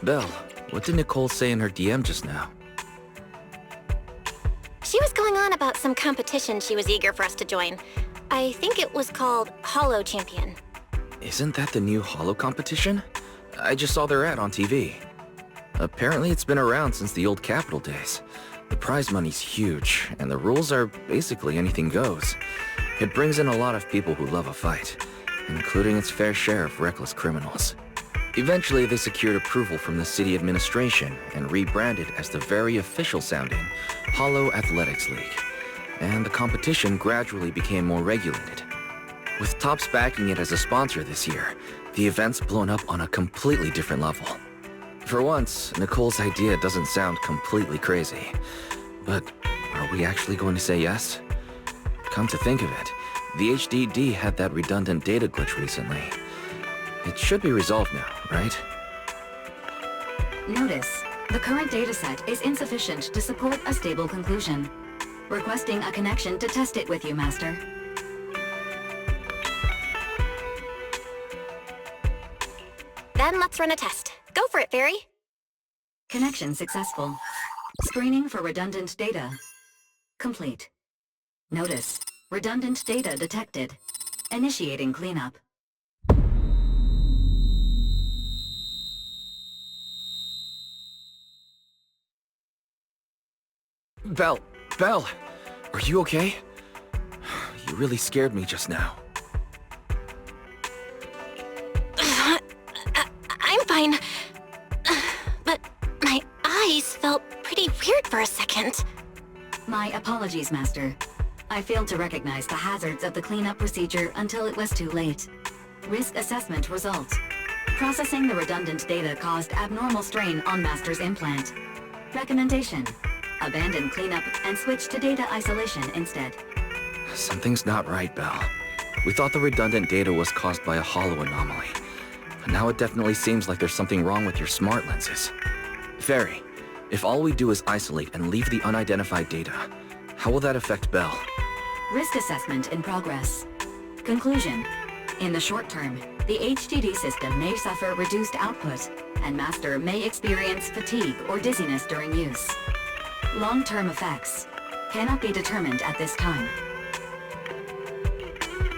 Belle, what did Nicole say in her DM just now? She was going on about some competition she was eager for us to join. I think it was called Holo Champion. Isn't that the new Holo competition? I just saw their ad on TV. Apparently it's been around since the old Capital days. The prize money's huge, and the rules are basically anything goes. It brings in a lot of people who love a fight, including its fair share of reckless criminals. Eventually, they secured approval from the city administration and rebranded as the very official-sounding Holo Athletics League. And the competition gradually became more regulated. With Topps backing it as a sponsor this year, the event's blown up on a completely different level. For once, Nicole's idea doesn't sound completely crazy. But are we actually going to say yes? Come to think of it, the HDD had that redundant data glitch recently. It should be resolved now, right? Notice, the current dataset is insufficient to support a stable conclusion. Requesting a connection to test it with you, Master. Then let's run a test. Go for it, Fairy. Connection successful. Screening for redundant data. Complete. Notice, redundant data detected. Initiating cleanup. Belle, are you okay? You really scared me just now. I'm fine. But my eyes felt pretty weird for a second. My apologies, Master. I failed to recognize the hazards of the cleanup procedure until it was too late. Risk assessment results. Processing the redundant data caused abnormal strain on Master's implant. Recommendation: abandon cleanup and switch to data isolation instead. Something's not right, Belle. We thought the redundant data was caused by a Holo anomaly. But now it definitely seems like there's something wrong with your smart lenses. Fairy, if all we do is isolate and leave the unidentified data, how will that affect Belle? Risk assessment in progress. Conclusion: in the short term, the HDD system may suffer reduced output, and Master may experience fatigue or dizziness during use. Long-term effects cannot be determined at this time.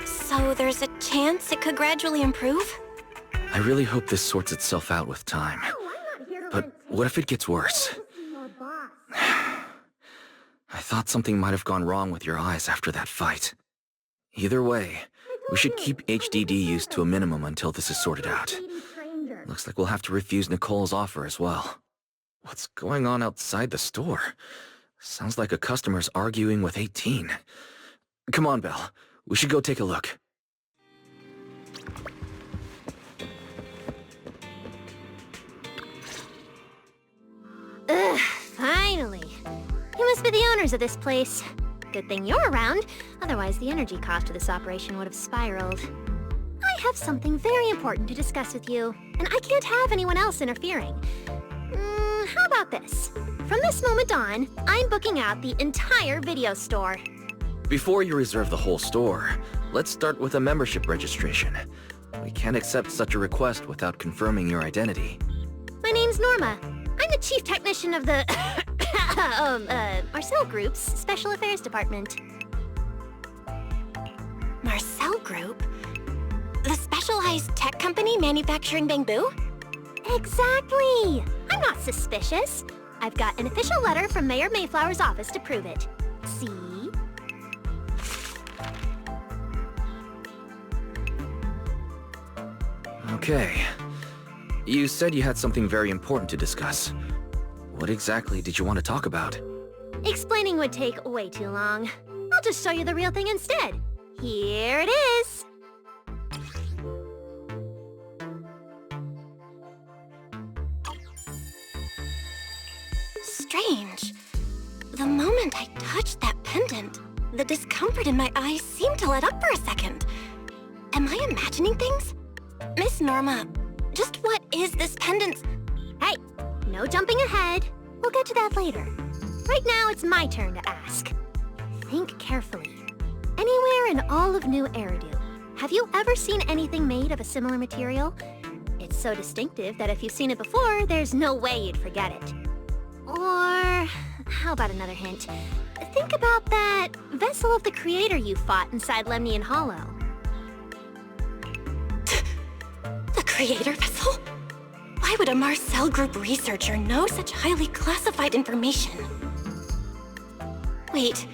So there's a chance it could gradually improve? I really hope this sorts itself out with time. But what if it gets worse? I thought something might have gone wrong with your eyes after that fight. Either way, we should keep HDD use to a minimum until this is sorted out. Looks like we'll have to refuse Nicole's offer as well. What's going on outside the store? Sounds like a customer's arguing with 18. Come on, Belle. We should go take a look. Ugh, finally. You must be the owners of this place. Good thing you're around, otherwise the energy cost of this operation would have spiraled. I have something very important to discuss with you, and I can't have anyone else interfering. How about this? From this moment on, I'm booking out the entire video store. Before you reserve the whole store, let's start with a membership registration. We can't accept such a request without confirming your identity. My name's Norma. I'm the chief technician of the Marcel Group's Special Affairs Department. Marcel Group? The specialized tech company manufacturing bamboo? Exactly! I'm not suspicious. I've got an official letter from Mayor Mayflower's office to prove it. See? Okay. You said you had something very important to discuss. What exactly did you want to talk about? Explaining would take way too long. I'll just show you the real thing instead. Here it is! Strange. The moment I touched that pendant, the discomfort in my eyes seemed to let up for a second. Am I imagining things? Miss Norma, just what is this pendant? Hey, no jumping ahead. We'll get to that later. Right now, it's my turn to ask. Think carefully. Anywhere in all of New Eridu, have you ever seen anything made of a similar material? It's so distinctive that if you've seen it before, there's no way you'd forget it. Or how about another hint? Think about that vessel of the creator you fought inside Lemnian Hollow. The creator vessel? Why would a Marcel Group researcher know such highly classified information? Wait,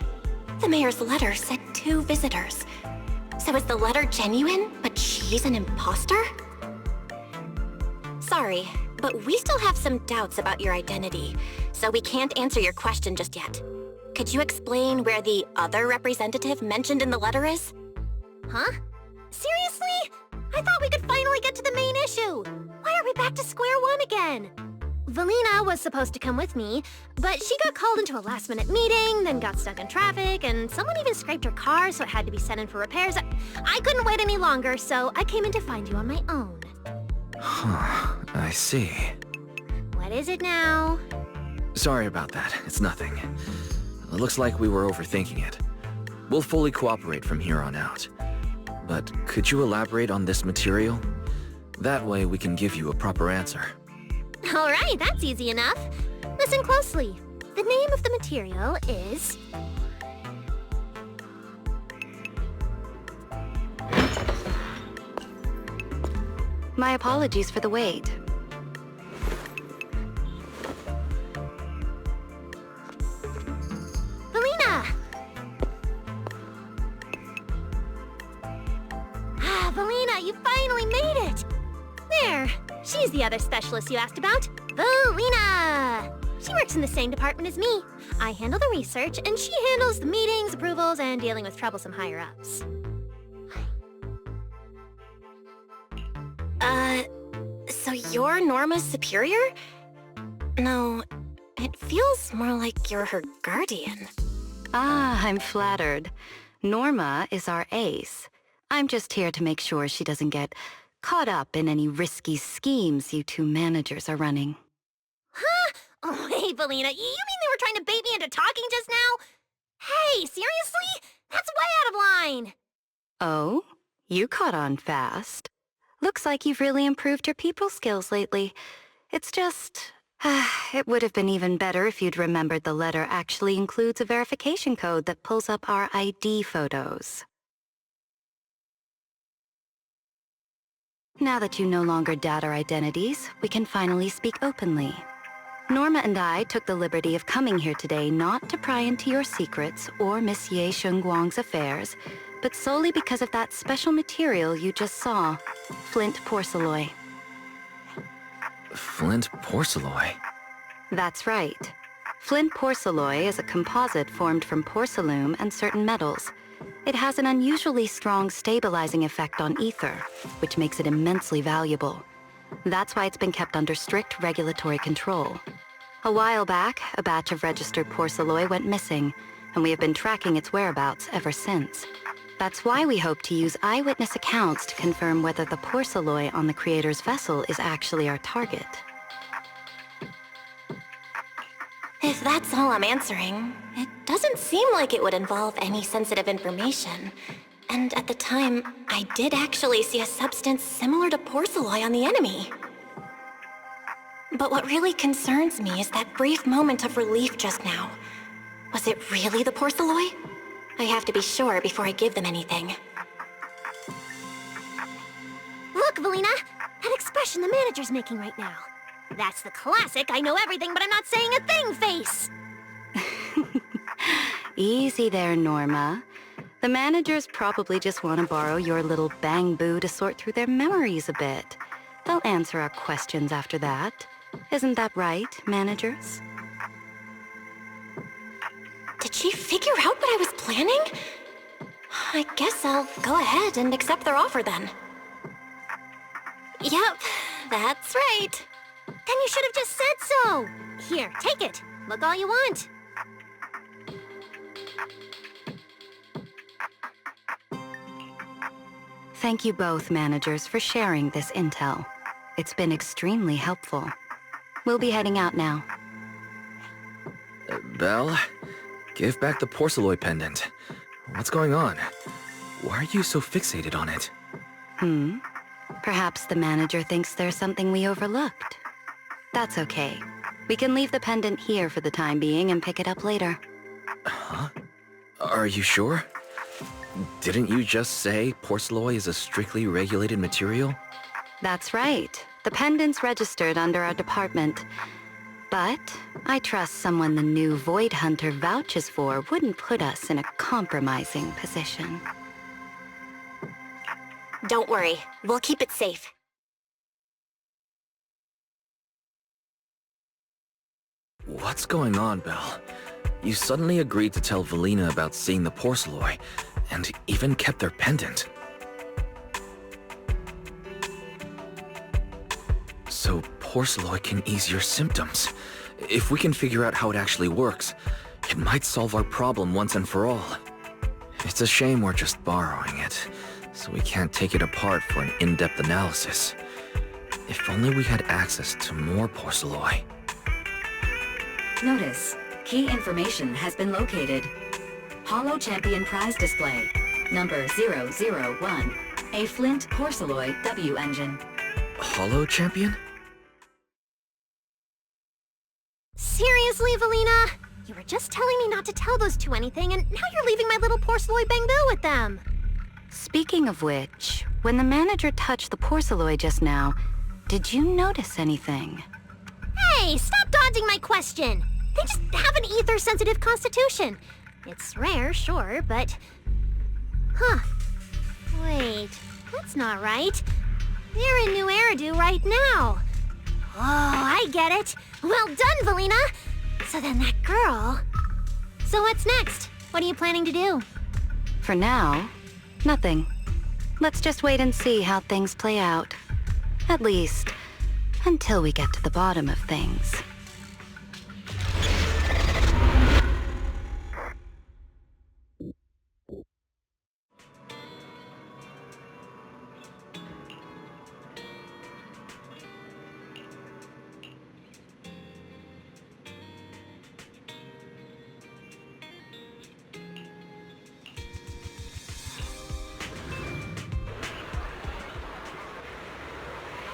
the mayor's letter said 2 visitors. So is the letter genuine, but she's an imposter? Sorry, but we still have some doubts about your identity, so we can't answer your question just yet. Could you explain where the other representative mentioned in the letter is? Huh? Seriously? I thought we could finally get to the main issue. Why are we back to square one again? Valina was supposed to come with me, but she got called into a last-minute meeting, then got stuck in traffic, and someone even scraped her car, so it had to be sent in for repairs. I couldn't wait any longer, so I came in to find you on my own. Huh, I see. What is it now? Sorry about that, it's nothing. It looks like we were overthinking it. We'll fully cooperate from here on out. But could you elaborate on this material? That way we can give you a proper answer. All right, that's easy enough. Listen closely. The name of the material is... My apologies for the wait. Valina! Ah, Valina, you finally made it! There, she's the other specialist you asked about. Valina! She works in the same department as me. I handle the research, and she handles the meetings, approvals, and dealing with troublesome higher-ups. So you're Norma's superior? No, it feels more like you're her guardian. Ah, I'm flattered. Norma is our ace. I'm just here to make sure she doesn't get caught up in any risky schemes you 2 managers are running. Huh? Oh, hey, Valina, you mean they were trying to bait me into talking just now? Hey, seriously? That's way out of line! Oh? You caught on fast. Looks like you've really improved your people skills lately. It's just... it would have been even better if you'd remembered the letter actually includes a verification code that pulls up our ID photos. Now that you no longer doubt our identities, we can finally speak openly. Norma and I took the liberty of coming here today not to pry into your secrets or Miss Ye Shengguang's affairs, but solely because of that special material you just saw, flint porcelain. Flint porcelain? That's right. Flint porcelain is a composite formed from porcelain and certain metals. It has an unusually strong stabilizing effect on ether, which makes it immensely valuable. That's why it's been kept under strict regulatory control. A while back, a batch of registered porcelain went missing, and we have been tracking its whereabouts ever since. That's why we hope to use eyewitness accounts to confirm whether the porcelain on the creator's vessel is actually our target. If that's all I'm answering, it doesn't seem like it would involve any sensitive information. And at the time, I did actually see a substance similar to porcelain on the enemy. But what really concerns me is that brief moment of relief just now. Was it really the porcelain? I have to be sure before I give them anything. Look, Valina! That expression the manager's making right now. That's the classic I know everything but I'm not saying a thing face! Easy there, Norma. The managers probably just want to borrow your little bang-boo to sort through their memories a bit. They'll answer our questions after that. Isn't that right, managers? Did she figure out what I was planning? I guess I'll go ahead and accept their offer then. Yep, that's right. Then you should have just said so! Here, take it. Look all you want. Thank you both, managers, for sharing this intel. It's been extremely helpful. We'll be heading out now. Belle, give back the porcelain pendant. What's going on? Why are you so fixated on it? Perhaps the manager thinks there's something we overlooked. That's okay. We can leave the pendant here for the time being and pick it up later. Huh? Are you sure? Didn't you just say porcelain is a strictly regulated material? That's right. The pendant's registered under our department. But I trust someone the new Void Hunter vouches for wouldn't put us in a compromising position. Don't worry, we'll keep it safe. What's going on, Belle? You suddenly agreed to tell Valina about seeing the porcelain, and even kept their pendant. So porcelain can ease your symptoms. If we can figure out how it actually works, it might solve our problem once and for all. It's a shame we're just borrowing it, so we can't take it apart for an in-depth analysis. If only we had access to more porcelain. Notice, key information has been located. Holo Champion prize display, number 001, a Flint porcelain W engine. Holo Champion? Seriously, Valina? You were just telling me not to tell those two anything, and now you're leaving my little porcelain bang-boo with them. Speaking of which, when the manager touched the porcelain just now, did you notice anything? Hey, stop dodging my question! They just have an ether-sensitive constitution. It's rare, sure, but... Huh. Wait, that's not right. They're in New Eridu right now. Oh, I get it. Well done, Valina! So then that girl... So what's next? What are you planning to do? For now, nothing. Let's just wait and see how things play out. At least, until we get to the bottom of things.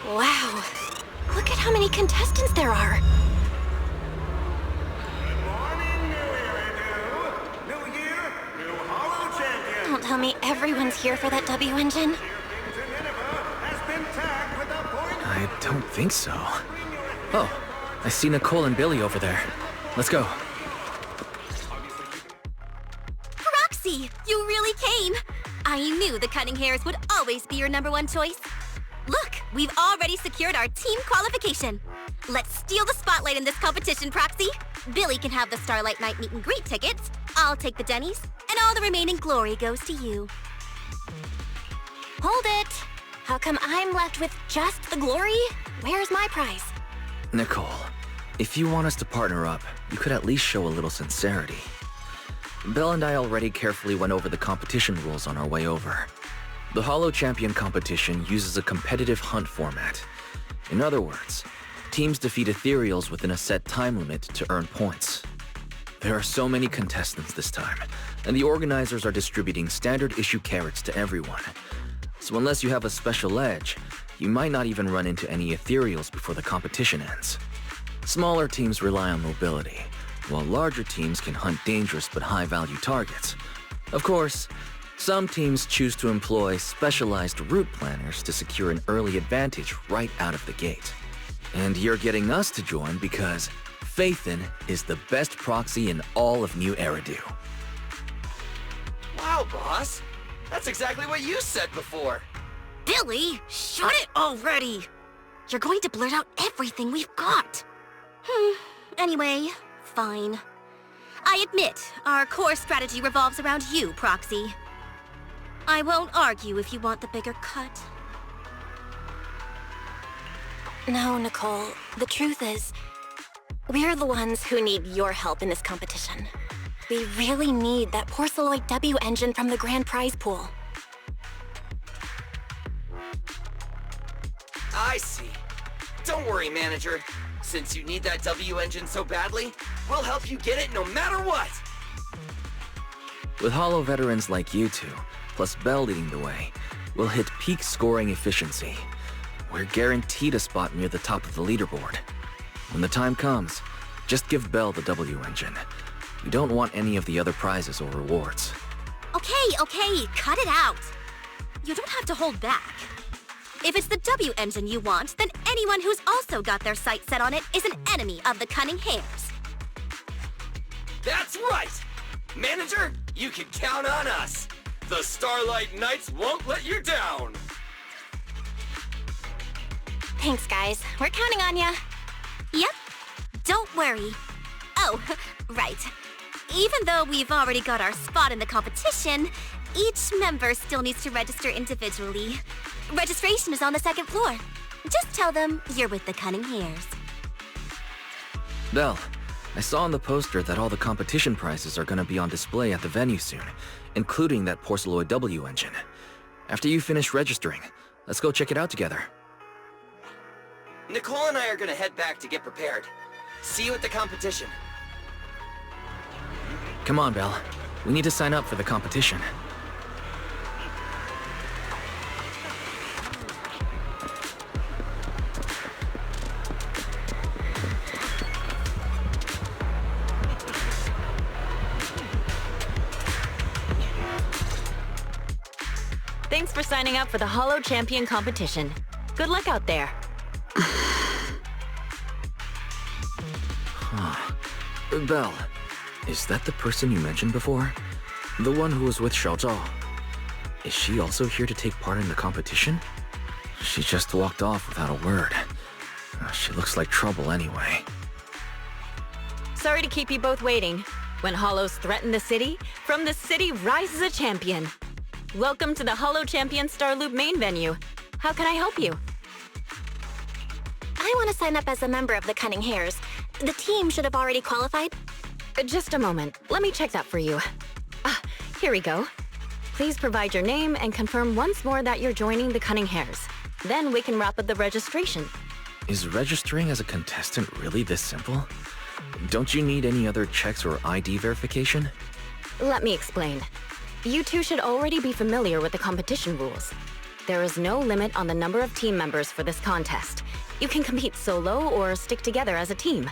Wow. Look at how many contestants there are. Good morning, New Eridu. New year, new Holo Champion. Don't tell me everyone's here for that W engine. Your thing to Nineveh has been tagged with a point. I don't think so. Oh, I see Nicole and Billy over there. Let's go. Roxy, you really came. I knew the cutting hairs would always be your #1 choice. Look, we've already secured our team qualification. Let's steal the spotlight in this competition, Proxy. Billy can have the Starlight Night meet and greet tickets. I'll take the Denny's, and all the remaining glory goes to you. Hold it. How come I'm left with just the glory? Where's my prize? Nicole, if you want us to partner up, you could at least show a little sincerity. Belle and I already carefully went over the competition rules on our way over. The Holo Champion competition uses a competitive hunt format. In other words, teams defeat ethereals within a set time limit to earn points. There are so many contestants this time, and the organizers are distributing standard issue carrots to everyone. So unless you have a special edge, you might not even run into any ethereals before the competition ends. Smaller teams rely on mobility, while larger teams can hunt dangerous but high-value targets. Of course, some teams choose to employ specialized route planners to secure an early advantage right out of the gate. And you're getting us to join because Faithin is the best proxy in all of New Eridu. Wow, boss! That's exactly what you said before! Billy, shut it already! You're going to blurt out everything we've got. Anyway, fine. I admit, our core strategy revolves around you, Proxy. I won't argue if you want the bigger cut. No, Nicole. The truth is, we're the ones who need your help in this competition. We really need that porcelain W engine from the grand prize pool. I see. Don't worry, manager. Since you need that W engine so badly, we'll help you get it no matter what! With Holo veterans like you two, plus Belle leading the way, we'll hit peak scoring efficiency. We're guaranteed a spot near the top of the leaderboard. When the time comes, just give Belle the W engine. We don't want any of the other prizes or rewards. Okay, cut it out. You don't have to hold back. If it's the W engine you want, then anyone who's also got their sights set on it is an enemy of the Cunning Hares. That's right! Manager, you can count on us. The Starlight Knights won't let you down. Thanks, guys. We're counting on ya. Yep. Don't worry. Oh, right. Even though we've already got our spot in the competition, each member still needs to register individually. Registration is on the second floor. Just tell them you're with the Cunning Hares. Belle, I saw on the poster that all the competition prizes are gonna be on display at the venue soon, including that Porceloid W engine. After you finish registering, let's go check it out together. Nicole and I are gonna head back to get prepared. See you at the competition. Come on, Belle. We need to sign up for the competition. Thanks for signing up for the Hollow Champion competition. Good luck out there. Belle, is that the person you mentioned before? The one who was with Xiaozhao? Is she also here to take part in the competition? She just walked off without a word. She looks like trouble anyway. Sorry to keep you both waiting. When Hollows threaten the city, from the city rises a champion. Welcome to the Hollow Champion Star Loop main venue. How can I help you? I want to sign up as a member of the Cunning Hares. The team should have already qualified. Just a moment. Let me check that for you. Here we go. Please provide your name and confirm once more that you're joining the Cunning Hares. Then we can wrap up the registration. Is registering as a contestant really this simple? Don't you need any other checks or ID verification? Let me explain. You two should already be familiar with the competition rules. There is no limit on the number of team members for this contest. You can compete solo or stick together as a team.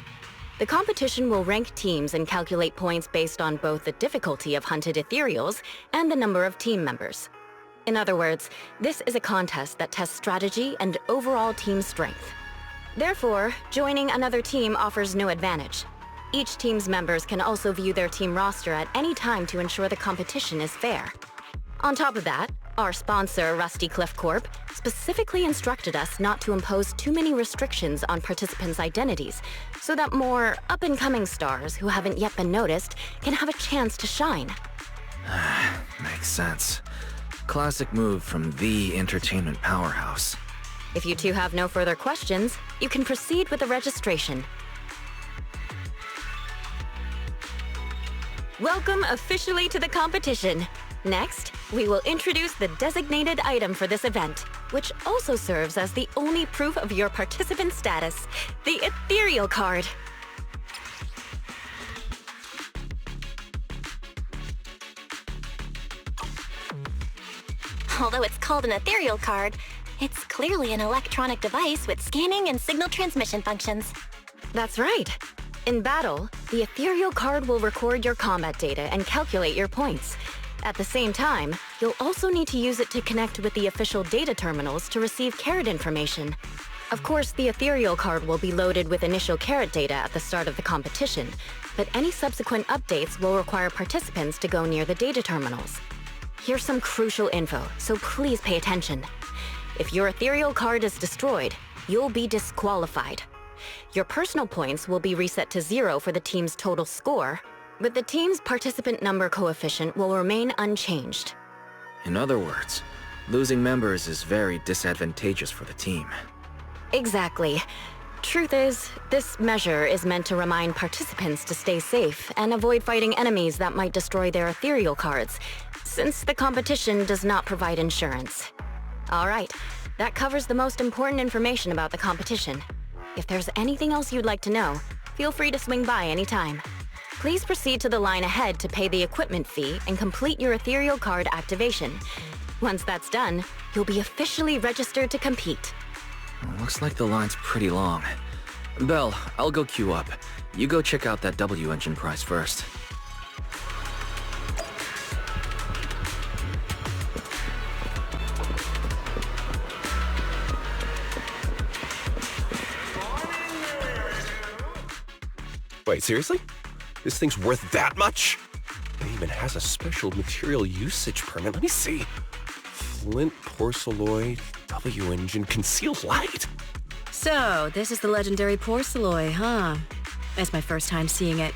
The competition will rank teams and calculate points based on both the difficulty of hunted ethereals and the number of team members. In other words, this is a contest that tests strategy and overall team strength. Therefore, joining another team offers no advantage. Each team's members can also view their team roster at any time to ensure the competition is fair. On top of that, our sponsor, Rusty Cliff Corp, specifically instructed us not to impose too many restrictions on participants' identities, so that more up-and-coming stars who haven't yet been noticed can have a chance to shine. Makes sense. Classic move from the entertainment powerhouse. If you two have no further questions, you can proceed with the registration. Welcome officially to the competition. Next, we will introduce the designated item for this event, which also serves as the only proof of your participant status, the ethereal card. Although it's called an ethereal card, it's clearly an electronic device with scanning and signal transmission functions. That's right. In battle, the ethereal card will record your combat data and calculate your points. At the same time, you'll also need to use it to connect with the official data terminals to receive carrot information. Of course, the ethereal card will be loaded with initial carrot data at the start of the competition, but any subsequent updates will require participants to go near the data terminals. Here's some crucial info, so please pay attention. If your ethereal card is destroyed, you'll be disqualified. Your personal points will be reset to 0 for the team's total score, but the team's participant number coefficient will remain unchanged. In other words, losing members is very disadvantageous for the team. Exactly. Truth is, this measure is meant to remind participants to stay safe and avoid fighting enemies that might destroy their ethereal cards, since the competition does not provide insurance. All right, that covers the most important information about the competition. If there's anything else you'd like to know, feel free to swing by anytime. Please proceed to the line ahead to pay the equipment fee and complete your ethereal card activation. Once that's done, you'll be officially registered to compete. Looks like the line's pretty long. Belle, I'll go queue up. You go check out that W engine prize first. Wait, seriously? This thing's worth that much? It even has a special material usage permit. Let me see. Flint, porcelloy, W engine, concealed light. So, this is the legendary porcelloy, huh? It's my first time seeing it.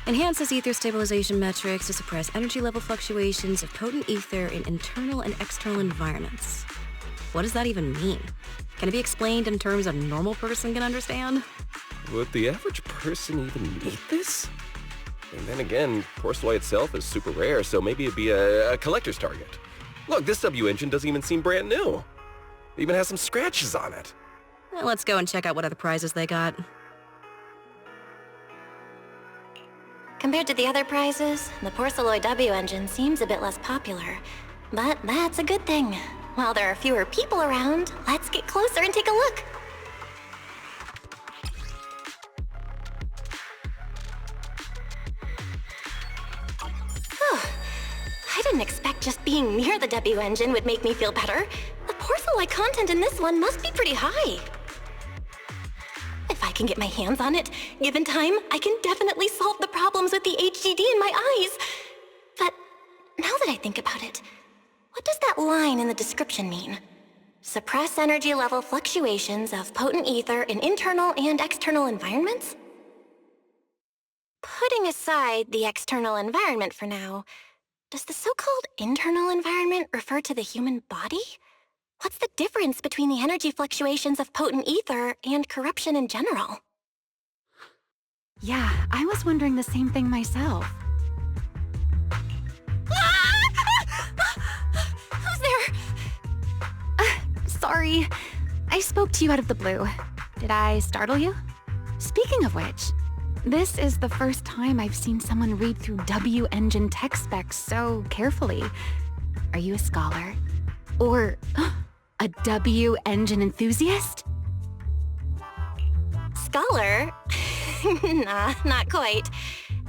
Enhances ether stabilization metrics to suppress energy level fluctuations of potent ether in internal and external environments. What does that even mean? Can it be explained in terms a normal person can understand? Would the average person even need this? And then again, porcelloy itself is super rare, so maybe it'd be a collector's target. Look, this W engine doesn't even seem brand new. It even has some scratches on it. Well, let's go and check out what other prizes they got. Compared to the other prizes, the porcelloy W engine seems a bit less popular. But that's a good thing. While there are fewer people around, let's get closer and take a look. I didn't expect just being near the W engine would make me feel better. The porcelloy content in this one must be pretty high. If I can get my hands on it, given time, I can definitely solve the problems with the HDD in my eyes. But now that I think about it, what does that line in the description mean? Suppress energy level fluctuations of potent ether in internal and external environments? Putting aside the external environment for now, does the so-called internal environment refer to the human body? What's the difference between the energy fluctuations of potent ether and corruption in general? Yeah, I was wondering the same thing myself. Who's there? Sorry. I spoke to you out of the blue. Did I startle you? Speaking of which, this is the first time I've seen someone read through W engine tech specs so carefully. Are you a scholar? Or a W engine enthusiast? Scholar? Nah, not quite.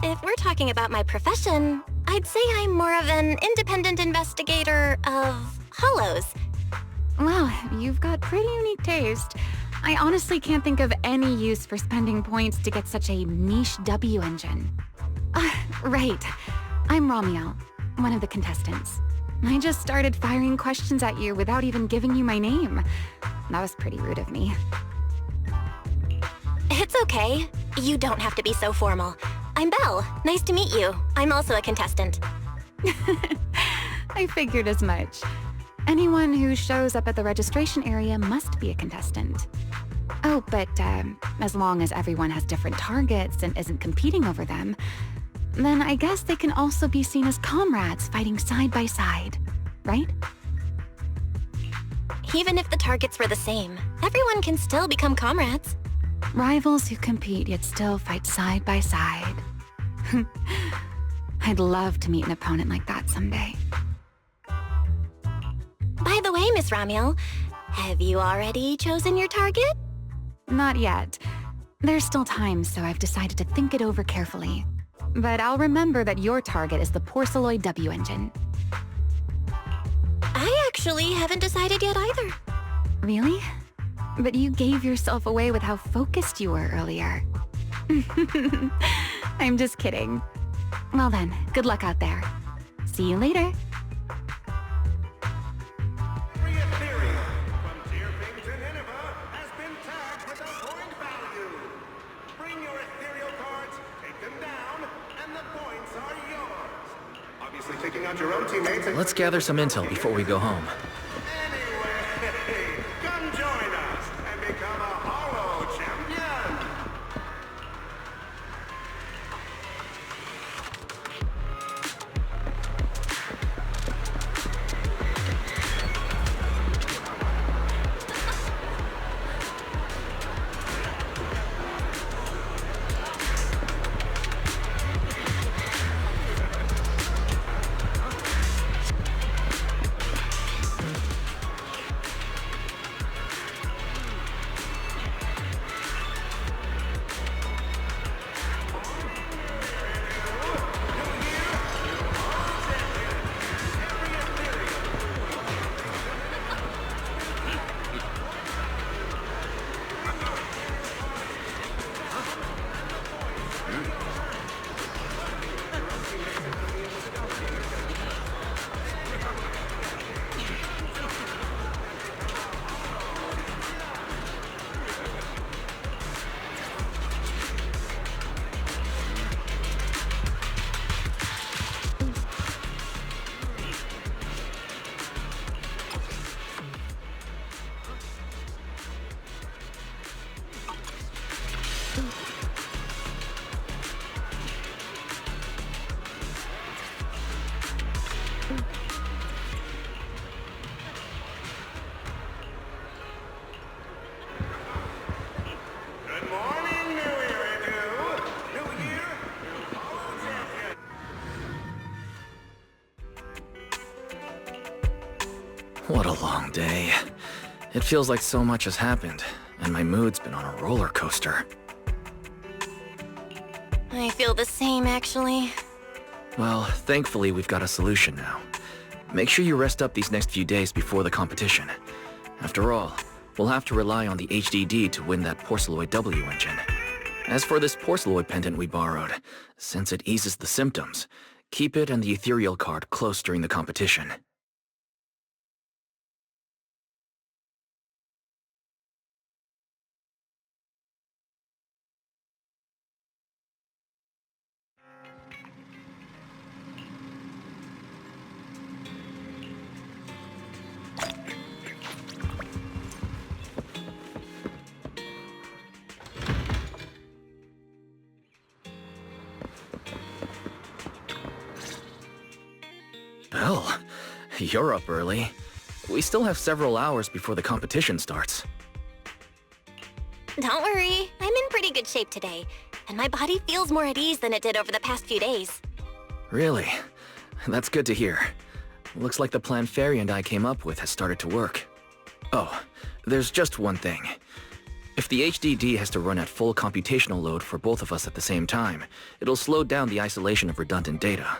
If we're talking about my profession, I'd say I'm more of an independent investigator of hollows. Well, you've got pretty unique taste. I honestly can't think of any use for spending points to get such a niche W engine. Right. I'm Ramiel, one of the contestants. I just started firing questions at you without even giving you my name. That was pretty rude of me. It's okay. You don't have to be so formal. I'm Belle. Nice to meet you. I'm also a contestant. I figured as much. Anyone who shows up at the registration area must be a contestant. Oh, but as long as everyone has different targets and isn't competing over them, then I guess they can also be seen as comrades fighting side by side, right? Even if the targets were the same, everyone can still become comrades. Rivals who compete yet still fight side by side. I'd love to meet an opponent like that someday. By the way, Miss Ramiel, have you already chosen your target? Not yet. There's still time, so I've decided to think it over carefully. But I'll remember that your target is the porcelloy W engine. I actually haven't decided yet either. Really? But you gave yourself away with how focused you were earlier. I'm just kidding. Well then, good luck out there. See you later. Let's gather some intel before we go home. Anyway, come join us and become a Hollow champion. What a long day. It feels like so much has happened, and my mood's been on a roller coaster. I feel the same, actually. Well, thankfully we've got a solution now. Make sure you rest up these next few days before the competition. After all, we'll have to rely on the HDD to win that Porceloid W engine. As for this Porceloid pendant we borrowed, since it eases the symptoms, keep it and the ethereal card close during the competition. Belle, you're up early. We still have several hours before the competition starts. Don't worry, I'm in pretty good shape today, and my body feels more at ease than it did over the past few days. Really? That's good to hear. Looks like the plan Fairy and I came up with has started to work. Oh, there's just one thing. If the HDD has to run at full computational load for both of us at the same time, it'll slow down the isolation of redundant data.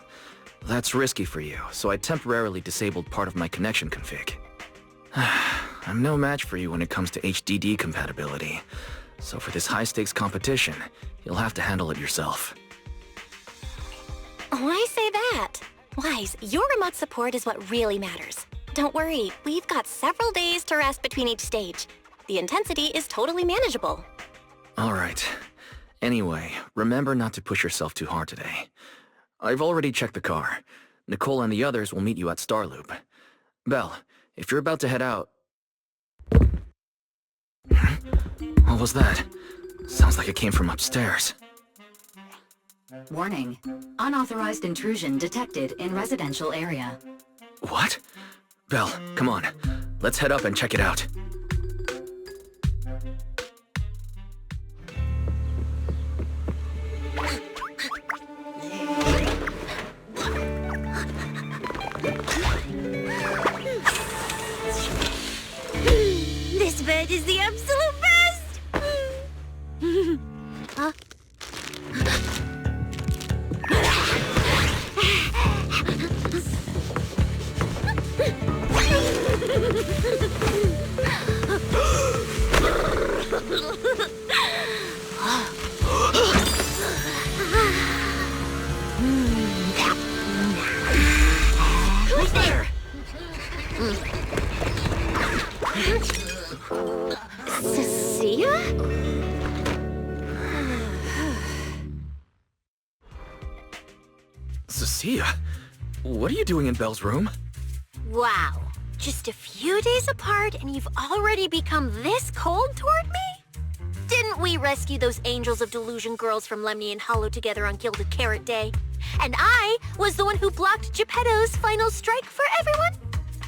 That's risky for you, so I temporarily disabled part of my connection config. I'm no match for you when it comes to HDD compatibility, so for this high-stakes competition, you'll have to handle it yourself. Why say that? Wise, your remote support is what really matters. Don't worry, we've got several days to rest between each stage. The intensity is totally manageable. Alright. Anyway, remember not to push yourself too hard today. I've already checked the car. Nicole and the others will meet you at Starloop. Belle, if you're about to head out... What was that? Sounds like it came from upstairs. Warning. Unauthorized intrusion detected in residential area. What? Belle, come on. Let's head up and check it out. This bed is the absolute best! Huh? Who's there? Cissia? Cissia? What are you doing in Belle's room? Wow. Just a few days apart and you've already become this cold toward me? Didn't we rescue those Angels of Delusion girls from Lemny and Hollow together on Gilded Carrot Day? And I was the one who blocked Geppetto's final strike for everyone?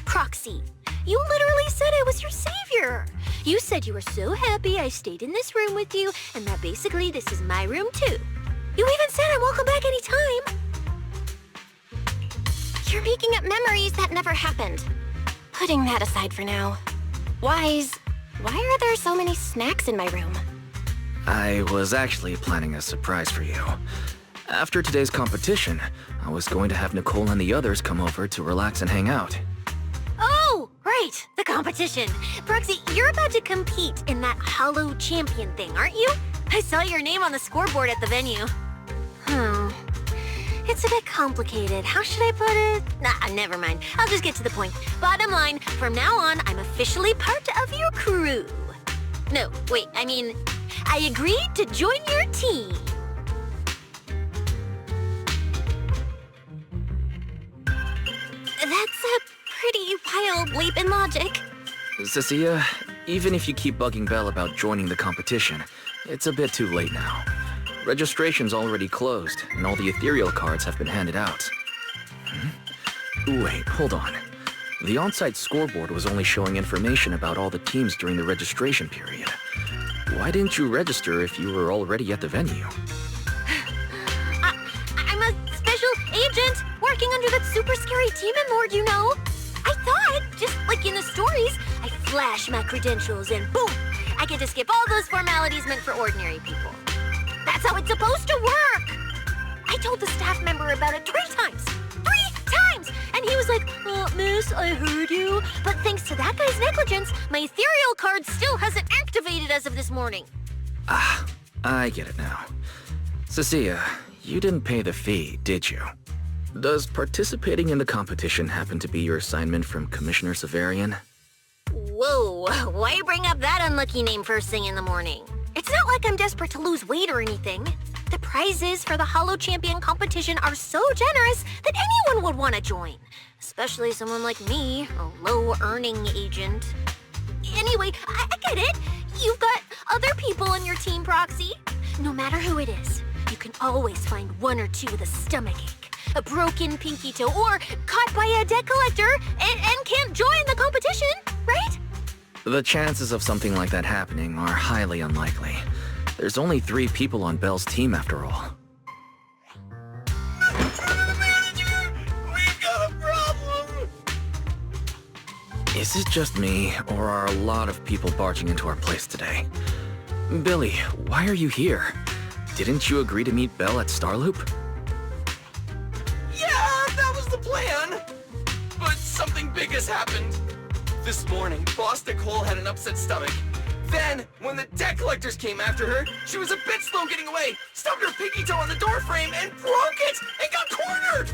Proxy, you literally said I was your savior. You said you were so happy I stayed in this room with you, and that basically this is my room too. You even said I'm welcome back anytime. You're making up memories that never happened. Putting that aside for now. Wise, why are there so many snacks in my room? I was actually planning a surprise for you. After today's competition, I was going to have Nicole and the others come over to relax and hang out. Oh, right, the competition. Proxy, you're about to compete in that Hollow Champion thing, aren't you? I saw your name on the scoreboard at the venue. It's a bit complicated. How should I put it? Nah, never mind. I'll just get to the point. Bottom line, from now on, I'm officially part of your crew. No, wait, I mean, I agreed to join your team. That's a pretty wild leap in logic. Cissia, even if you keep bugging Belle about joining the competition, it's a bit too late now. Registration's already closed, and all the ethereal cards have been handed out. Wait, hold on. The on-site scoreboard was only showing information about all the teams during the registration period. Why didn't you register if you were already at the venue? I'm a special agent working under that super scary demon lord, you know. I thought, just like like in the stories, I flash my credentials and boom! I get to skip all those formalities meant for ordinary people. That's how it's supposed to work! I told the staff member about it 3 times! 3 times! And he was like, miss, I heard you. But thanks to that guy's negligence, my ethereal card still hasn't activated as of this morning. Ah, I get it now. Cissia, you didn't pay the fee, did you? Does participating in the competition happen to be your assignment from Commissioner Severian? Whoa, why bring up that unlucky name first thing in the morning? It's not like I'm desperate to lose weight or anything. The prizes for the Hollow Champion competition are so generous that anyone would want to join. Especially someone like me, a low-earning agent. Anyway, I get it. You've got other people in your team, Proxy. No matter who it is, you can always find one or two with a stomachache, a broken pinky toe, or caught by a debt collector and can't join the competition, right? The chances of something like that happening are highly unlikely. There's only 3 people on Belle's team after all. Manager! We've got a problem! Is it just me, or are a lot of people barging into our place today? Billy, why are you here? Didn't you agree to meet Belle at Starloop? Yeah, that was the plan! But something big has happened. This morning, Boss Nicole had an upset stomach. Then, when the debt collectors came after her, she was a bit slow getting away, stubbed her pinky toe on the door frame, and broke it, and got cornered!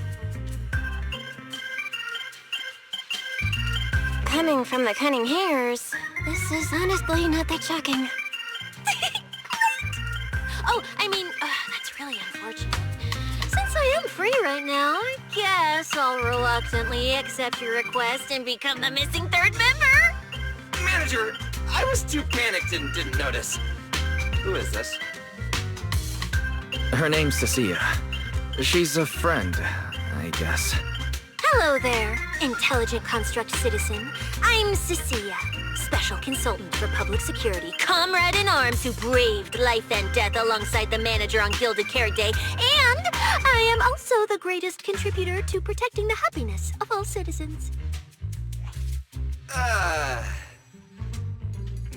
Coming from the cunning hairs, this is honestly not that shocking. Oh, I mean, that's really unfortunate. Since I am free right now, I guess I'll reluctantly accept your request and become the missing 3rd member. Manager, I was too panicked and didn't notice. Who is this? Her name's Cissia. She's a friend, I guess. Hello there, intelligent construct citizen. I'm Cissia, special consultant for public security, comrade in arms who braved life and death alongside the manager on Gilded Carrot Day, and I am also the greatest contributor to protecting the happiness of all citizens.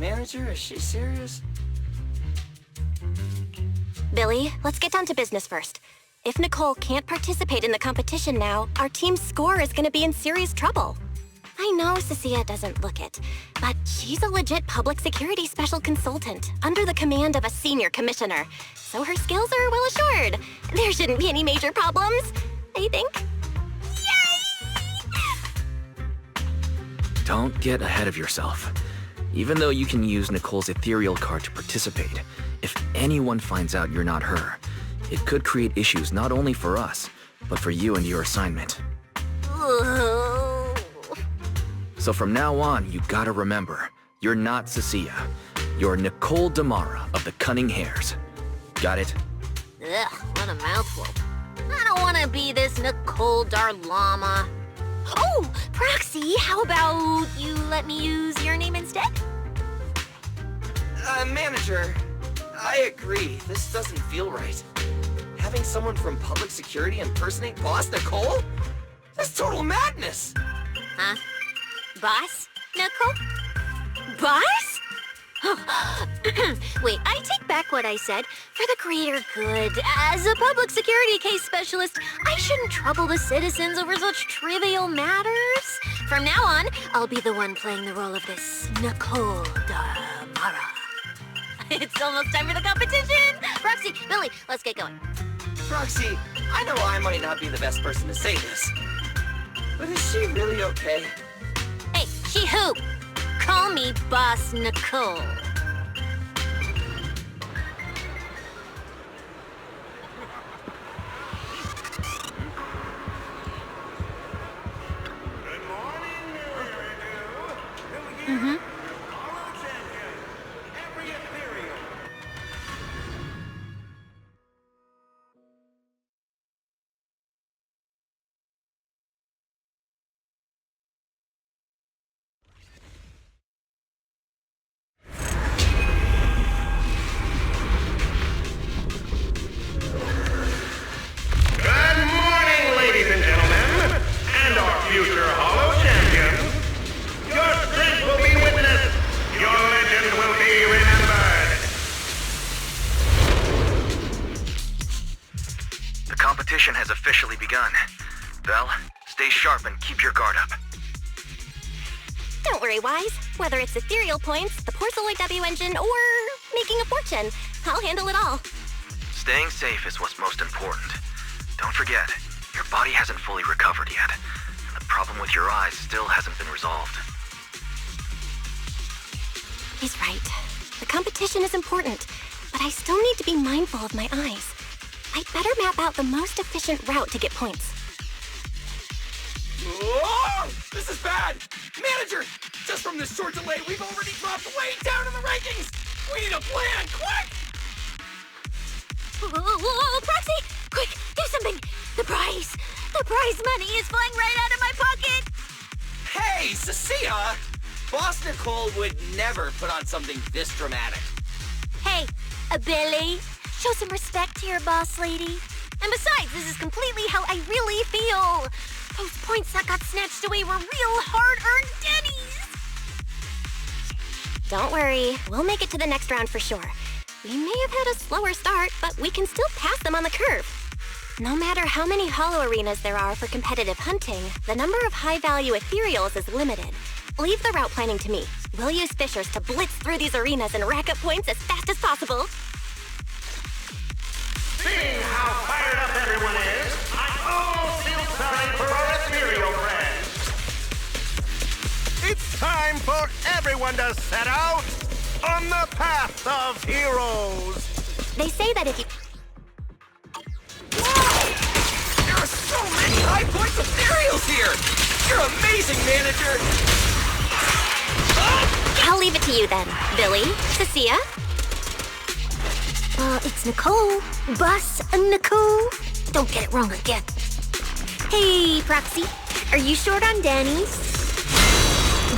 Manager, is she serious? Billy, let's get down to business first. If Nicole can't participate in the competition now, our team's score is going to be in serious trouble. I know Cissia doesn't look it, but she's a legit public security special consultant under the command of a senior commissioner, so her skills are well assured. There shouldn't be any major problems, I think. Yay! Don't get ahead of yourself. Even though you can use Nicole's ethereal card to participate, if anyone finds out you're not her, it could create issues not only for us, but for you and your assignment. So from now on, you gotta remember, you're not Cissia. You're Nicole Damara of the Cunning Hairs. Got it? Ugh, what a mouthful. I don't want to be this Nicole Darlama. Oh, Proxy, how about you let me use your name instead? Manager, I agree. This doesn't feel right. Having someone from public security impersonate Boss Nicole? That's total madness! Huh? Boss, Nicole? Boss? Wait, I take back what I said. For the greater good, as a public security case specialist, I shouldn't trouble the citizens over such trivial matters. From now on, I'll be the one playing the role of this Nicole Damara. It's almost time for the competition! Proxy, Billy, let's get going. Proxy, I know I might not be the best person to say this, but is she really okay? Hey, she who? Call me Boss Nicole. Good morning, Eridu. New year, Hollow Champion. Every ethereal. Good morning, ladies and gentlemen, and our future Hollow Champions. Your officially begun. Val, stay sharp and keep your guard up. Don't worry, Wise. Whether it's ethereal points, the Porceloid W engine, or making a fortune, I'll handle it all. Staying safe is what's most important. Don't forget, your body hasn't fully recovered yet. And the problem with your eyes still hasn't been resolved. He's right. The competition is important, but I still need to be mindful of my eyes. I'd better map out the most efficient route to get points. Whoa! This is bad! Manager! Just from this short delay, we've already dropped way down in the rankings! We need a plan, quick! Whoa, Proxy! Quick, do something! The prize money is flying right out of my pocket! Hey, Cissia! Boss Nicole would never put on something this dramatic. Hey, Billy, show some respect to your boss lady. And besides, this is completely how I really feel. Those points that got snatched away were real hard-earned dennies. Don't worry, we'll make it to the next round for sure. We may have had a slower start, but we can still pass them on the curve. No matter how many hollow arenas there are for competitive hunting, the number of high-value ethereals is limited. Leave the route planning to me. We'll use fishers to blitz through these arenas and rack up points as fast as possible. Seeing how fired up everyone is, I almost feel sorry for our ethereal friends. It's time for everyone to set out on the path of heroes. They say that if you... Whoa! There are so many high points ethereals here! You're amazing, manager! I'll leave it to you then, Billy, Cissia. It's Nicole. Boss Nicole. Don't get it wrong again. Hey, Proxy. Are you short on Danny's?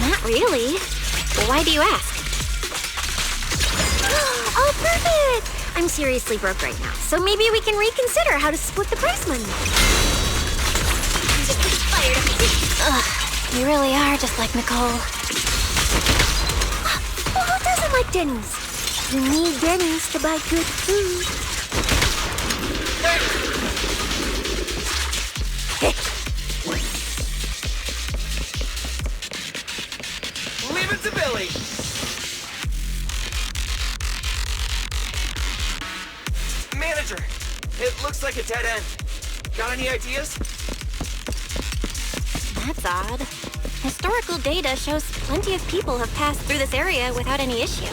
Not really. Why do you ask? Oh, perfect! I'm seriously broke right now, so maybe we can reconsider how to split the prize money. I'm just inspired of me. Ugh, you really are just like Nicole. Well, who doesn't like Denny's? You need Denny's to buy good food. Leave it to Billy! Manager, it looks like a dead end. Got any ideas? That's odd. Historical data shows plenty of people have passed through this area without any issue.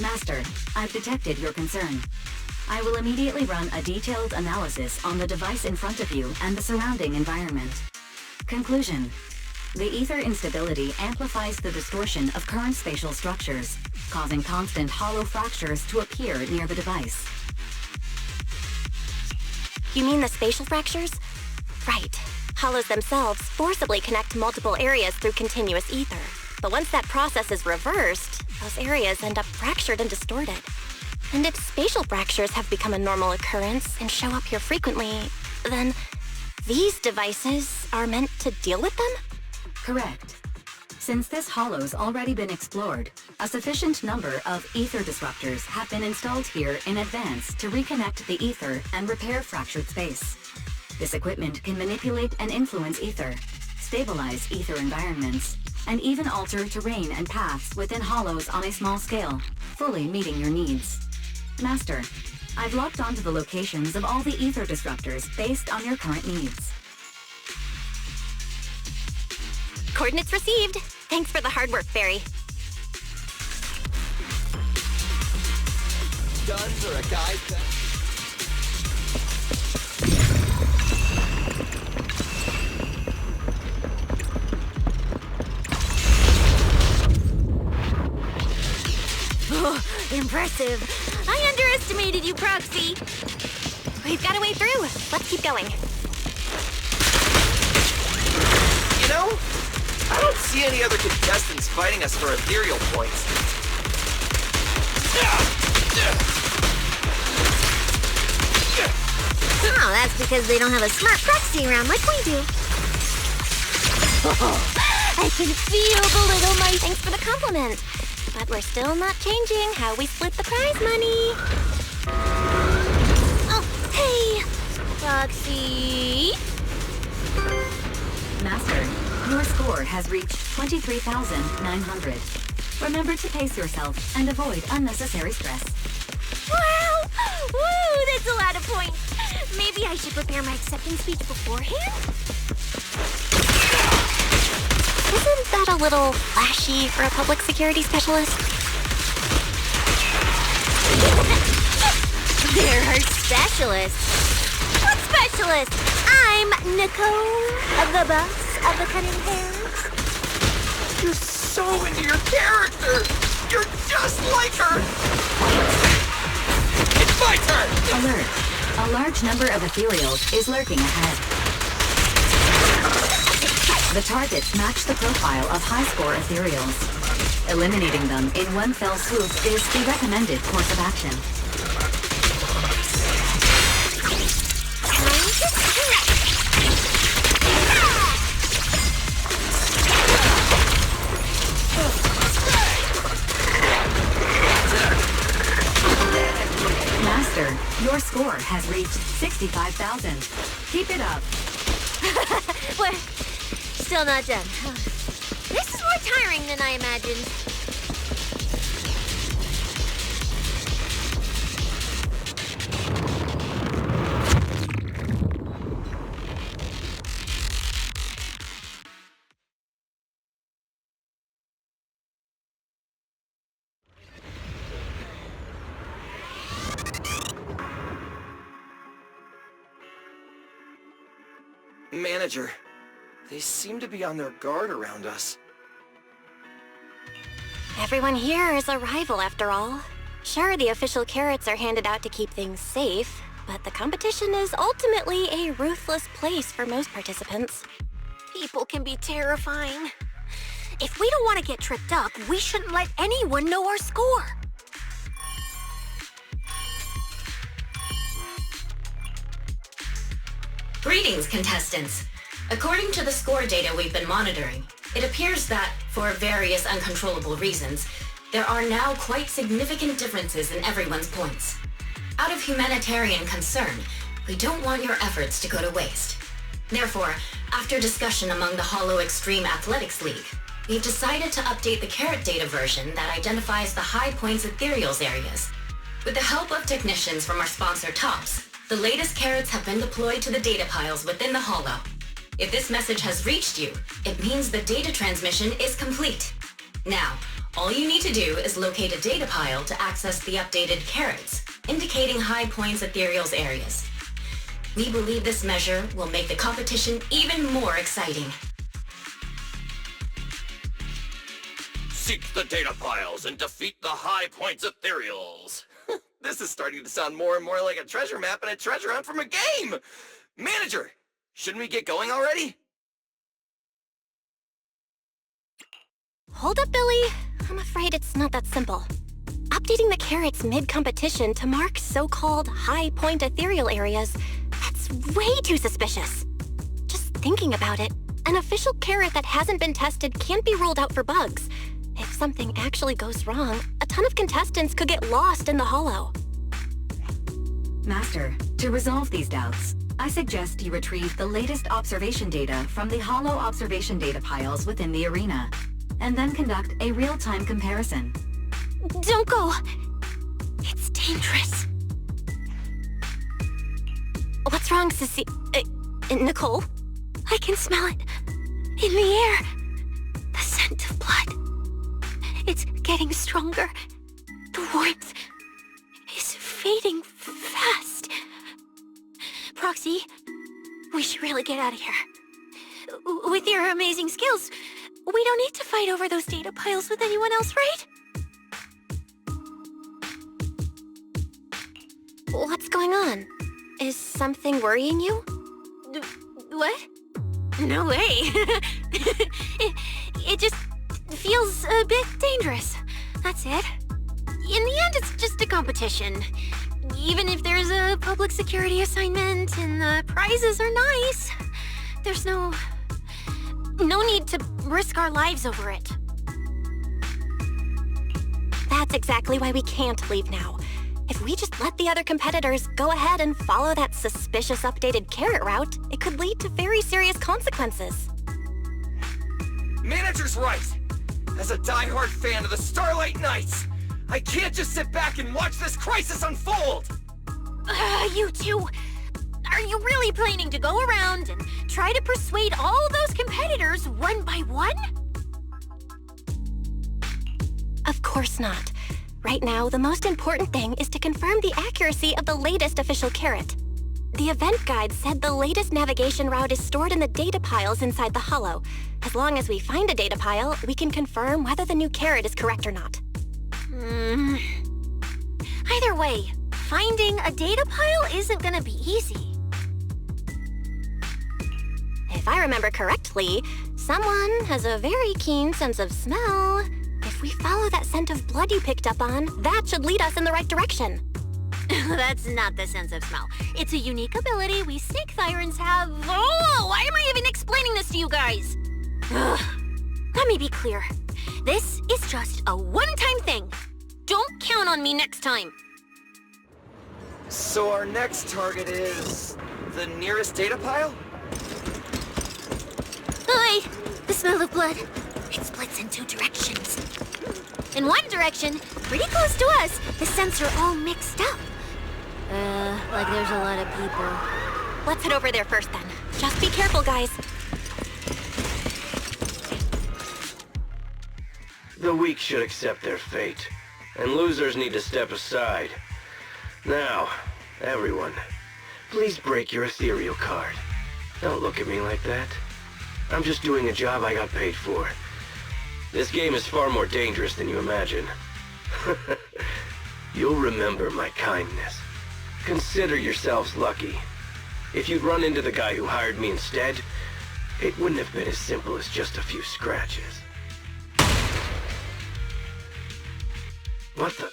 Master, I've detected your concern. I will immediately run a detailed analysis on the device in front of you and the surrounding environment. Conclusion. The ether instability amplifies the distortion of current spatial structures, causing constant hollow fractures to appear near the device. You mean the spatial fractures? Right. Hollows themselves forcibly connect to multiple areas through continuous ether. But once that process is reversed, those areas end up fractured and distorted. And if spatial fractures have become a normal occurrence and show up here frequently, then these devices are meant to deal with them? Correct. Since this hollow's already been explored, a sufficient number of ether disruptors have been installed here in advance to reconnect the ether and repair fractured space. This equipment can manipulate and influence ether, stabilize ether environments, and even alter terrain and paths within hollows on a small scale, fully meeting your needs. Master, I've locked onto the locations of all the ether disruptors based on your current needs. Coordinates received. Thanks for the hard work, Barry. Guns or a guide? Oh, impressive. I underestimated you, Proxy. We've got a way through. Let's keep going. You know, I don't see any other contestants fighting us for ethereal points. Oh, that's because they don't have a smart proxy around like we do. I can feel the little mice. Thanks for the compliment. But we're still not changing how we split the prize money. Oh, hey! Roxy? Master, your score has reached 23,900. Remember to pace yourself and avoid unnecessary stress. Wow! Woo! That's a lot of points. Maybe I should prepare my acceptance speech beforehand? Isn't that a little flashy for a public security specialist? They're her specialists. What specialist? I'm Nicole, the boss of the cunning parents. You're so into your character! You're just like her! It's my turn! Alert. A large number of ethereals is lurking ahead. The targets match the profile of high-score ethereals. Eliminating them in one fell swoop is the recommended course of action. Master, your score has reached 65,000. Keep it up. We're still not done. This is more tiring than I imagined. Manager, they seem to be on their guard around us. Everyone here is a rival, after all. Sure, the official carrots are handed out to keep things safe, but the competition is ultimately a ruthless place for most participants. People can be terrifying. If we don't want to get tripped up, we shouldn't let anyone know our score. Greetings, contestants. According to the score data we've been monitoring, it appears that, for various uncontrollable reasons, there are now quite significant differences in everyone's points. Out of humanitarian concern, we don't want your efforts to go to waste. Therefore, after discussion among the Hollow Extreme Athletics League, we've decided to update the carrot data version that identifies the high points ethereals areas. With the help of technicians from our sponsor TOPS, the latest carrots have been deployed to the data piles within the Hollow. If this message has reached you, it means the data transmission is complete. Now, all you need to do is locate a data pile to access the updated carrots, indicating high points ethereals areas. We believe this measure will make the competition even more exciting. Seek the data piles and defeat the high points ethereals. This is starting to sound more and more like a treasure map and a treasure hunt from a game! Manager, shouldn't we get going already? Hold up, Billy. I'm afraid it's not that simple. Updating the carrots mid-competition to mark so-called high-point ethereal areas, that's way too suspicious. Just thinking about it, an official carrot that hasn't been tested can't be ruled out for bugs. If something actually goes wrong, a ton of contestants could get lost in the Hollow. Master, to resolve these doubts, I suggest you retrieve the latest observation data from the Hollow observation data piles within the arena, and then conduct a real-time comparison. Don't go! It's dangerous. What's wrong, Cissia? Nicole? I can smell it. In the air. The scent of blood. It's getting stronger. The warmth is fading fast. Proxy, we should really get out of here. With your amazing skills, we don't need to fight over those data piles with anyone else, right? What's going on? Is something worrying you? What? No way. it just feels a bit dangerous. That's it. In the end, it's just a competition. Even if there's a public security assignment and the prizes are nice, there's no need to risk our lives over it. That's exactly why we can't leave now. If we just let the other competitors go ahead and follow that suspicious updated carrot route, it could lead to very serious consequences. Manager's right. As a die-hard fan of the Starlight Knights, I can't just sit back and watch this crisis unfold! You two, are you really planning to go around and try to persuade all those competitors one by one? Of course not. Right now, the most important thing is to confirm the accuracy of the latest official carrot. The event guide said the latest navigation route is stored in the data piles inside the hollow. As long as we find a data pile, we can confirm whether the new carrot is correct or not. Either way, finding a data pile isn't gonna be easy. If I remember correctly, someone has a very keen sense of smell. If we follow that scent of blood you picked up on, that should lead us in the right direction. That's not the sense of smell. It's a unique ability we snake sirens have. Oh, why am I even explaining this to you guys? Ugh. Let me be clear. This is just a one-time thing. Don't count on me next time. So our next target is... the nearest data pile? Hi! The smell of blood. It splits in two directions. In one direction, pretty close to us, the scents are all mixed up. Like there's a lot of people. Let's head over there first then. Just be careful, guys. The weak should accept their fate, and losers need to step aside. Now, everyone, please break your ethereal card. Don't look at me like that. I'm just doing a job I got paid for. This game is far more dangerous than you imagine. You'll remember my kindness. Consider yourselves lucky. If you'd run into the guy who hired me instead, it wouldn't have been as simple as just a few scratches. What the...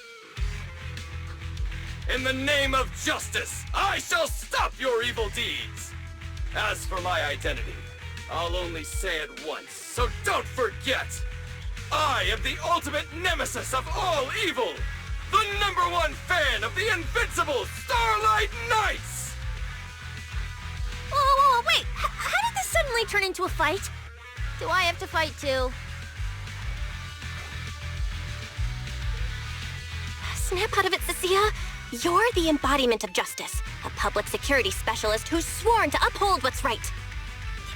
In the name of justice, I shall stop your evil deeds! As for my identity, I'll only say it once, so don't forget! I am the ultimate nemesis of all evil! The #1 fan of the invincible Starlight Knights! Whoa, wait! How did this suddenly turn into a fight? Do I have to fight too? Snap out of it, Cissia. You're the embodiment of justice, a public security specialist who's sworn to uphold what's right.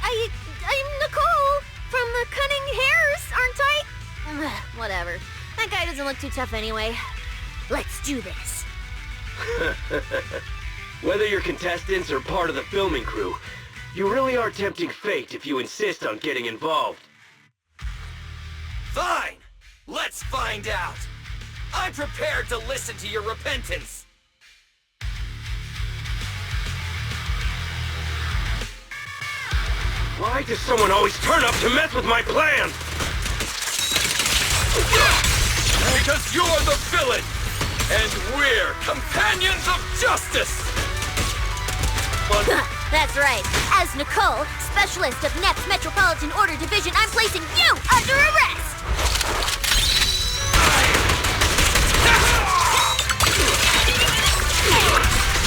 I'm Nicole from the Cunning Hairs, aren't I? Whatever. That guy doesn't look too tough anyway. Let's do this. Whether you're contestants or part of the filming crew, you really are tempting fate if you insist on getting involved. Fine! Let's find out! I'm prepared to listen to your repentance! Why does someone always turn up to mess with my plans? Because you're the villain! And we're companions of justice! That's right. As Nicole, specialist of NEP's Metropolitan Order Division, I'm placing you under arrest!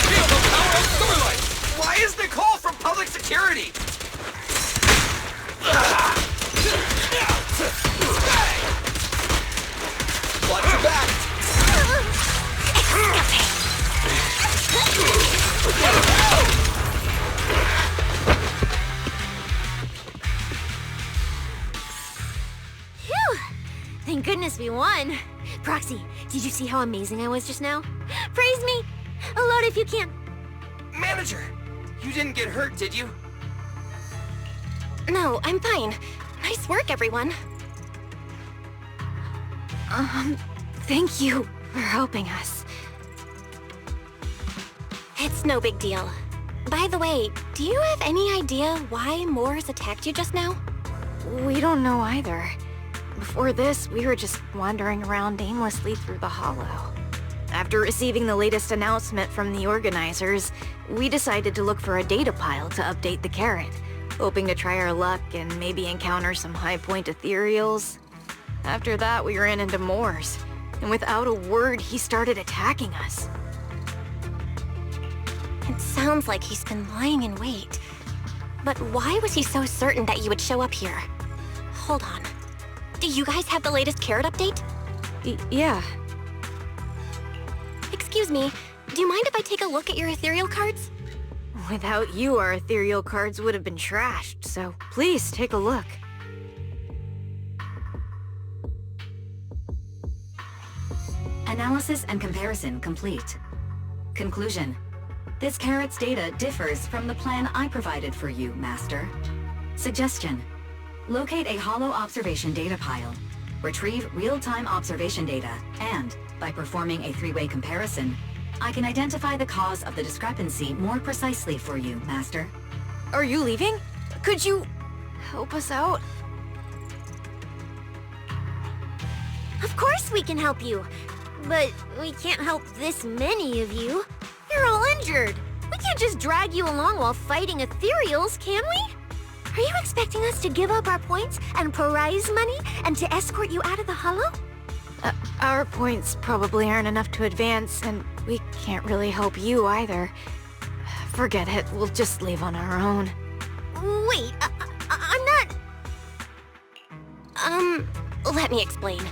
Feel the power of Starlight! Why is Nicole from public security? Watch your back! Phew! Thank goodness we won. Proxy, did you see how amazing I was just now? Praise me! Aloud if you can. Manager, you didn't get hurt, did you? No, I'm fine. Nice work, everyone. Thank you for helping us. It's no big deal. By the way, do you have any idea why Moors attacked you just now? We don't know either. Before this, we were just wandering around aimlessly through the hollow. After receiving the latest announcement from the organizers, we decided to look for a data pile to update the carrot. hoping to try our luck and maybe encounter some high-point ethereals. After that, we ran into Moors, and without a word, he started attacking us. It sounds like he's been lying in wait. But why was he so certain that you would show up here? Hold on. Do you guys have the latest carrot update? Yeah. Excuse me, do you mind if I take a look at your ethereal cards? Without you, our ethereal cards would have been trashed, so please take a look. Analysis and comparison complete. Conclusion. This carrot's data differs from the plan I provided for you, Master. Suggestion. Locate a hollow observation data pile. Retrieve real-time observation data, and, by performing a three-way comparison, I can identify the cause of the discrepancy more precisely for you, Master. Are you leaving? Could you help us out? Of course we can help you. But we can't help this many of you. You're all injured. We can't just drag you along while fighting ethereals, can we? Are you expecting us to give up our points and prize money and to escort you out of the hollow? Our points probably aren't enough to advance, and we can't really help you either. Forget it, we'll just leave on our own. Wait, I'm not... Let me explain.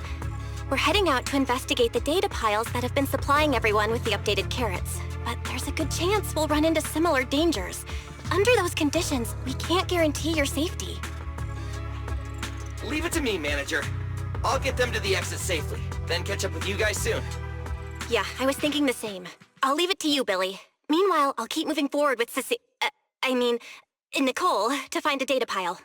We're heading out to investigate the data piles that have been supplying everyone with the updated carrots. But there's a good chance we'll run into similar dangers. Under those conditions, we can't guarantee your safety. Leave it to me, Manager. I'll get them to the exit safely, then catch up with you guys soon. Yeah, I was thinking the same. I'll leave it to you, Billy. Meanwhile, I'll keep moving forward with Nicole, to find a data pile.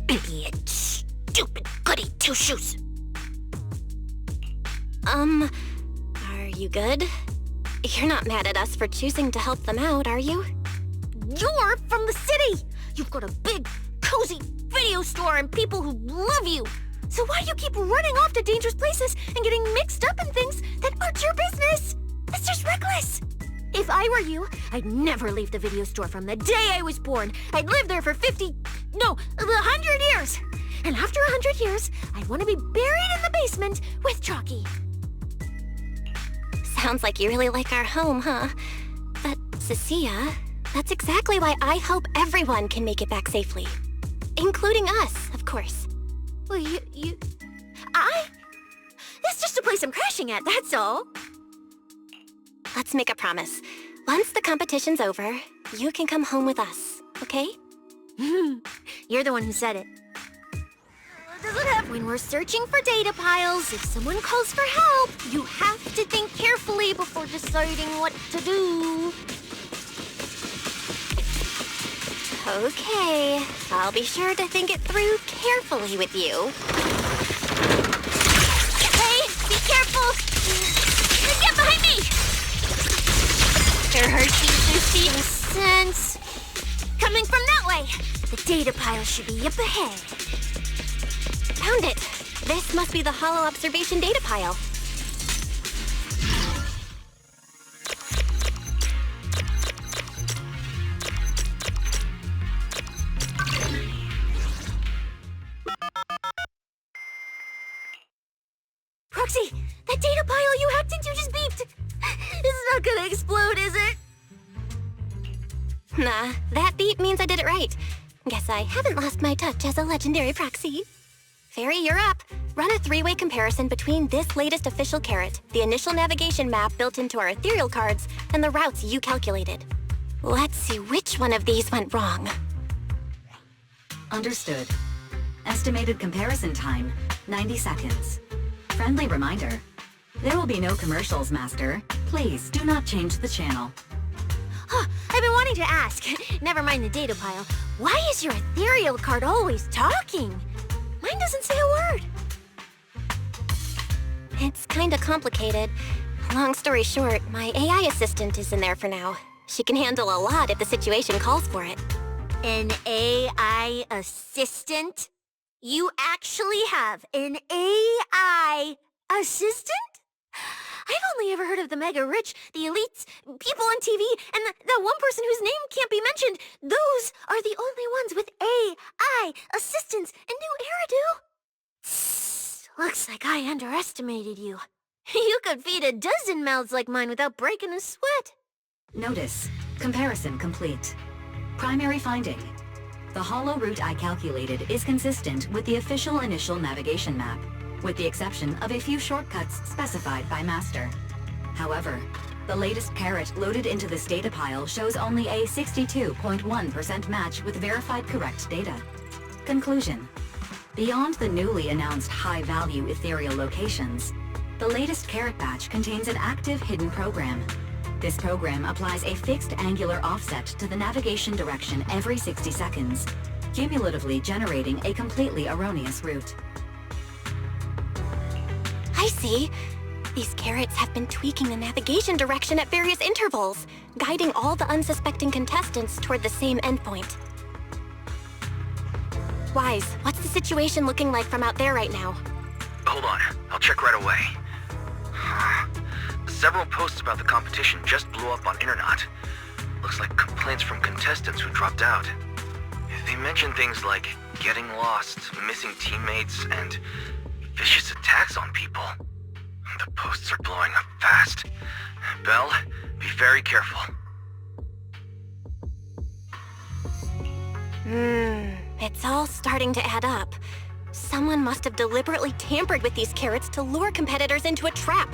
Idiot. Stupid goody two-shoes. Are you good? You're not mad at us for choosing to help them out, are you? You're from the city! You've got a big, cozy video store and people who love you! So why do you keep running off to dangerous places and getting mixed up in things that aren't your business? That's just reckless! If I were you, I'd never leave the video store from the day I was born. I'd live there for 100 years! And after 100 years, I'd want to be buried in the basement with Chalky. Sounds like you really like our home, huh? But, Cissia, that's exactly why I hope everyone can make it back safely. Including us, of course. Well, That's just a place I'm crashing at, that's all. Let's make a promise. Once the competition's over, you can come home with us, okay? You're the one who said it. When we're searching for data piles, if someone calls for help, you have to think carefully before deciding what to do. Okay, I'll be sure to think it through carefully with you. Hey, be careful! Get behind me! Their heartbeats seem sense. Coming from that way! The data pile should be up ahead. Found it! This must be the hollow observation data pile. Proxy, that data pile you hacked into just beeped. It's not gonna explode, is it? Nah, that beep means I did it right. Guess I haven't lost my touch as a legendary proxy. Fairy, you're up. Run a three-way comparison between this latest official carrot, the initial navigation map built into our ethereal cards, and the routes you calculated. Let's see which one of these went wrong. Understood. Estimated comparison time, 90 seconds. Friendly reminder. There will be no commercials, Master. Please do not change the channel. I've been wanting to ask. Never mind the data pile. Why is your ethereal card always talking? Mine doesn't say a word. It's kinda complicated. Long story short, my AI assistant is in there for now. She can handle a lot if the situation calls for it. An AI assistant? You actually have an AI assistant? I've only ever heard of the mega rich, the elites, people on TV, and that one person whose name can't be mentioned. Those are the only ones with AI, assistants, and new Eridu. Tss, looks like I underestimated you. You could feed a dozen mouths like mine without breaking a sweat. Notice. Comparison complete. Primary finding. The hollow route I calculated is consistent with the official initial navigation map, with the exception of a few shortcuts specified by Master. However, the latest carrot loaded into this data pile shows only a 62.1% match with verified correct data. Conclusion. Beyond the newly announced high-value ethereal locations, the latest carrot batch contains an active hidden program. This program applies a fixed angular offset to the navigation direction every 60 seconds, cumulatively generating a completely erroneous route. I see. These carrots have been tweaking the navigation direction at various intervals, guiding all the unsuspecting contestants toward the same endpoint. Wise, what's the situation looking like from out there right now? Hold on, I'll check right away. Several posts about the competition just blew up on internet. Looks like complaints from contestants who dropped out. They mention things like getting lost, missing teammates, and vicious attacks on people. The posts are blowing up fast. Belle, be very careful. It's all starting to add up. Someone must have deliberately tampered with these carrots to lure competitors into a trap.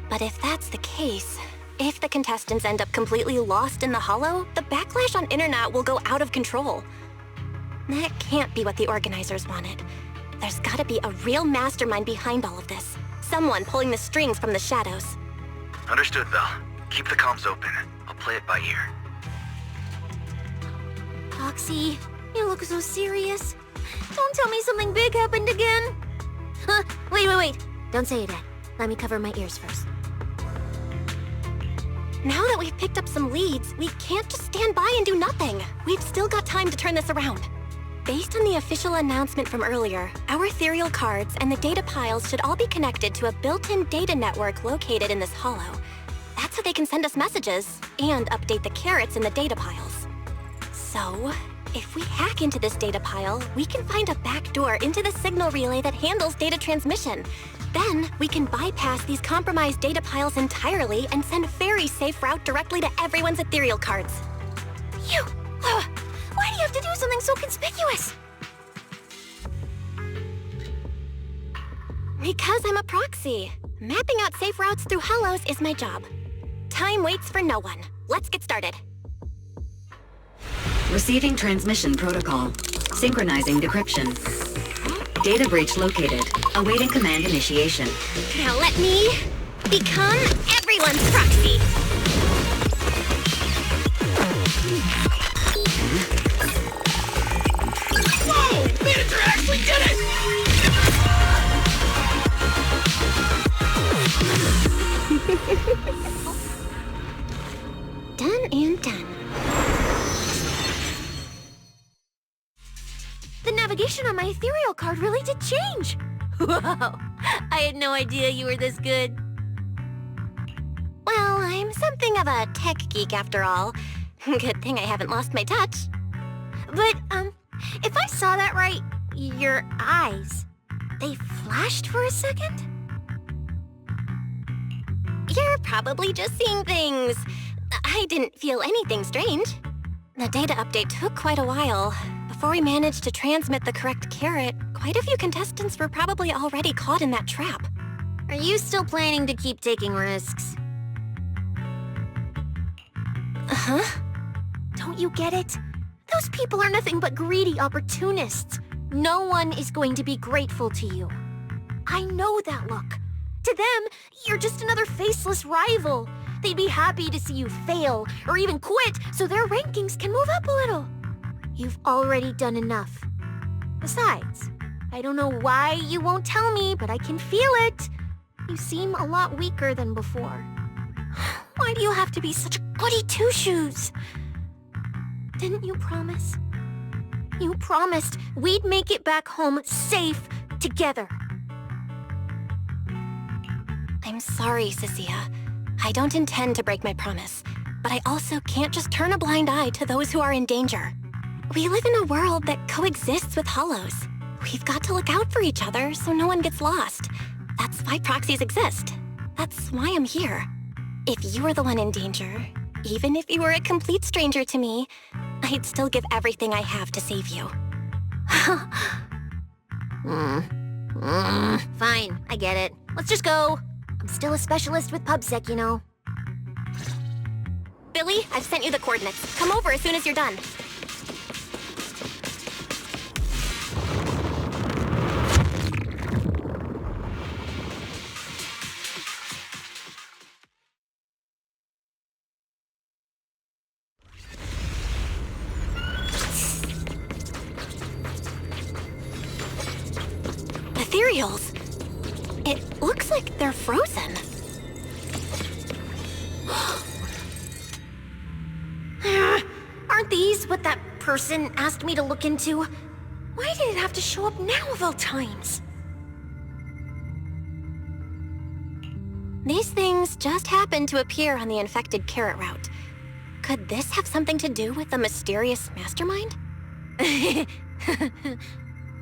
But if that's the case, if the contestants end up completely lost in the hollow, the backlash on internet will go out of control. That can't be what the organizers wanted. There's gotta be a real mastermind behind all of this. Someone pulling the strings from the shadows. Understood, Belle. Keep the comms open. I'll play it by ear. Foxy, you look so serious. Don't tell me something big happened again. Huh, wait. Don't say it yet. Let me cover my ears first. Now that we've picked up some leads, we can't just stand by and do nothing. We've still got time to turn this around. Based on the official announcement from earlier, our ethereal cards and the data piles should all be connected to a built-in data network located in this hollow. That's how they can send us messages and update the carrots in the data piles. So, if we hack into this data pile, we can find a back door into the signal relay that handles data transmission. Then, we can bypass these compromised data piles entirely and send a very safe route directly to everyone's ethereal cards. Why do you have to do something so conspicuous? Because I'm a proxy. Mapping out safe routes through hollows is my job. Time waits for no one. Let's get started. Receiving transmission protocol. Synchronizing decryption. Data breach located. Awaiting command initiation. Now let me become everyone's proxy. Whoa! Manager actually did it! Done and done. The navigation on my ethereal card really did change. Wow, I had no idea you were this good. Well, I'm something of a tech geek after all. Good thing I haven't lost my touch. But, if I saw that right, your eyes, they flashed for a second? You're probably just seeing things. I didn't feel anything strange. The data update took quite a while. Before we managed to transmit the correct carrot, quite a few contestants were probably already caught in that trap. Are you still planning to keep taking risks? Uh-huh. Don't you get it? Those people are nothing but greedy opportunists. No one is going to be grateful to you. I know that look. To them, you're just another faceless rival. They'd be happy to see you fail, or even quit, so their rankings can move up a little. You've already done enough. Besides, I don't know why you won't tell me, but I can feel it. You seem a lot weaker than before. Why do you have to be such a goody two-shoes? Didn't you promise? You promised we'd make it back home safe together. I'm sorry, Cissia. I don't intend to break my promise, but I also can't just turn a blind eye to those who are in danger. We live in a world that coexists with hollows. We've got to look out for each other so no one gets lost. That's why proxies exist. That's why I'm here. If you were the one in danger, even if you were a complete stranger to me, I'd still give everything I have to save you. Fine, I get it. Let's just go. I'm still a specialist with PubSec, you know. Billy, I've sent you the coordinates. Come over as soon as you're done. Ethereals. It looks like they're frozen. Aren't these what that person asked me to look into? Why did it have to show up now of all times? These things just happened to appear on the infected carrot route. Could this have something to do with the mysterious mastermind?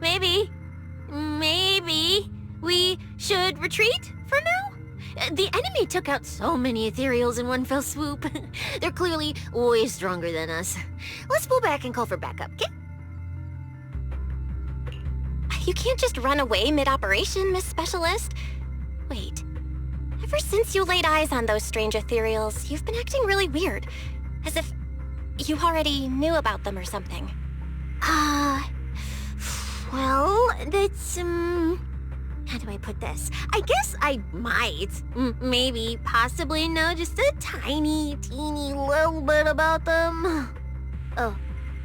Maybe. Maybe we should retreat for now? The enemy took out so many ethereals in one fell swoop. They're clearly way stronger than us. Let's pull back and call for backup, okay? You can't just run away mid-operation, Miss Specialist. Wait. Ever since you laid eyes on those strange ethereals, you've been acting really weird. As if you already knew about them or something. Well, that's, how do I put this? I guess I might, maybe, possibly know just a tiny, teeny little bit about them. Oh,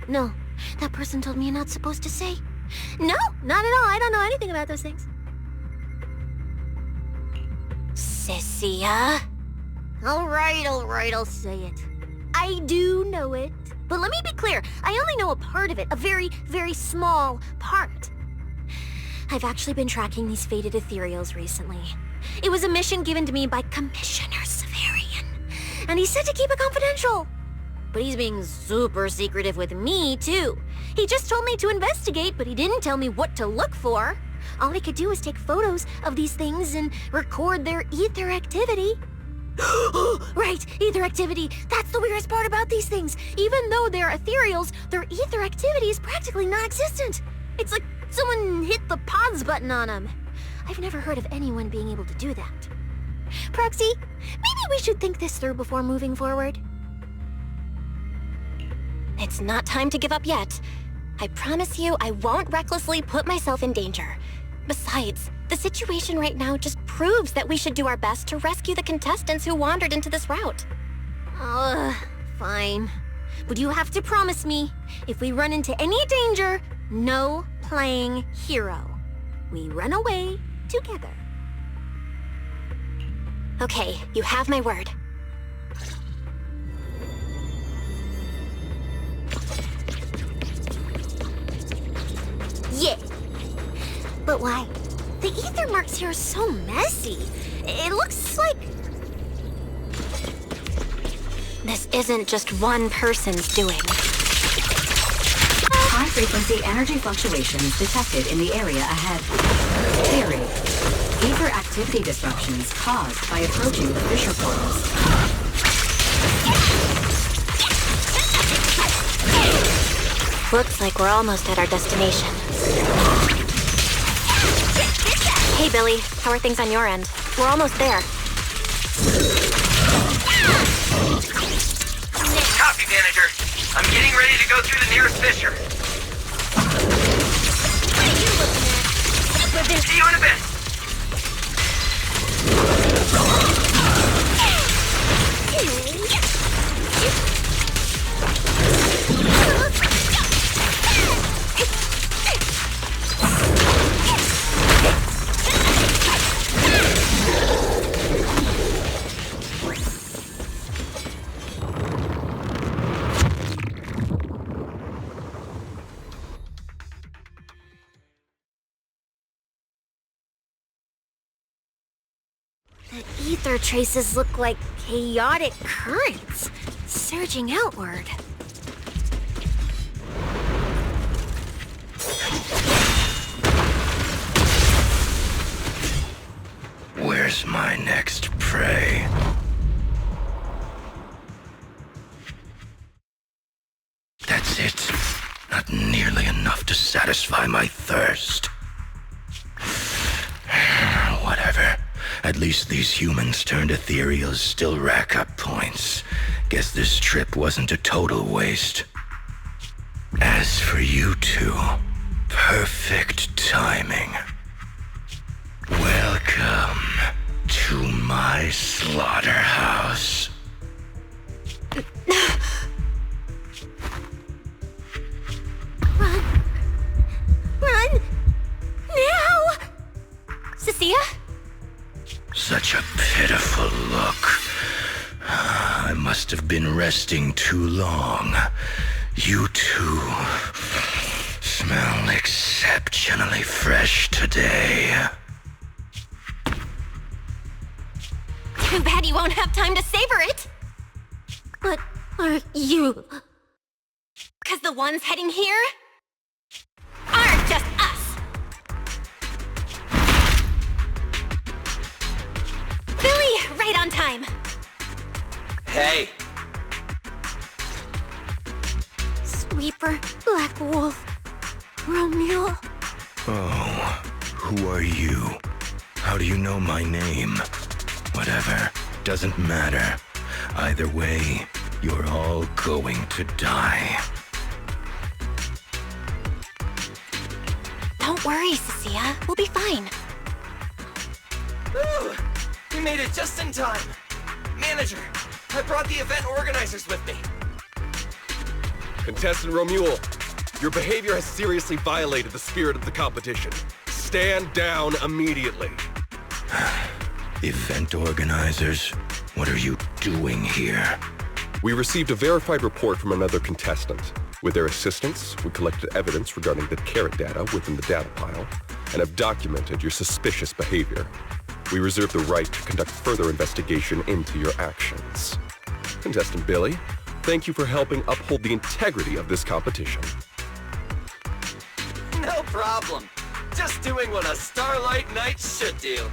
no. That person told me you're not supposed to say. No, not at all. I don't know anything about those things. Cissia? All right, I'll say it. I do know it. But let me be clear, I only know a part of it, a very, very small part. I've actually been tracking these fated ethereals recently. It was a mission given to me by Commissioner Severian, and he said to keep it confidential. But he's being super secretive with me, too. He just told me to investigate, but he didn't tell me what to look for. All I could do was take photos of these things and record their ether activity. Right, ether activity. That's the weirdest part about these things. Even though they're ethereals, their ether activity is practically non-existent. It's like someone hit the pause button on them. I've never heard of anyone being able to do that. Proxy, maybe we should think this through before moving forward. It's not time to give up yet. I promise you I won't recklessly put myself in danger. Besides, the situation right now just proves that we should do our best to rescue the contestants who wandered into this route. Fine. But you have to promise me, if we run into any danger, no playing hero. We run away together. Okay, you have my word. Yeah. But why? The ether marks here are so messy. It looks like... This isn't just one person's doing. High-frequency energy fluctuations detected in the area ahead. Theory: ether activity disruptions caused by approaching the fissure portals. Looks like we're almost at our destination. Hey, Billy. How are things on your end? We're almost there. Copy, manager. I'm getting ready to go through the nearest fissure. See you in a bit. The ether traces look like chaotic currents, surging outward. Where's my next prey? That's it. Not nearly enough to satisfy my thirst. Whatever. At least these humans turned ethereals still rack up points. Guess this trip wasn't a total waste. As for you two, perfect timing. Welcome to my slaughterhouse. Run! Now! Cissia? Such a pitiful look. I must have been resting too long. You two smell exceptionally fresh today. Too bad you won't have time to savor it. What are you? 'Cause the ones heading here aren't just us. Billy, right on time. Hey! Sweeper, Black Wolf, Romeo. Oh, who are you? How do you know my name? Whatever, doesn't matter. Either way, you're all going to die. Don't worry, Cissia. We'll be fine. Ooh, we made it just in time. Manager, I brought the event organizers with me. Contestant Romuald, your behavior has seriously violated the spirit of the competition. Stand down immediately. Event organizers, what are you doing here? We received a verified report from another contestant. With their assistance, we collected evidence regarding the carrot data within the data pile and have documented your suspicious behavior. We reserve the right to conduct further investigation into your actions. Contestant Billy, thank you for helping uphold the integrity of this competition. No problem. Just doing what a Starlight Knight should do.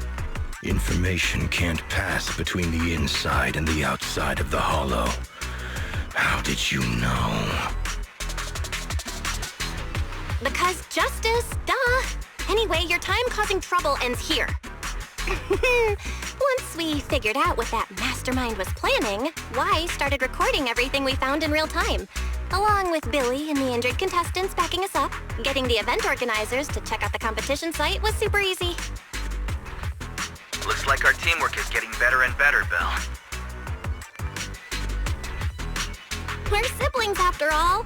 Information can't pass between the inside and the outside of the hollow. How did you know? Because justice, duh. Anyway, your time causing trouble ends here. Once we figured out what that mastermind was planning, Y started recording everything we found in real time. Along with Billy and the injured contestants backing us up, getting the event organizers to check out the competition site was super easy. Looks like our teamwork is getting better and better, Belle. We're siblings after all.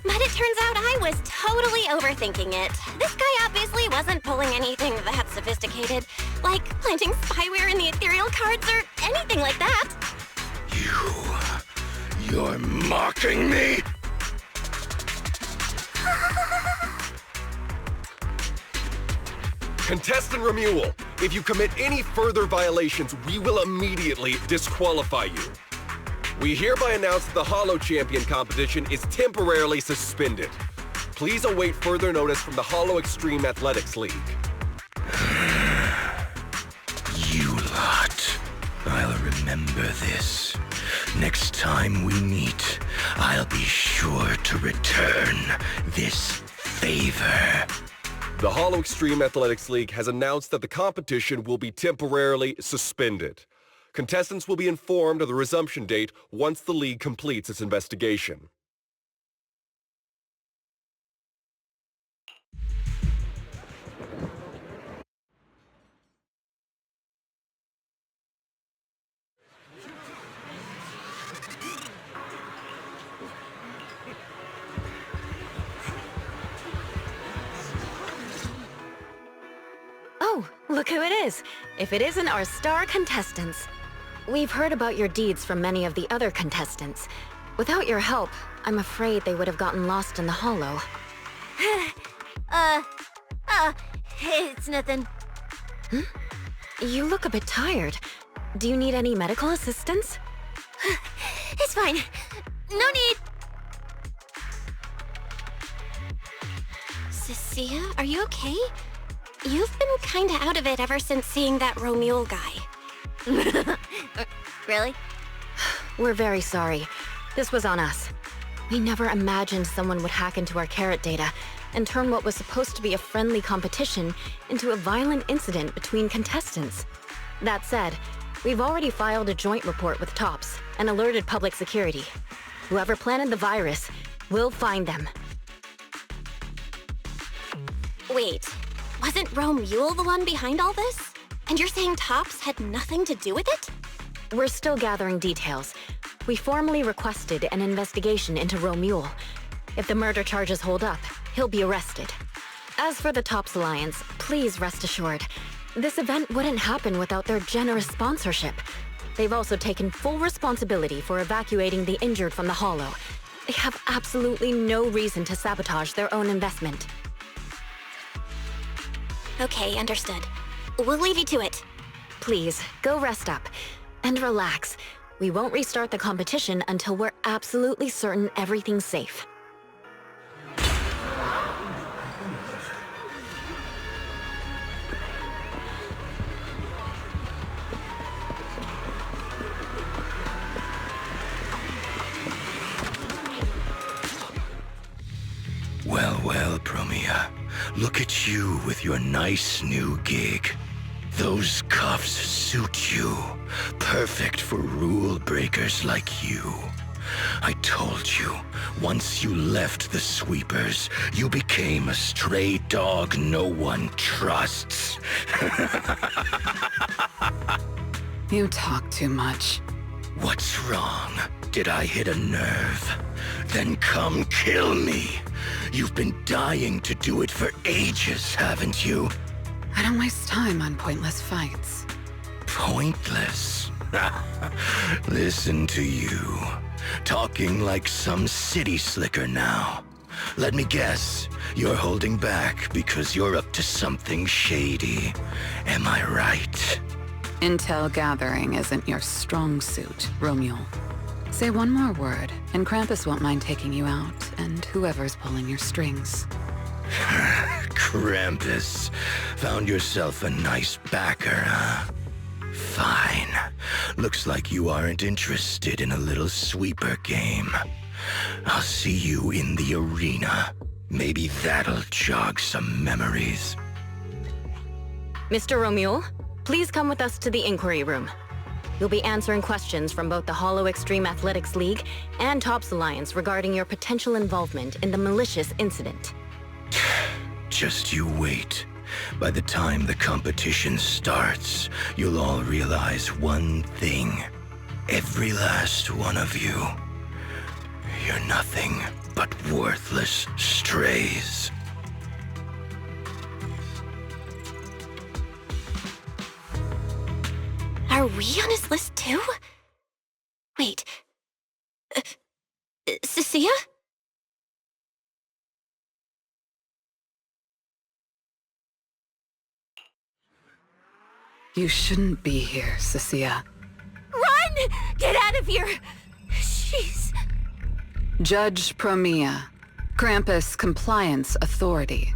But it turns out I was totally overthinking it. This guy obviously wasn't pulling anything that sophisticated, like planting spyware in the ethereal cards or anything like that. You're mocking me? Contestant Romuald, if you commit any further violations, we will immediately disqualify you. We hereby announce that the Hollow Champion competition is temporarily suspended. Please await further notice from the Hollow Extreme Athletics League. You lot. I'll remember this. Next time we meet, I'll be sure to return this favor. The Hollow Extreme Athletics League has announced that the competition will be temporarily suspended. Contestants will be informed of the resumption date once the league completes its investigation. Oh, look who it is. If it isn't our star contestants. We've heard about your deeds from many of the other contestants. Without your help, I'm afraid they would have gotten lost in the hollow. It's nothing. You look a bit tired. Do you need any medical assistance? It's fine. No need. Cissia, are you okay? You've been kinda out of it ever since seeing that Romule guy. Really? We're very sorry. This was on us. We never imagined someone would hack into our carrot data and turn what was supposed to be a friendly competition into a violent incident between contestants. That said, we've already filed a joint report with TOPS and alerted public security. Whoever planted the virus, we'll find them. Wait, wasn't Romule the one behind all this? And you're saying TOPS had nothing to do with it? We're still gathering details. We formally requested an investigation into Romule. If the murder charges hold up, he'll be arrested. As for the TOPS Alliance, please rest assured, this event wouldn't happen without their generous sponsorship. They've also taken full responsibility for evacuating the injured from the Hollow. They have absolutely no reason to sabotage their own investment. Okay, understood. We'll leave you to it. Please, go rest up. And relax. We won't restart the competition until we're absolutely certain everything's safe. Well, Promia. Look at you with your nice new gig. Those cuffs suit you. Perfect for rule breakers like you. I told you, once you left the sweepers, you became a stray dog no one trusts. You talk too much. What's wrong? Did I hit a nerve? Then come kill me. You've been dying to do it for ages, haven't you? I don't waste time on pointless fights. Pointless? Listen to you. Talking like some city slicker now. Let me guess, you're holding back because you're up to something shady. Am I right? Intel gathering isn't your strong suit, Romule. Say one more word, and Krampus won't mind taking you out, and whoever's pulling your strings. Krampus. Found yourself a nice backer, huh? Fine. Looks like you aren't interested in a little sweeper game. I'll see you in the arena. Maybe that'll jog some memories. Mr. Romule, please come with us to the inquiry room. You'll be answering questions from both the Hollow Extreme Athletics League and TOPS Alliance regarding your potential involvement in the malicious incident. Just you wait. By the time the competition starts, you'll all realize one thing. Every last one of you. You're nothing but worthless strays. Are we on his list too? Wait. Cissia? You shouldn't be here, Cissia. Run! Get out of here! Jeez. Judge Promia, Krampus Compliance Authority.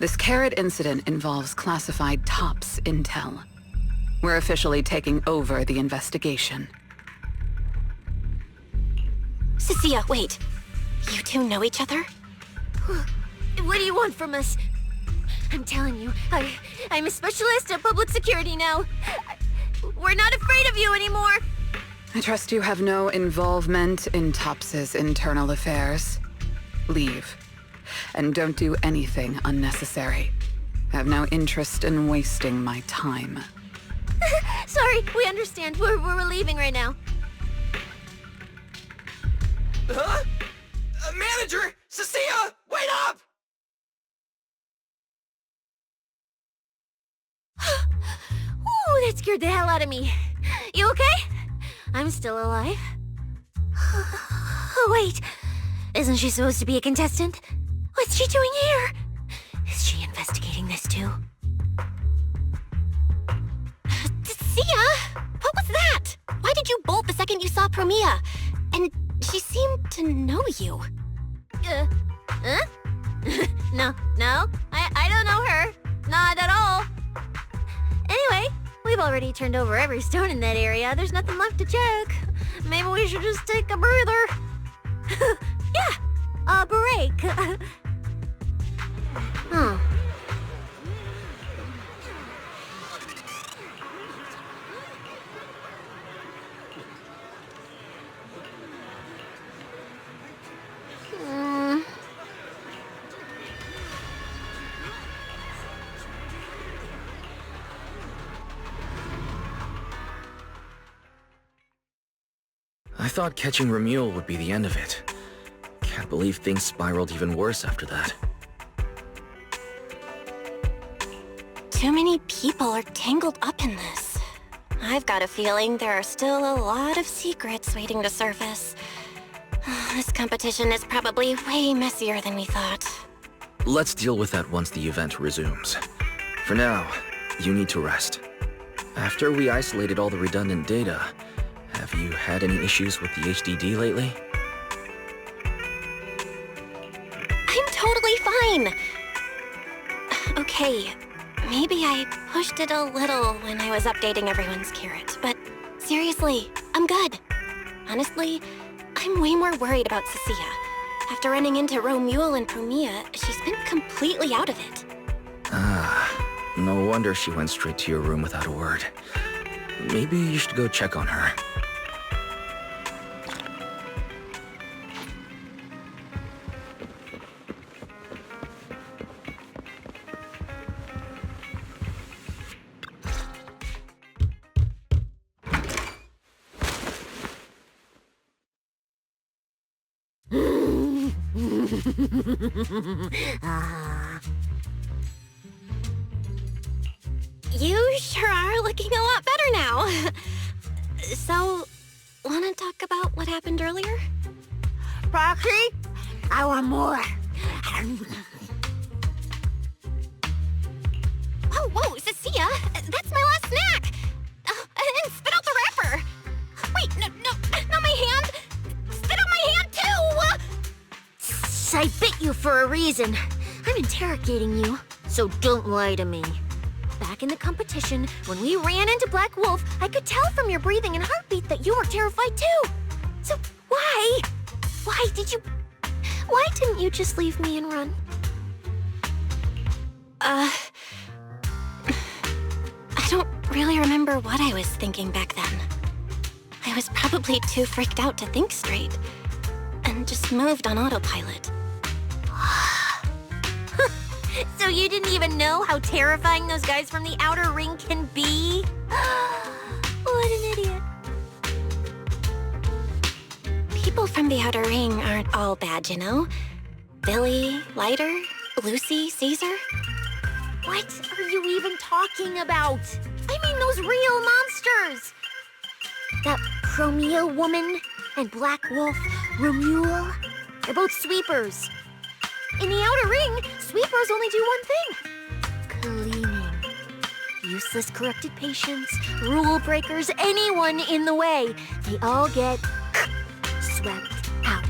This carrot incident involves classified TOPS intel. We're officially taking over the investigation. Cissia, wait. You two know each other? What do you want from us? I'm telling you, I'm a specialist at public security now. We're not afraid of you anymore. I trust you have no involvement in TOPS's internal affairs. Leave. And don't do anything unnecessary. I have no interest in wasting my time. Sorry, we understand. We're leaving right now. Huh? Manager! Cissia! Wait up! Ooh, that scared the hell out of me. You okay? I'm still alive. Oh, wait. Isn't she supposed to be a contestant? What's she doing here? Is she investigating this too? second you saw Promia, and she seemed to know you. Huh? No, I don't know her. Not at all. Anyway, we've already turned over every stone in that area. There's nothing left to check. Maybe we should just take a breather. Yeah, a break. Huh. I thought catching Remuel would be the end of it. Can't believe things spiraled even worse after that. Too many people are tangled up in this. I've got a feeling there are still a lot of secrets waiting to surface. This competition is probably way messier than we thought. Let's deal with that once the event resumes. For now, you need to rest. After we isolated all the redundant data, have you had any issues with the HDD lately? I'm totally fine! Okay, maybe I pushed it a little when I was updating everyone's carrot, but seriously, I'm good. Honestly, I'm way more worried about Cissia. After running into Romuel and Promia, she's been completely out of it. Ah, no wonder she went straight to your room without a word. Maybe you should go check on her. You sure are looking a lot better now. So, wanna talk about what happened earlier? Proxy, I want more. Whoa, Cissia, that's my last snack. And spit out the wrapper. Wait, no, not my hand. Spit out my hand too. I bit you for a reason. I'm interrogating you, so don't lie to me. Back in the competition, when we ran into Black Wolf, I could tell from your breathing and heartbeat that you were terrified too. So why? Why didn't you just leave me and run? I don't really remember what I was thinking back then. I was probably too freaked out to think straight, and just moved on autopilot. So you didn't even know how terrifying those guys from the outer ring can be? What an idiot. People from the outer ring aren't all bad, you know? Billy, Lighter, Lucy, Caesar. What are you even talking about? I mean those real monsters! That Promia woman and Black Wolf, Romuel, they're both sweepers. In the outer ring, sweepers only do one thing. Cleaning. Useless corrupted patients, rule breakers, anyone in the way. They all get swept out.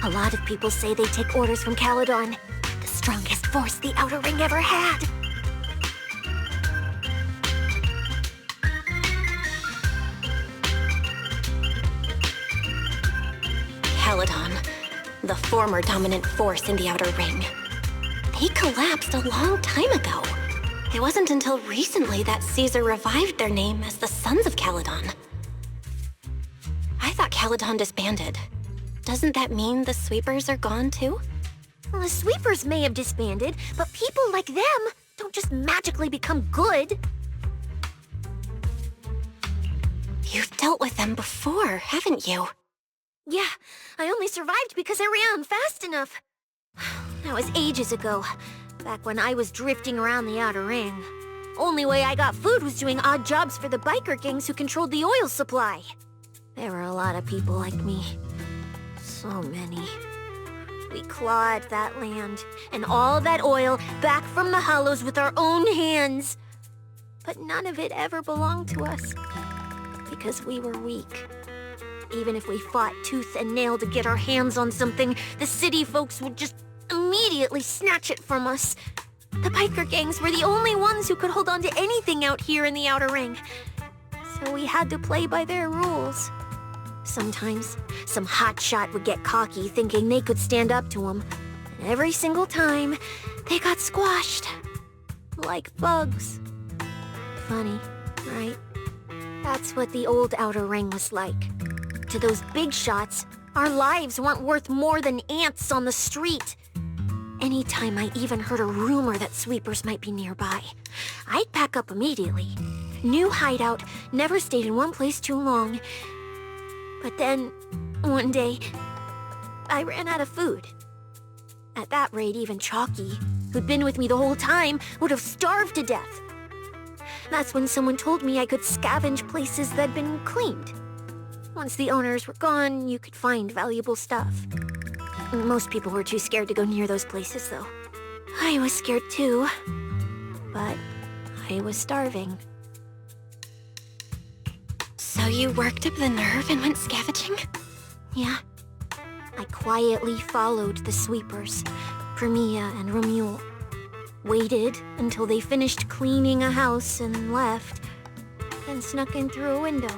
A lot of people say they take orders from Caledon, the strongest force the outer ring ever had. Caledon, the former dominant force in the outer ring. They collapsed a long time ago. It wasn't until recently that Caesar revived their name as the Sons of Caledon. I thought Caledon disbanded. Doesn't that mean the sweepers are gone too? Well, the sweepers may have disbanded, but people like them don't just magically become good. You've dealt with them before, haven't you? Yeah, I only survived because I ran fast enough. That was ages ago, back when I was drifting around the outer ring. Only way I got food was doing odd jobs for the biker gangs who controlled the oil supply. There were a lot of people like me. So many. We clawed that land and all that oil back from the hollows with our own hands. But none of it ever belonged to us. Because we were weak. Even if we fought tooth and nail to get our hands on something, the city folks would just immediately snatch it from us. The biker gangs were the only ones who could hold on to anything out here in the Outer Ring. So we had to play by their rules. Sometimes, some hotshot would get cocky thinking they could stand up to them. And every single time, they got squashed. Like bugs. Funny, right? That's what the old Outer Ring was like. To those big shots, our lives weren't worth more than ants on the street. Anytime I even heard a rumor that sweepers might be nearby, I'd pack up immediately. New hideout, never stayed in one place too long. But then, one day, I ran out of food. At that rate, even Chalky, who'd been with me the whole time, would have starved to death. That's when someone told me I could scavenge places that'd been cleaned. Once the owners were gone, you could find valuable stuff. Most people were too scared to go near those places, though. I was scared too, but I was starving. So you worked up the nerve and went scavenging? Yeah. I quietly followed the sweepers, Premia and Romuald. Waited until they finished cleaning a house and left, then snuck in through a window.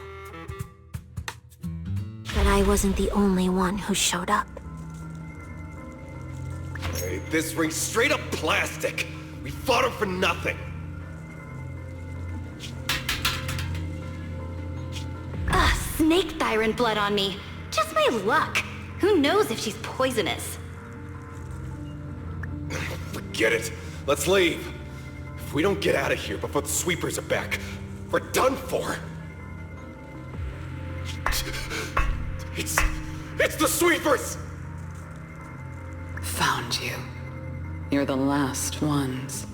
But I wasn't the only one who showed up. Hey, this ring's straight up plastic. We fought him for nothing. Snake tyrant blood on me. Just my luck. Who knows if she's poisonous? Forget it. Let's leave. If we don't get out of here before the sweepers are back, we're done for. It's the sweepers! Found you. You're the last ones.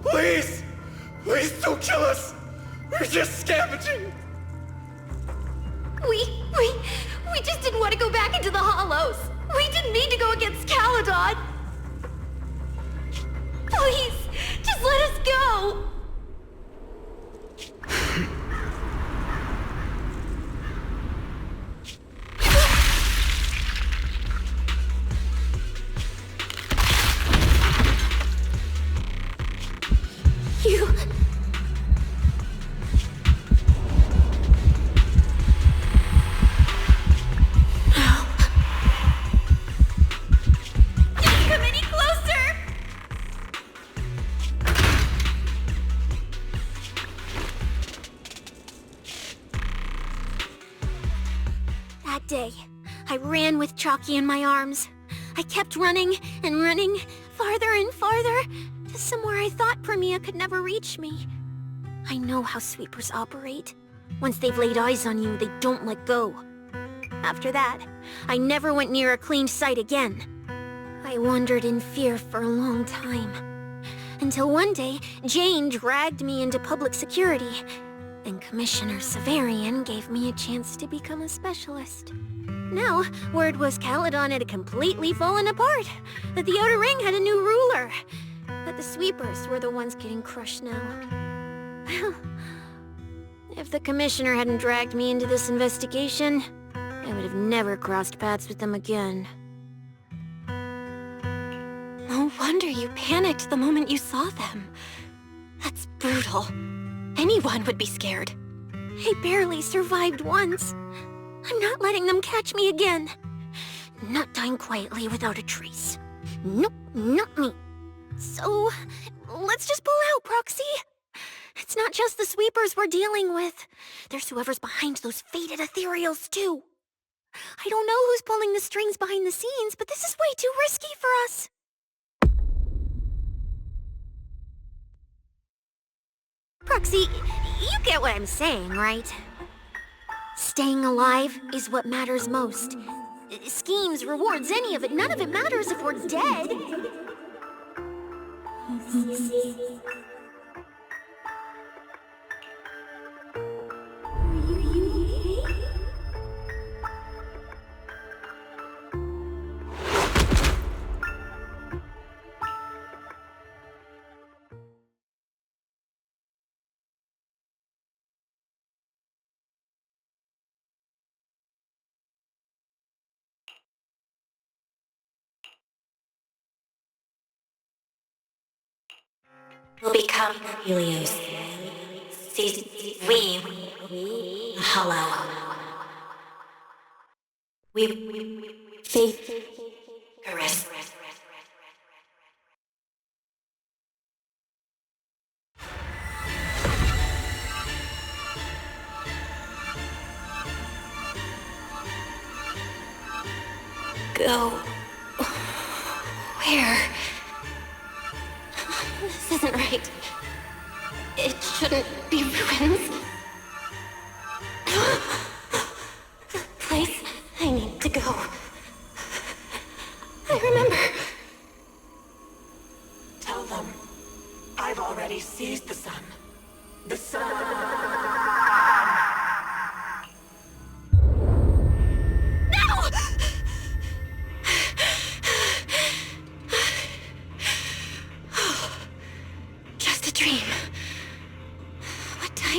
Please! Please don't kill us! We're just scavenging! We just didn't want to go back into the hollows. We didn't mean to go against Caladon. Please, just let us go. You... Day, I ran with Chalky in my arms. I kept running and running, farther and farther, to somewhere I thought Premia could never reach me. I know how sweepers operate. Once they've laid eyes on you, they don't let go. After that, I never went near a cleaned site again. I wandered in fear for a long time. Until one day, Jane dragged me into public security, and Commissioner Severian gave me a chance to become a specialist. Now, word was Caladon had completely fallen apart, that the Outer Ring had a new ruler. But the sweepers were the ones getting crushed now. Well, if the Commissioner hadn't dragged me into this investigation, I would have never crossed paths with them again. No wonder you panicked the moment you saw them. That's brutal. Anyone would be scared. I barely survived once. I'm not letting them catch me again. Not dying quietly without a trace. Nope, not me. So, let's just pull out, Proxy. It's not just the sweepers we're dealing with. There's whoever's behind those fated ethereals, too. I don't know who's pulling the strings behind the scenes, but this is way too risky for us. Proxy, you get what I'm saying, right? Staying alive is what matters most. Schemes, rewards, any of it, none of it matters if we're dead. will become Helios. We hollow. We faith caress. Go. Where? This isn't right. It shouldn't be ruins. The place I need to go. I remember. Tell them I've already seized the sun. The sun.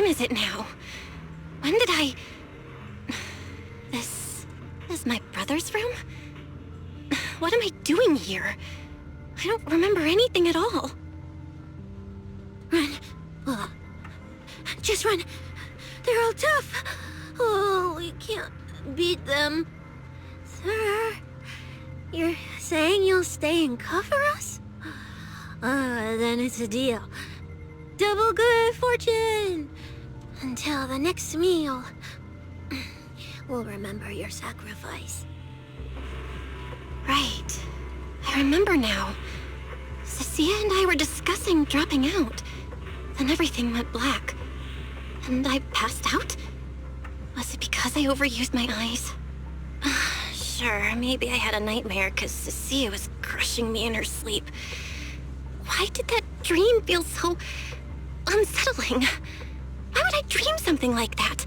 Is it now? When did I... This is my brother's room? What am I doing here? I don't remember anything at all. Run. Just run. They're all tough. Oh, we can't beat them. Sir, you're saying you'll stay and cover us? Then it's a deal. Double good fortune! Until the next meal, we'll remember your sacrifice. Right. I remember now. Cissia and I were discussing dropping out. Then everything went black. And I passed out? Was it because I overused my eyes? Sure, maybe I had a nightmare because Cissia was crushing me in her sleep. Why did that dream feel so unsettling? Why would I dream something like that?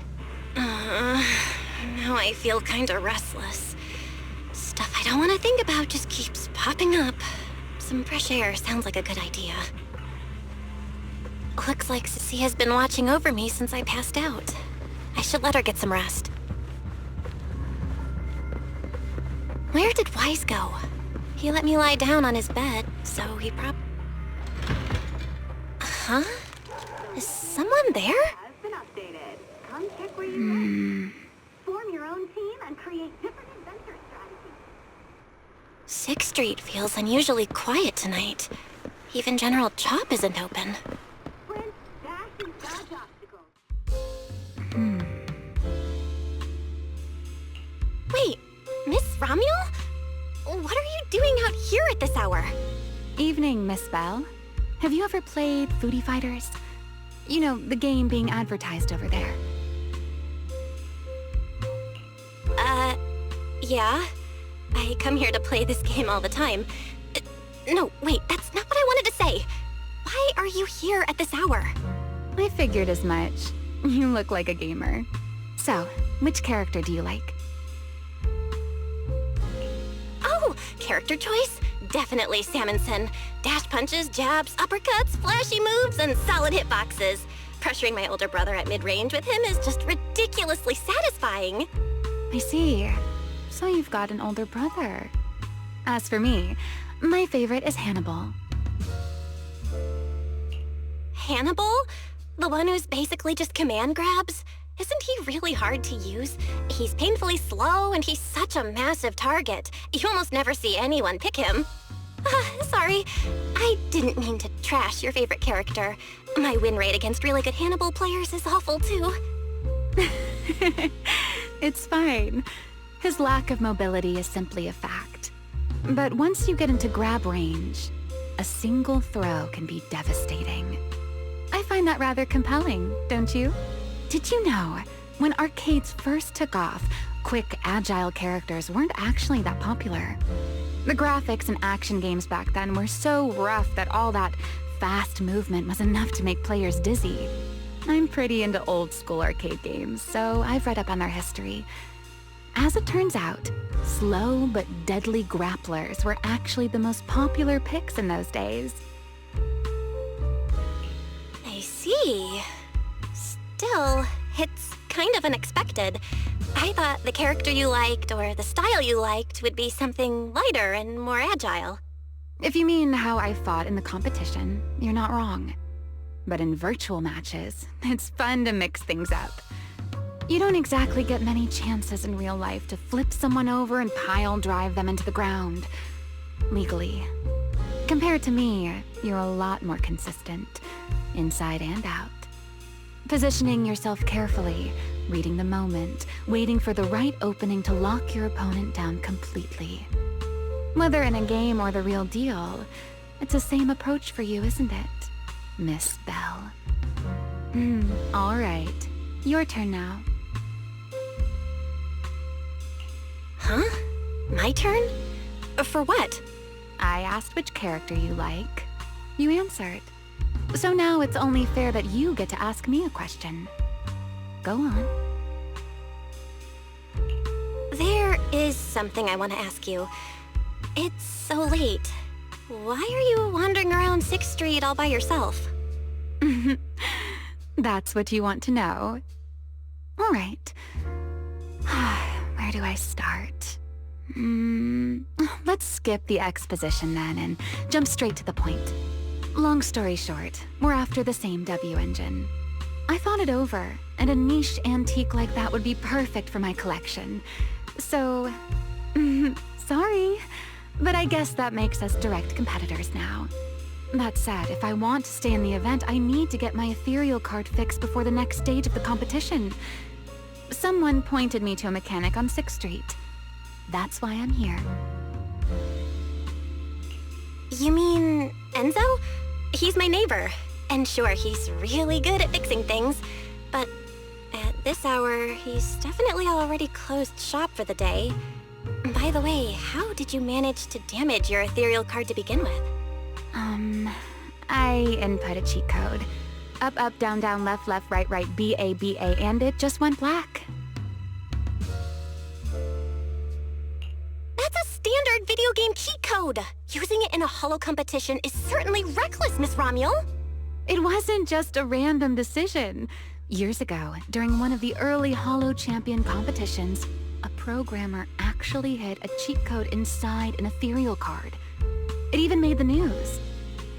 Now I feel kinda restless. Stuff I don't want to think about just keeps popping up. Some fresh air sounds like a good idea. Looks like Cissia has been watching over me since I passed out. I should let her get some rest. Where did Wise go? He let me lie down on his bed, so he Huh? Is someone there? Has been updated. Come check where you form your own team and create different adventure strategies. 6th Street feels unusually quiet tonight. Even General Chop isn't open. Sprint, dash, and dodge obstacles. Wait, Miss Romuel? What are you doing out here at this hour? Evening, Miss Bell. Have you ever played Foodie Fighters? You know, the game being advertised over there. Yeah. I come here to play this game all the time. No, wait, that's not what I wanted to say. Why are you here at this hour? I figured as much. You look like a gamer. So, which character do you like? Oh, character choice? Definitely Salmonson. Dash punches, jabs, uppercuts, flashy moves, and solid hitboxes. Pressuring my older brother at mid-range with him is just ridiculously satisfying. I see. So you've got an older brother. As for me, my favorite is Hannibal. Hannibal? The one who's basically just command grabs? Isn't he really hard to use? He's painfully slow, and he's such a massive target. You almost never see anyone pick him. Sorry. I didn't mean to trash your favorite character. My win rate against really good Hannibal players is awful, too. It's fine. His lack of mobility is simply a fact. But once you get into grab range, a single throw can be devastating. I find that rather compelling, don't you? Did you know, when arcades first took off, quick, agile characters weren't actually that popular? The graphics in action games back then were so rough that all that fast movement was enough to make players dizzy. I'm pretty into old school arcade games, so I've read up on their history. As it turns out, slow but deadly grapplers were actually the most popular picks in those days. I see. Still, it's kind of unexpected. I thought the character you liked or the style you liked would be something lighter and more agile. If you mean how I fought in the competition, you're not wrong. But in virtual matches, it's fun to mix things up. You don't exactly get many chances in real life to flip someone over and pile drive them into the ground. Legally. Compared to me, you're a lot more consistent, inside and out. Positioning yourself carefully, reading the moment, waiting for the right opening to lock your opponent down completely. Whether in a game or the real deal, it's the same approach for you, isn't it, Miss Bell? All right. Your turn now. Huh? My turn? For what? I asked which character you like. You answered. So now it's only fair that you get to ask me a question. Go on. There is something I want to ask you. It's so late. Why are you wandering around 6th Street all by yourself? That's what you want to know. All right. Where do I start? Let's skip the exposition then and jump straight to the point. Long story short, we're after the same W engine. I thought it over, and a niche antique like that would be perfect for my collection. So, sorry, but I guess that makes us direct competitors now. That said, if I want to stay in the event, I need to get my ethereal card fixed before the next stage of the competition. Someone pointed me to a mechanic on 6th Street. That's why I'm here. You mean Enzo? He's my neighbor. And sure, he's really good at fixing things, but at this hour, he's definitely already closed shop for the day. By the way, how did you manage to damage your ethereal card to begin with? I input a cheat code. Up, up, down, down, left, left, right, right, B-A, B-A, and it just went black. That's a standard video game cheat code! Using it in a holo competition is certainly reckless, Miss Romuel! It wasn't just a random decision. Years ago, during one of the early holo champion competitions, a programmer actually hid a cheat code inside an ethereal card. It even made the news.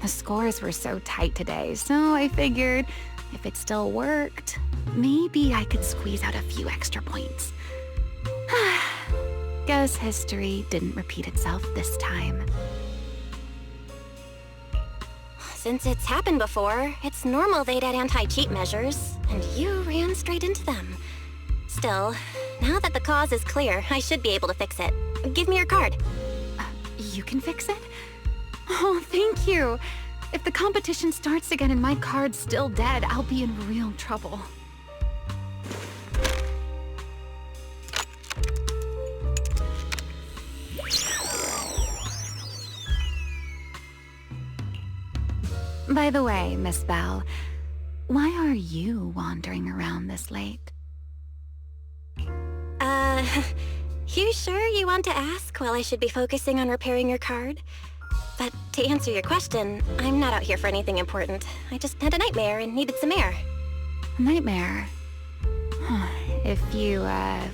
The scores were so tight today, so I figured if it still worked, maybe I could squeeze out a few extra points. Guess history didn't repeat itself this time. Since it's happened before, it's normal they'd add anti-cheat measures, and you ran straight into them. Still, now that the cause is clear, I should be able to fix it. Give me your card. You can fix it? Oh, thank you. If the competition starts again and my card's still dead, I'll be in real trouble. By the way, Miss Bell, why are you wandering around this late? You sure you want to ask while I should be focusing on repairing your card? But to answer your question, I'm not out here for anything important. I just had a nightmare and needed some air. Nightmare? If you,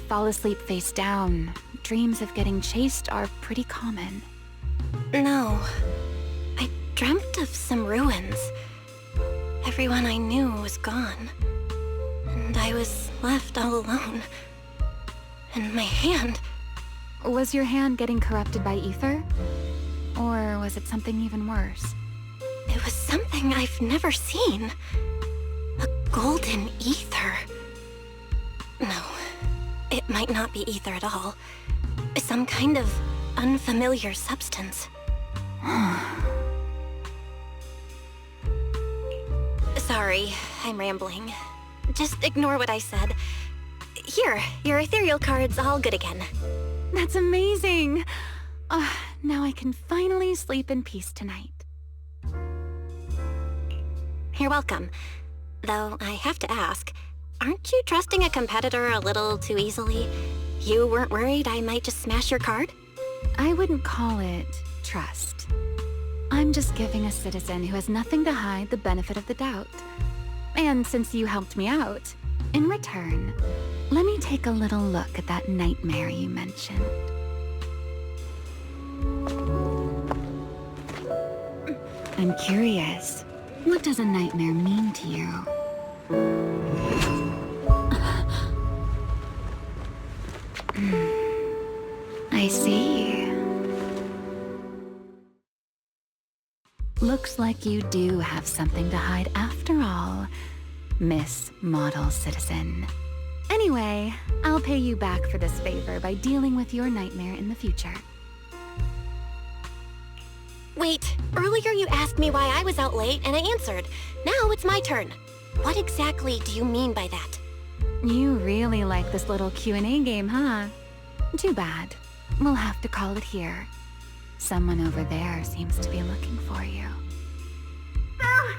fall asleep face down, dreams of getting chased are pretty common. No. I dreamt of some ruins. Everyone I knew was gone. And I was left all alone. And my hand... Was your hand getting corrupted by ether? Or was it something even worse? It was something I've never seen. A golden ether. No, it might not be ether at all. Some kind of unfamiliar substance. Sorry, I'm rambling. Just ignore what I said. Here, your ethereal card's all good again. That's amazing! Now I can finally sleep in peace tonight. You're welcome. Though I have to ask, aren't you trusting a competitor a little too easily? You weren't worried I might just smash your card? I wouldn't call it trust. I'm just giving a citizen who has nothing to hide the benefit of the doubt. And since you helped me out, in return, let me take a little look at that nightmare you mentioned. I'm curious. What does a nightmare mean to you? I see. Looks like you do have something to hide after all, Miss Model Citizen. Anyway, I'll pay you back for this favor by dealing with your nightmare in the future. Wait, earlier you asked me why I was out late and I answered. Now it's my turn. What exactly do you mean by that? You really like this little Q&A game, huh? Too bad. We'll have to call it here. Someone over there seems to be looking for you. Belle!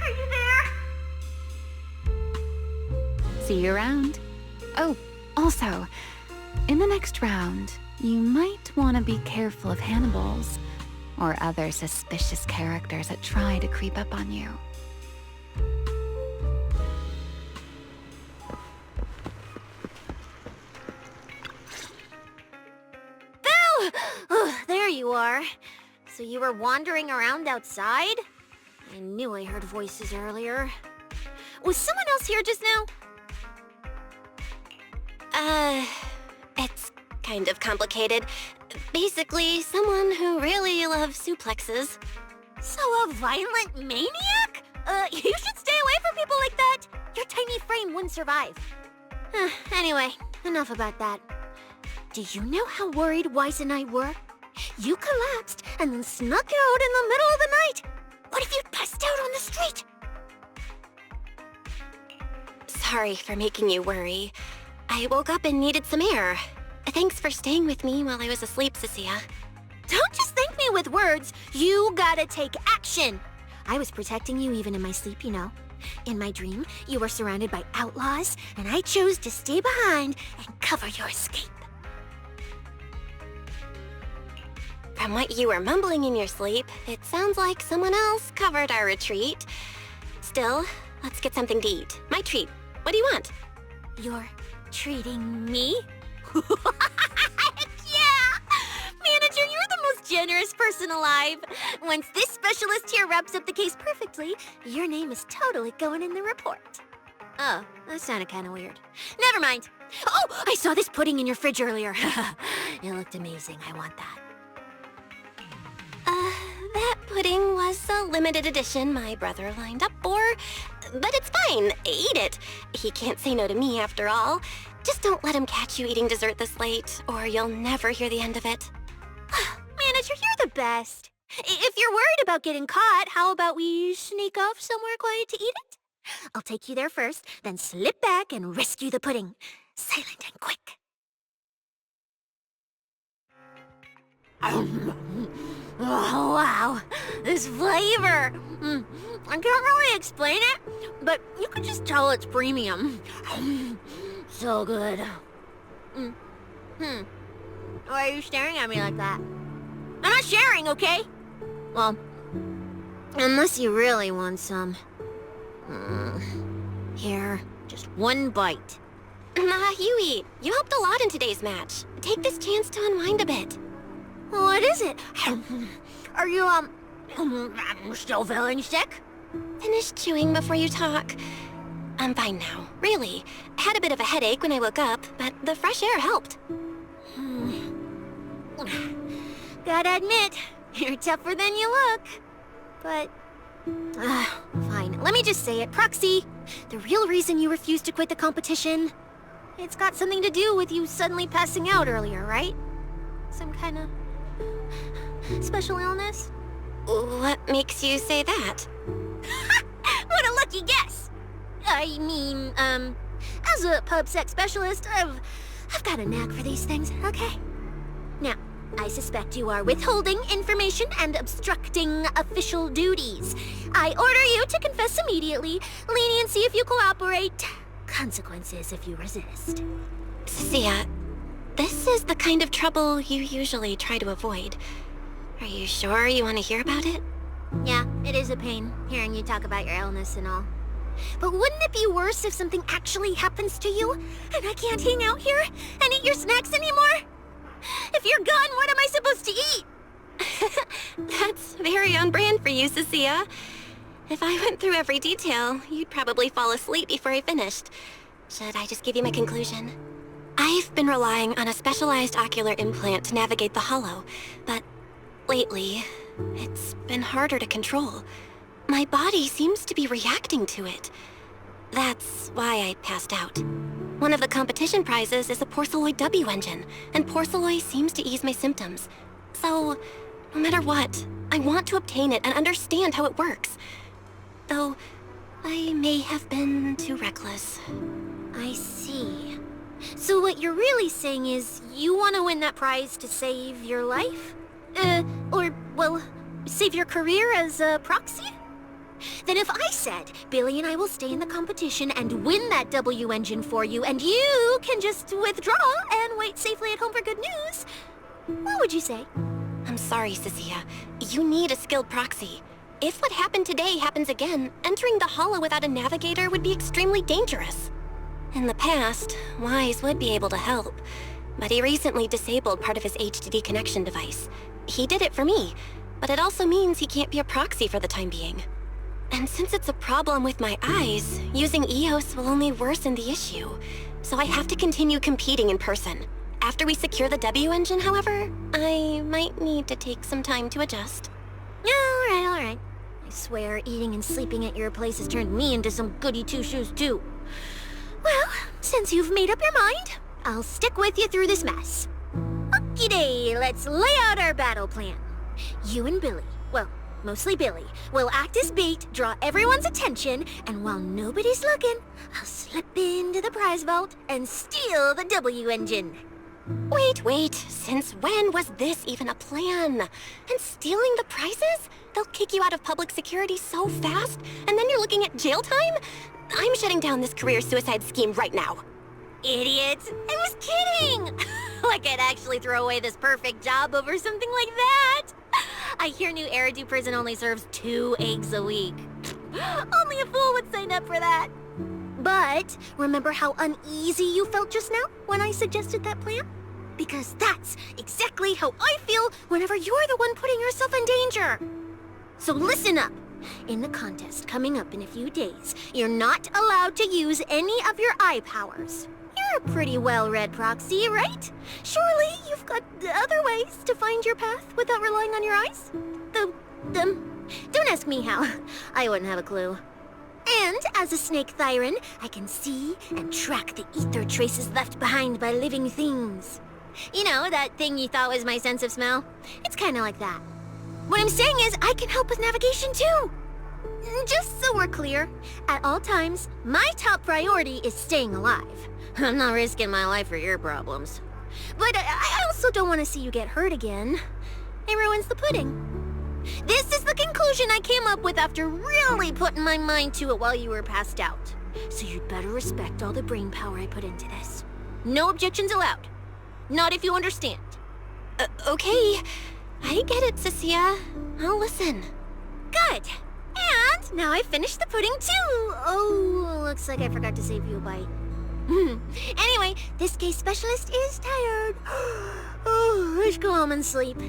Are you there? See you around. Oh, also, in the next round, you might want to be careful of Hannibals or other suspicious characters that try to creep up on you. Belle! Oh, there you are. So you were wandering around outside? I knew I heard voices earlier. Was someone else here just now? It's kind of complicated. Basically, someone who really loves suplexes. So a violent maniac? You should stay away from people like that. Your tiny frame wouldn't survive. Anyway, enough about that. Do you know how worried Weiss and I were? You collapsed and then snuck out in the middle of the night. What if you'd passed out on the street? Sorry for making you worry. I woke up and needed some air. Thanks for staying with me while I was asleep, Cissia. Don't just thank me with words. You gotta take action. I was protecting you even in my sleep, you know. In my dream, you were surrounded by outlaws, and I chose to stay behind and cover your escape. From what you were mumbling in your sleep, it sounds like someone else covered our retreat. Still, let's get something to eat. My treat. What do you want? You're treating me? Yeah! Manager, you're the most generous person alive. Once this specialist here wraps up the case perfectly, your name is totally going in the report. Oh, that sounded kind of weird. Never mind. Oh, I saw this pudding in your fridge earlier. It looked amazing. I want that. That pudding was a limited edition my brother lined up for. But it's fine. Eat it. He can't say no to me after all. Just don't let him catch you eating dessert this late, or you'll never hear the end of it. Manager, you're the best. If you're worried about getting caught, how about we sneak off somewhere quiet to eat it? I'll take you there first, then slip back and rescue the pudding. Silent and quick. Oh, wow. This flavor. I can't really explain it, but you can just tell it's premium. So good. Why are you staring at me like that? I'm not sharing, okay? Well, unless you really want some. Here, just one bite. Nah, you eat. You helped a lot in today's match. Take this chance to unwind a bit. What is it? Are you, still feeling sick? Finish chewing before you talk. I'm fine now, really. I had a bit of a headache when I woke up, but the fresh air helped. Gotta admit, you're tougher than you look. But, fine. Let me just say it. Proxy, the real reason you refused to quit the competition, it's got something to do with you suddenly passing out earlier, right? Some kind of special illness? What makes you say that? What a lucky guess! I mean, as a pub sex specialist, I've got a knack for these things, okay? Now, I suspect you are withholding information and obstructing official duties. I order you to confess immediately, leniency if you cooperate, consequences if you resist. Cissia, this is the kind of trouble you usually try to avoid. Are you sure you want to hear about it? Yeah, it is a pain, hearing you talk about your illness and all. But wouldn't it be worse if something actually happens to you, and I can't hang out here and eat your snacks anymore? If you're gone, what am I supposed to eat? That's very on brand for you, Cissia. If I went through every detail, you'd probably fall asleep before I finished. Should I just give you my conclusion? I've been relying on a specialized ocular implant to navigate the hollow, but lately, it's been harder to control. My body seems to be reacting to it. That's why I passed out. One of the competition prizes is a Porceloid W engine, and Porceloid seems to ease my symptoms. So, no matter what, I want to obtain it and understand how it works. Though, I may have been too reckless. I see. So what you're really saying is you want to win that prize to save your life? Well, save your career as a proxy? Then if I said, Billy and I will stay in the competition and win that W engine for you, and you can just withdraw and wait safely at home for good news, what would you say? I'm sorry, Cissia. You need a skilled proxy. If what happened today happens again, entering the hollow without a navigator would be extremely dangerous. In the past, Wise would be able to help, but he recently disabled part of his HDD connection device. He did it for me, but it also means he can't be a proxy for the time being. And since it's a problem with my eyes, using EOS will only worsen the issue. So I have to continue competing in person. After we secure the W engine, however, I might need to take some time to adjust. Alright. I swear eating and sleeping at your place has turned me into some goody two-shoes too. Well, since you've made up your mind, I'll stick with you through this mess. Okie-day, let's lay out our battle plan. You and Billy, well, mostly Billy, will act as bait, draw everyone's attention, and while nobody's looking, I'll slip into the prize vault and steal the W engine. Wait, since when was this even a plan? And stealing the prizes? They'll kick you out of public security so fast, and then you're looking at jail time? I'm shutting down this career suicide scheme right now. Idiot! I was kidding! Like I'd actually throw away this perfect job over something like that! I hear new Eridu prison only serves 2 eggs a week. Only a fool would sign up for that. But remember how uneasy you felt just now when I suggested that plan? Because that's exactly how I feel whenever you're the one putting yourself in danger. So listen up. In the contest coming up in a few days, you're not allowed to use any of your eye powers. You're a pretty well-read proxy, right? Surely you've got other ways to find your path without relying on your eyes? Don't ask me how. I wouldn't have a clue. And as a snake Thyron, I can see and track the ether traces left behind by living things. You know, that thing you thought was my sense of smell? It's kind of like that. What I'm saying is I can help with navigation too. Just so we're clear, at all times, my top priority is staying alive. I'm not risking my life for your problems. But I also don't want to see you get hurt again. It ruins the pudding. This is the conclusion I came up with after really putting my mind to it while you were passed out. So you'd better respect all the brain power I put into this. No objections allowed. Not if you understand. Okay. I get it, Cissia. I'll listen. Good. And now I've finished the pudding too. Oh, looks like I forgot to save you a bite. Anyway, this case specialist is tired. Oh, let's go home and sleep.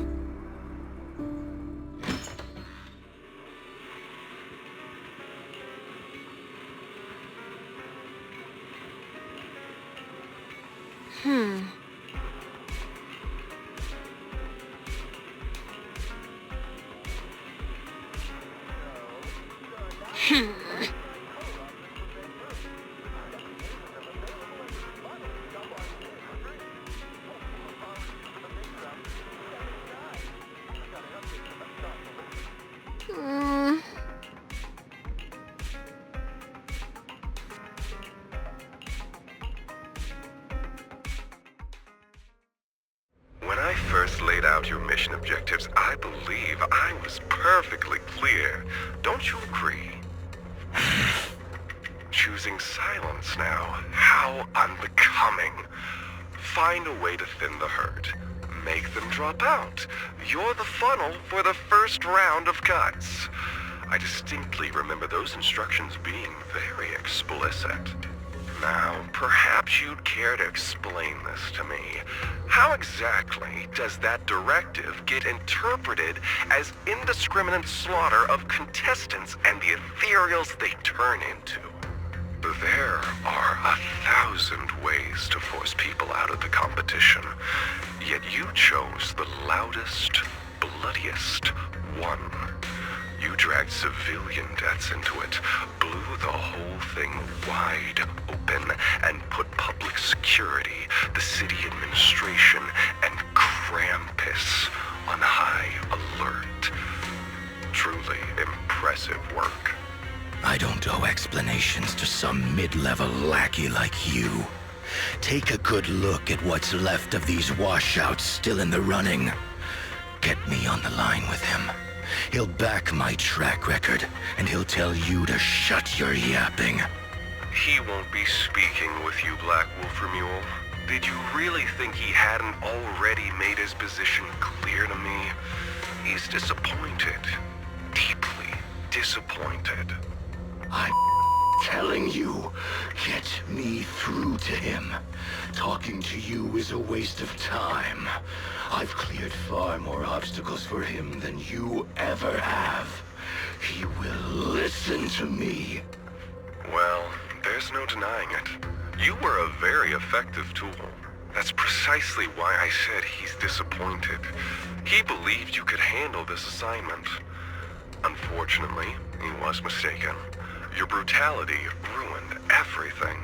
When I first laid out your mission objectives, I believe I was perfectly clear. Don't you agree? Choosing silence now. How unbecoming. Find a way to thin the herd. Make them drop out. You're the funnel for the first round of cuts. I distinctly remember those instructions being very explicit. Now, perhaps you'd care to explain this to me. How exactly does that directive get interpreted as indiscriminate slaughter of contestants and the ethereals they turn into? There are 1,000 ways to force people out of the competition, yet you chose the loudest, bloodiest one. You dragged civilian deaths into it, blew the whole thing wide open, and put public security, the city administration, and Krampus on high alert. Truly impressive work. I don't owe explanations to some mid-level lackey like you. Take a good look at what's left of these washouts still in the running. Get me on the line with him. He'll back my track record, and he'll tell you to shut your yapping. He won't be speaking with you, Black Wolf Mule. Did you really think he hadn't already made his position clear to me? He's disappointed. Deeply disappointed. I'm telling you, get me through to him. Talking to you is a waste of time. I've cleared far more obstacles for him than you ever have. He will listen to me. Well, there's no denying it. You were a very effective tool. That's precisely why I said he's disappointed. He believed you could handle this assignment. Unfortunately, he was mistaken. Your brutality ruined everything.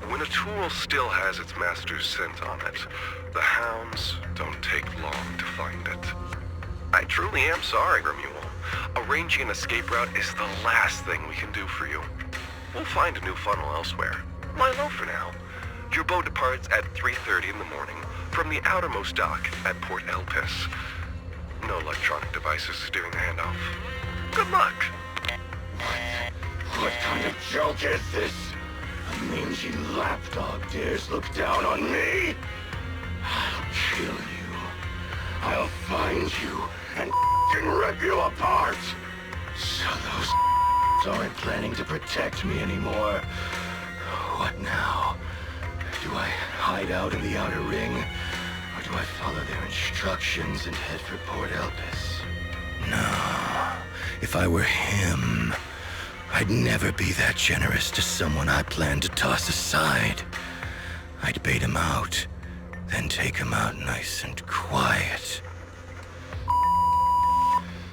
When a tool still has its master's scent on it, the hounds don't take long to find it. I truly am sorry, Remule. Arranging an escape route is the last thing we can do for you. We'll find a new funnel elsewhere. Lie low for now. Your boat departs at 3:30 in the morning from the outermost dock at Port Elpis. No electronic devices steering the handoff. Good luck! What kind of joke is this? A mangy lapdog dares look down on me? I'll kill you. I'll find you and rip you apart. So those aren't planning to protect me anymore. What now? Do I hide out in the outer ring? Or do I follow their instructions and head for Port Elpis? No. If I were him, I'd never be that generous to someone I plan to toss aside. I'd bait him out, then take him out nice and quiet.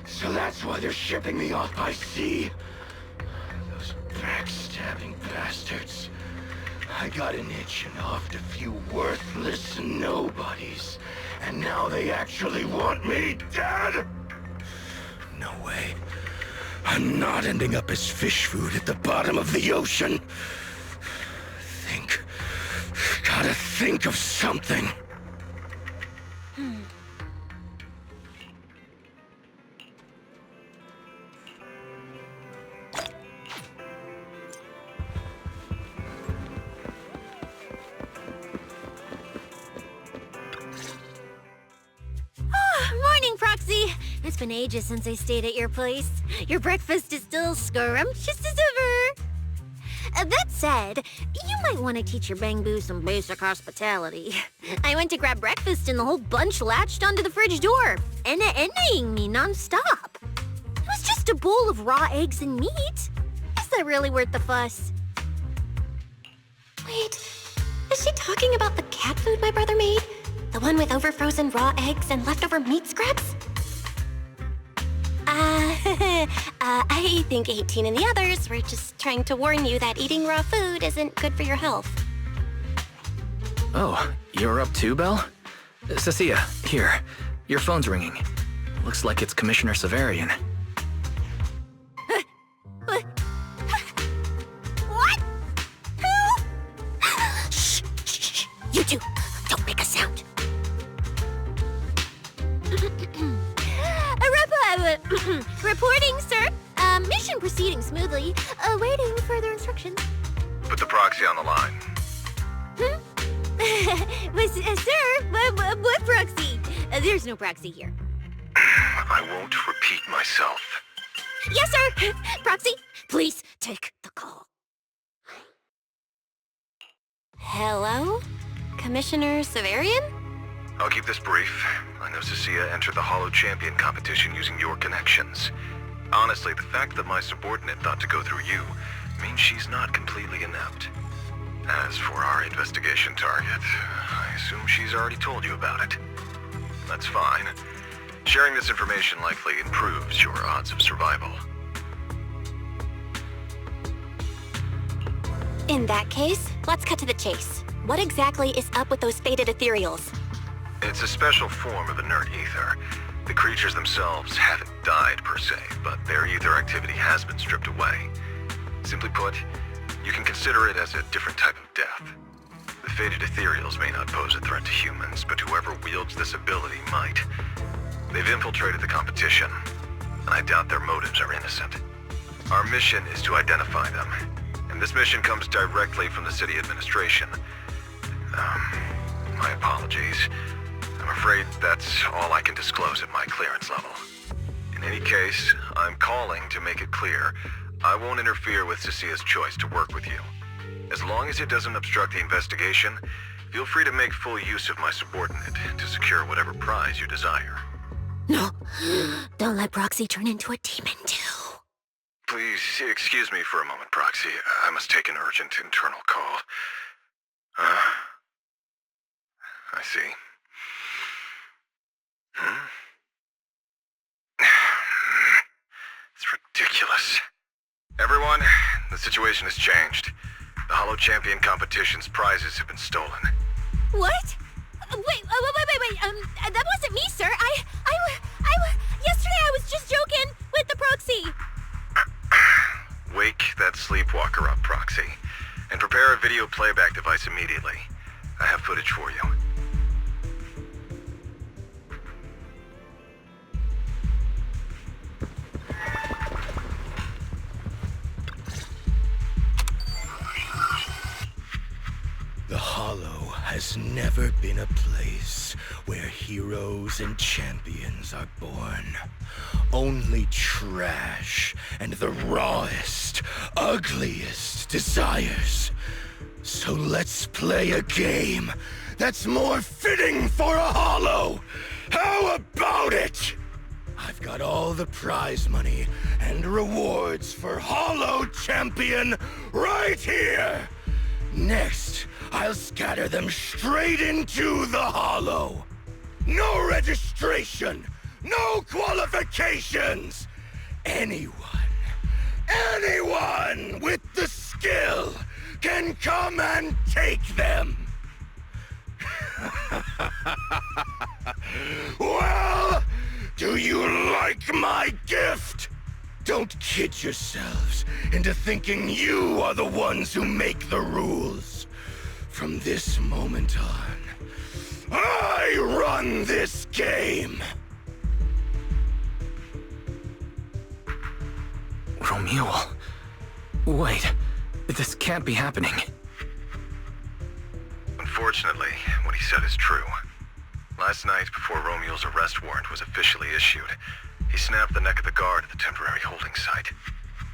So that's why they're shipping me off by sea. Those backstabbing bastards. I got an itch and offed a few worthless nobodies, and now they actually want me dead? No way. I'm not ending up as fish food at the bottom of the ocean. Gotta think of something. Morning, Proxy! It's been ages since I stayed at your place. Your breakfast is still scrumptious as ever. That said, you might want to teach your Bangbu some basic hospitality. I went to grab breakfast and the whole bunch latched onto the fridge door, enna-ennaing me non-stop. It was just a bowl of raw eggs and meat. Is that really worth the fuss? Wait, is she talking about the cat food my brother made? The one with overfrozen raw eggs and leftover meat scraps? I think 18 and the others were just trying to warn you that eating raw food isn't good for your health. Oh, you're up too, Belle? Cissia, here. Your phone's ringing. Looks like it's Commissioner Severian. What? Who? Shh, shh, shh. You two, don't make a sound. Reporting, sir. Mission proceeding smoothly. Awaiting further instructions. Put the proxy on the line. Sir, what proxy? There's no proxy here. I won't repeat myself. Yes, sir. Proxy, please take the call. Hello? Commissioner Severian? I'll keep this brief. I know Cissia entered the Hollow Champion competition using your connections. Honestly, the fact that my subordinate thought to go through you means she's not completely inept. As for our investigation target, I assume she's already told you about it. That's fine. Sharing this information likely improves your odds of survival. In that case, let's cut to the chase. What exactly is up with those faded ethereals? It's a special form of inert ether. The creatures themselves haven't died per se, but their ether activity has been stripped away. Simply put, you can consider it as a different type of death. The faded ethereals may not pose a threat to humans, but whoever wields this ability might. They've infiltrated the competition, and I doubt their motives are innocent. Our mission is to identify them, and this mission comes directly from the city administration. My apologies. I'm afraid that's all I can disclose at my clearance level. In any case, I'm calling to make it clear I won't interfere with Cissia's choice to work with you. As long as it doesn't obstruct the investigation, feel free to make full use of my subordinate to secure whatever prize you desire. No, don't let Proxy turn into a demon too. Please excuse me for a moment, Proxy. I must take an urgent internal call. I see. It's ridiculous. Everyone, the situation has changed. The Hollow Champion competition's prizes have been stolen. What? Wait, that wasn't me, sir. Yesterday I was just joking with the Proxy. Wake that sleepwalker up, Proxy, and prepare a video playback device immediately. I have footage for you. The Hollow has never been a place where heroes and champions are born. Only trash and the rawest, ugliest desires. So let's play a game that's more fitting for a Hollow. How about it? I've got all the prize money and rewards for Hollow Champion right here. Next, I'll scatter them straight into the Hollow. No registration, no qualifications. Anyone with the skill can come and take them. Well, do you like my gift? Don't kid yourselves into thinking you are the ones who make the rules. From this moment on, I run this game. Romeo. Wait, this can't be happening. Unfortunately, what he said is true. Last night, before Romeo's arrest warrant was officially issued, he snapped the neck of the guard at the temporary holding site.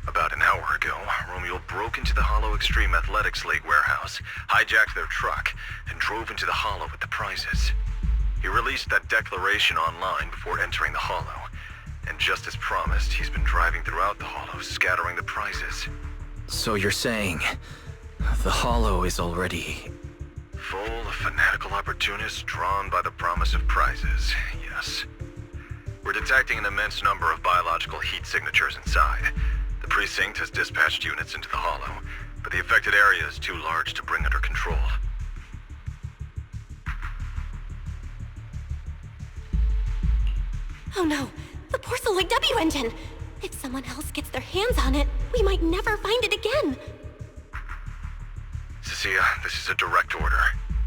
About an hour ago, Romeo broke into the Hollow Extreme Athletics League warehouse, hijacked their truck, and drove into the Hollow with the prizes. He released that declaration online before entering the Hollow, and just as promised, he's been driving throughout the Hollow, scattering the prizes. So you're saying the Hollow is already... full of fanatical opportunists drawn by the promise of prizes, yes. We're detecting an immense number of biological heat signatures inside. The precinct has dispatched units into the Hollow, but the affected area is too large to bring under control. Oh no, the Porceloid W engine! If someone else gets their hands on it, we might never find it again. Cissia, this is a direct order.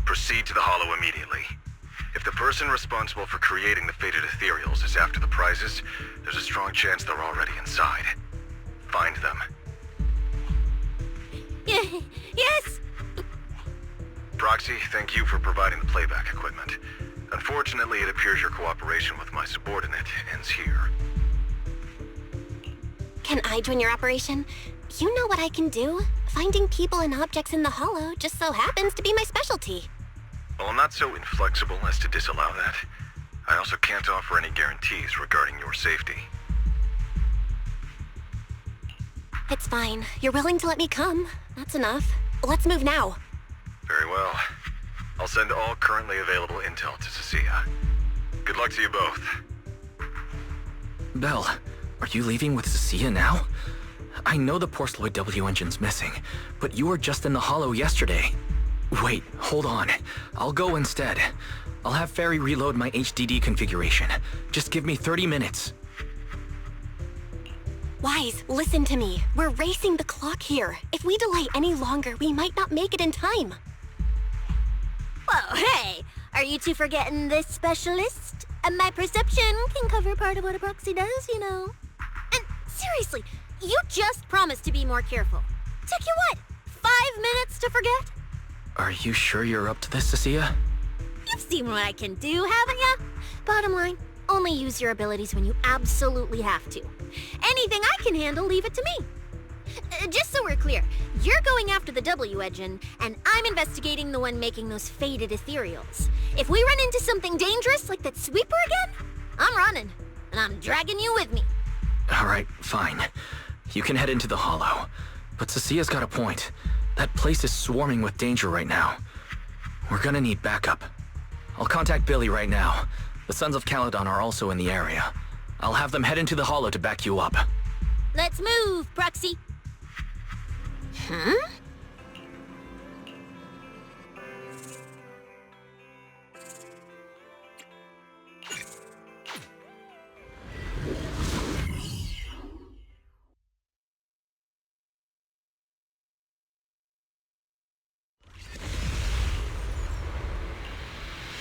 Proceed to the Hollow immediately. If the person responsible for creating the faded ethereals is after the prizes, there's a strong chance they're already inside. Find them. Yes! Proxy, thank you for providing the playback equipment. Unfortunately, it appears your cooperation with my subordinate ends here. Can I join your operation? You know what I can do? finding people and objects in the Hollow just so happens to be my specialty. Well, I'm not so inflexible as to disallow that. I also can't offer any guarantees regarding your safety. It's fine. You're willing to let me come. That's enough. Let's move now. Very well. I'll send all currently available intel to Cissia. Good luck to you both. Belle, are you leaving with Cissia now? I know the Porceloid W engine's missing, but you were just in the Hollow yesterday. Wait, hold on. I'll go instead. I'll have Fairy reload my HDD configuration. Just give me 30 minutes. Wise, listen to me. We're racing the clock here. If we delay any longer, we might not make it in time. Whoa, hey! Are you two forgetting this specialist? My perception can cover part of what a proxy does, you know. And seriously, you just promised to be more careful. Took you what, 5 minutes to forget? Are you sure you're up to this, Cissia? You've seen what I can do, haven't ya? Bottom line, only use your abilities when you absolutely have to. Anything I can handle, leave it to me. Just so we're clear, you're going after the W engine, and I'm investigating the one making those faded ethereals. If we run into something dangerous like that sweeper again, I'm running, and I'm dragging you with me. Alright, fine. You can head into the Hollow. But Cissia's got a point. That place is swarming with danger right now. We're gonna need backup. I'll contact Billy right now. The Sons of Caledon are also in the area. I'll have them head into the Hollow to back you up. Let's move, Proxy. Huh?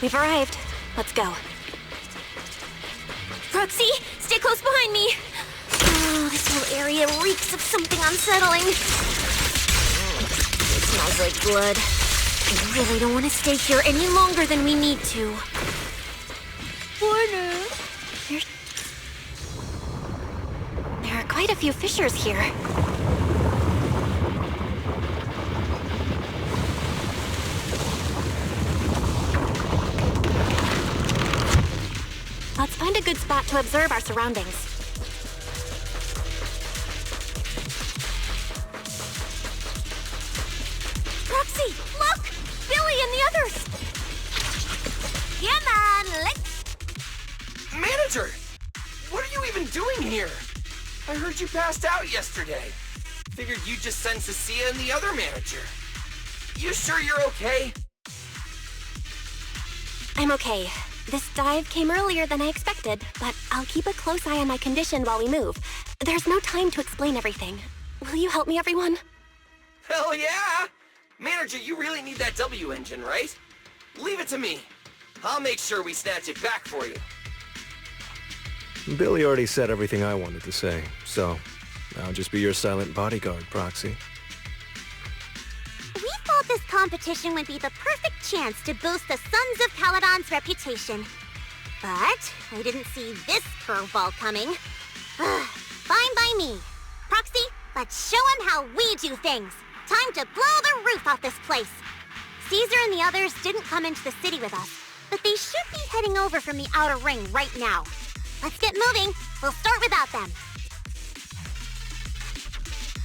We've arrived. Let's go. Proxy, stay close behind me. Oh, this whole area reeks of something unsettling. It smells like blood. I really don't want to stay here any longer than we need to. Warner. There are quite a few fissures here. Let's find a good spot to observe our surroundings. Proxy, look! Billy and the others! Come on, let's... Manager! What are you even doing here? I heard you passed out yesterday. Figured you'd just send Cissia and the other manager. You sure you're okay? I'm okay. This dive came earlier than I expected, but I'll keep a close eye on my condition while we move. There's no time to explain everything. Will you help me, everyone? Hell yeah! Manager, you really need that W engine, right? Leave it to me. I'll make sure we snatch it back for you. Billy already said everything I wanted to say, so I'll just be your silent bodyguard, Proxy. We thought this competition would be the perfect chance to boost the Sons of Caledon's reputation. But I didn't see this curveball coming. Fine by me. Proxy, let's show him how we do things. Time to blow the roof off this place. Caesar and the others didn't come into the city with us, but they should be heading over from the outer ring right now. Let's get moving. We'll start without them.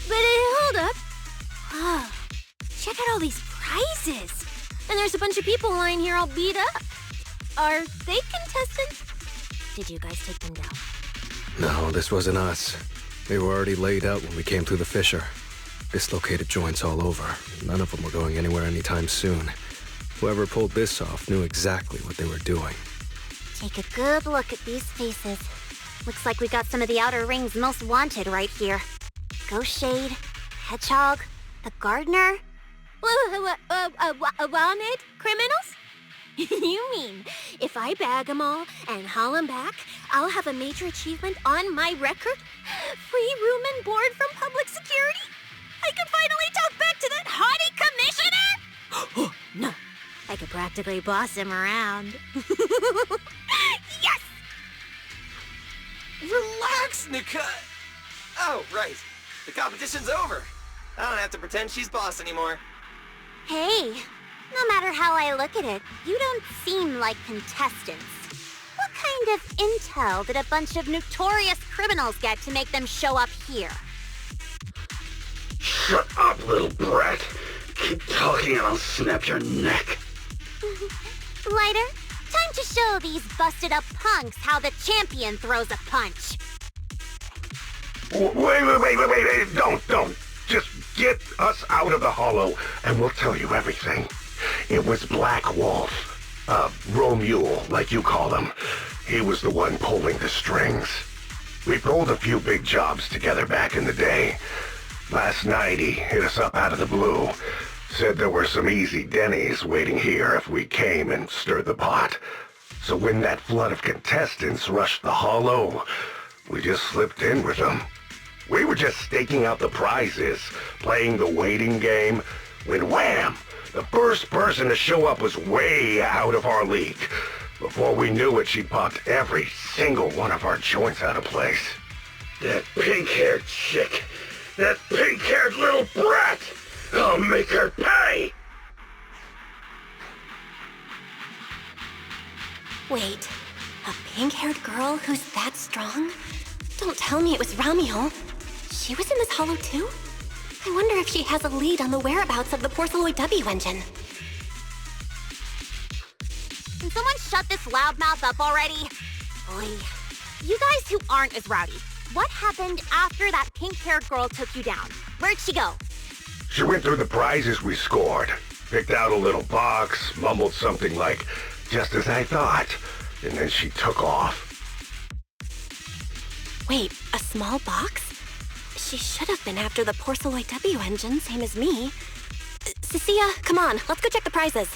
But hold up. Oh, check out all these prizes. And there's a bunch of people lying here all beat up. Are they contestants? Did you guys take them down? No, this wasn't us. They were already laid out when we came through the fissure. Dislocated joints all over. None of them were going anywhere anytime soon. Whoever pulled this off knew exactly what they were doing. Take a good look at these faces. Looks like we got some of the Outer Ring's most wanted right here. Ghost Shade, Hedgehog, the Gardener. Wanted criminals? You mean, if I bag them all and haul them back, I'll have a major achievement on my record? Free room and board from public security? I can finally talk back to that haughty commissioner? No, I could practically boss him around. Yes! Relax, Nicole. Oh, right. The competition's over. I don't have to pretend she's boss anymore. Hey, no matter how I look at it, you don't seem like contestants. What kind of intel did a bunch of notorious criminals get to make them show up here? Shut up, little brat. Keep talking and I'll snap your neck. Lighter, time to show these busted-up punks how the champion throws a punch. Wait. Don't. Just get us out of the hollow and we'll tell you everything. It was Black Wolf. Romule, like you call him. He was the one pulling the strings. We pulled a few big jobs together back in the day. Last night he hit us up out of the blue. Said there were some easy Denny's waiting here if we came and stirred the pot. So when that flood of contestants rushed the hollow, we just slipped in with them. We were just staking out the prizes, playing the waiting game, when wham! The first person to show up was way out of our league. Before we knew it, she popped every single one of our joints out of place. That pink-haired chick! That pink-haired little brat! I'll make her pay! Wait, a pink-haired girl who's that strong? Don't tell me it was Romule. She was in this hollow too? I wonder if she has a lead on the whereabouts of the Porceloid W engine. Can someone shut this loudmouth up already? Boy, you guys who aren't as rowdy, what happened after that pink-haired girl took you down? Where'd she go? She went through the prizes we scored, picked out a little box, mumbled something like, "Just as I thought," and then she took off. Wait, a small box? She should have been after the Porceloid W engine, same as me. Cissia, come on, let's go check the prizes.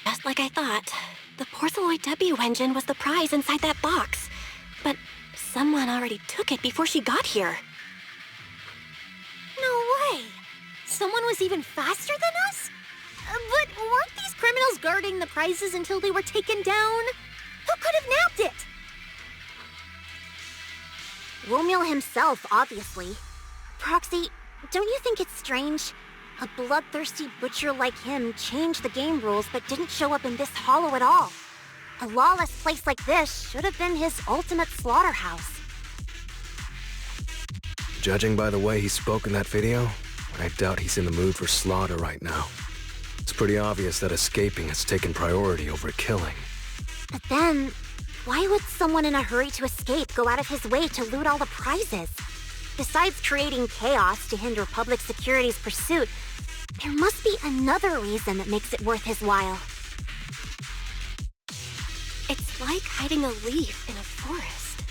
Just like I thought, the Porceloid W engine was the prize inside that box. But someone already took it before she got here. No way! Someone was even faster than us? But weren't these criminals guarding the prizes until they were taken down? Who could have nabbed it? Romule himself, obviously. Proxy, don't you think it's strange? A bloodthirsty butcher like him changed the game rules but didn't show up in this hollow at all. A lawless place like this should have been his ultimate slaughterhouse. Judging by the way he spoke in that video, I doubt he's in the mood for slaughter right now. It's pretty obvious that escaping has taken priority over killing. But then, why would someone in a hurry to escape go out of his way to loot all the prizes? Besides creating chaos to hinder public security's pursuit, there must be another reason that makes it worth his while. It's like hiding a leaf in a forest.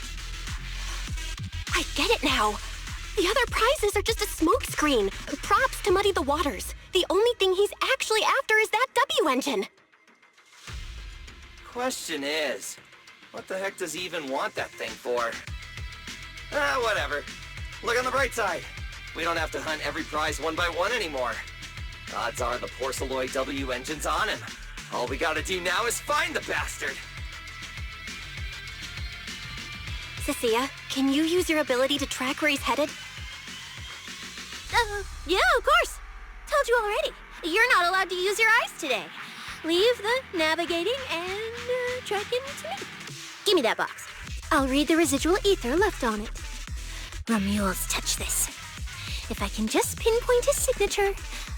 I get it now! The other prizes are just a smokescreen, props to muddy the waters. The only thing he's actually after is that W engine. Question is, what the heck does he even want that thing for? Whatever. Look on the bright side. We don't have to hunt every prize one by one anymore. Odds are the Porceloid W engine's on him. All we gotta do now is find the bastard. Cissia, can you use your ability to track where he's headed? Yeah, of course. Told you already. You're not allowed to use your eyes today. Leave the navigating and tracking to me. Give me that box. I'll read the residual ether left on it. Romule's touch this. If I can just pinpoint his signature,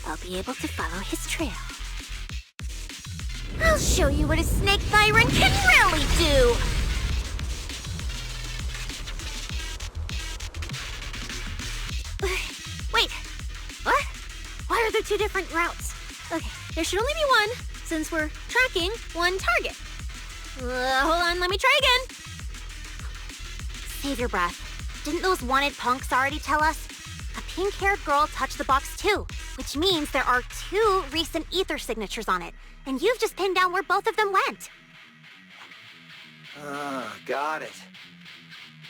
I'll be able to follow his trail. I'll show you what a snake tyrant can really do! Wait, what? Why are there two different routes? Okay, there should only be one, since we're tracking one target. Hold on, let me try again. Save your breath. Didn't those wanted punks already tell us? A pink-haired girl touched the box too, which means there are two recent ether signatures on it, and you've just pinned down where both of them went. Ah, got it.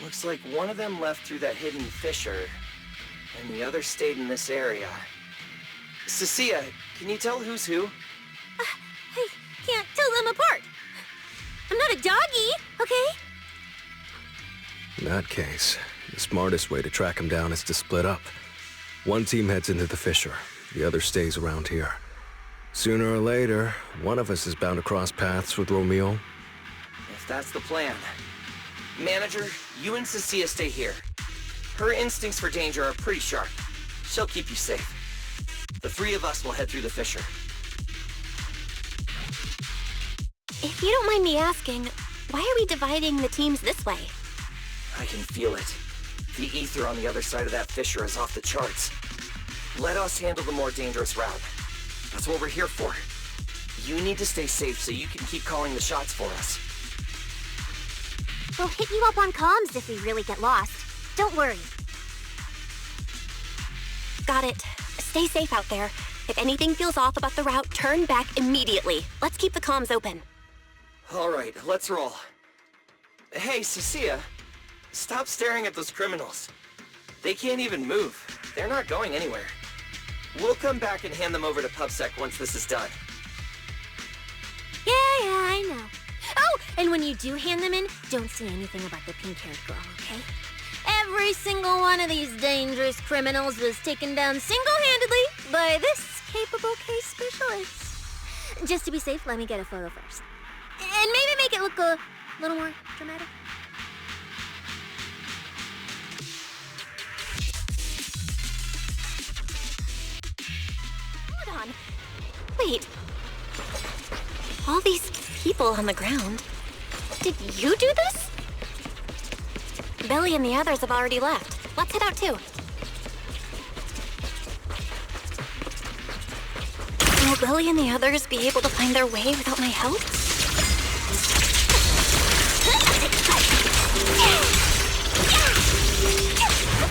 Looks like one of them left through that hidden fissure, and the other stayed in this area. Cissia, can you tell who's who? I can't tell them apart. I'm not a doggy, okay? In that case, the smartest way to track him down is to split up. One team heads into the fissure, the other stays around here. Sooner or later, one of us is bound to cross paths with Romeo. If that's the plan. Manager, you and Cissia stay here. Her instincts for danger are pretty sharp. She'll keep you safe. The three of us will head through the fissure. If you don't mind me asking, why are we dividing the teams this way? I can feel it. The ether on the other side of that fissure is off the charts. Let us handle the more dangerous route. That's what we're here for. You need to stay safe so you can keep calling the shots for us. We'll hit you up on comms if we really get lost. Don't worry. Got it. Stay safe out there. If anything feels off about the route, turn back immediately. Let's keep the comms open. All right, let's roll. Hey, Cissia. Stop staring at those criminals. They can't even move. They're not going anywhere. We'll come back and hand them over to PubSec once this is done. Yeah, I know. Oh, and when you do hand them in, don't say anything about the pink-haired girl, okay? Every single one of these dangerous criminals was taken down single-handedly by this capable case specialist. Just to be safe, let me get a photo first. And maybe make it look a little more dramatic. Hold on. Wait. All these people on the ground. Did you do this? Billy and the others have already left. Let's head out too. Will Billy and the others be able to find their way without my help?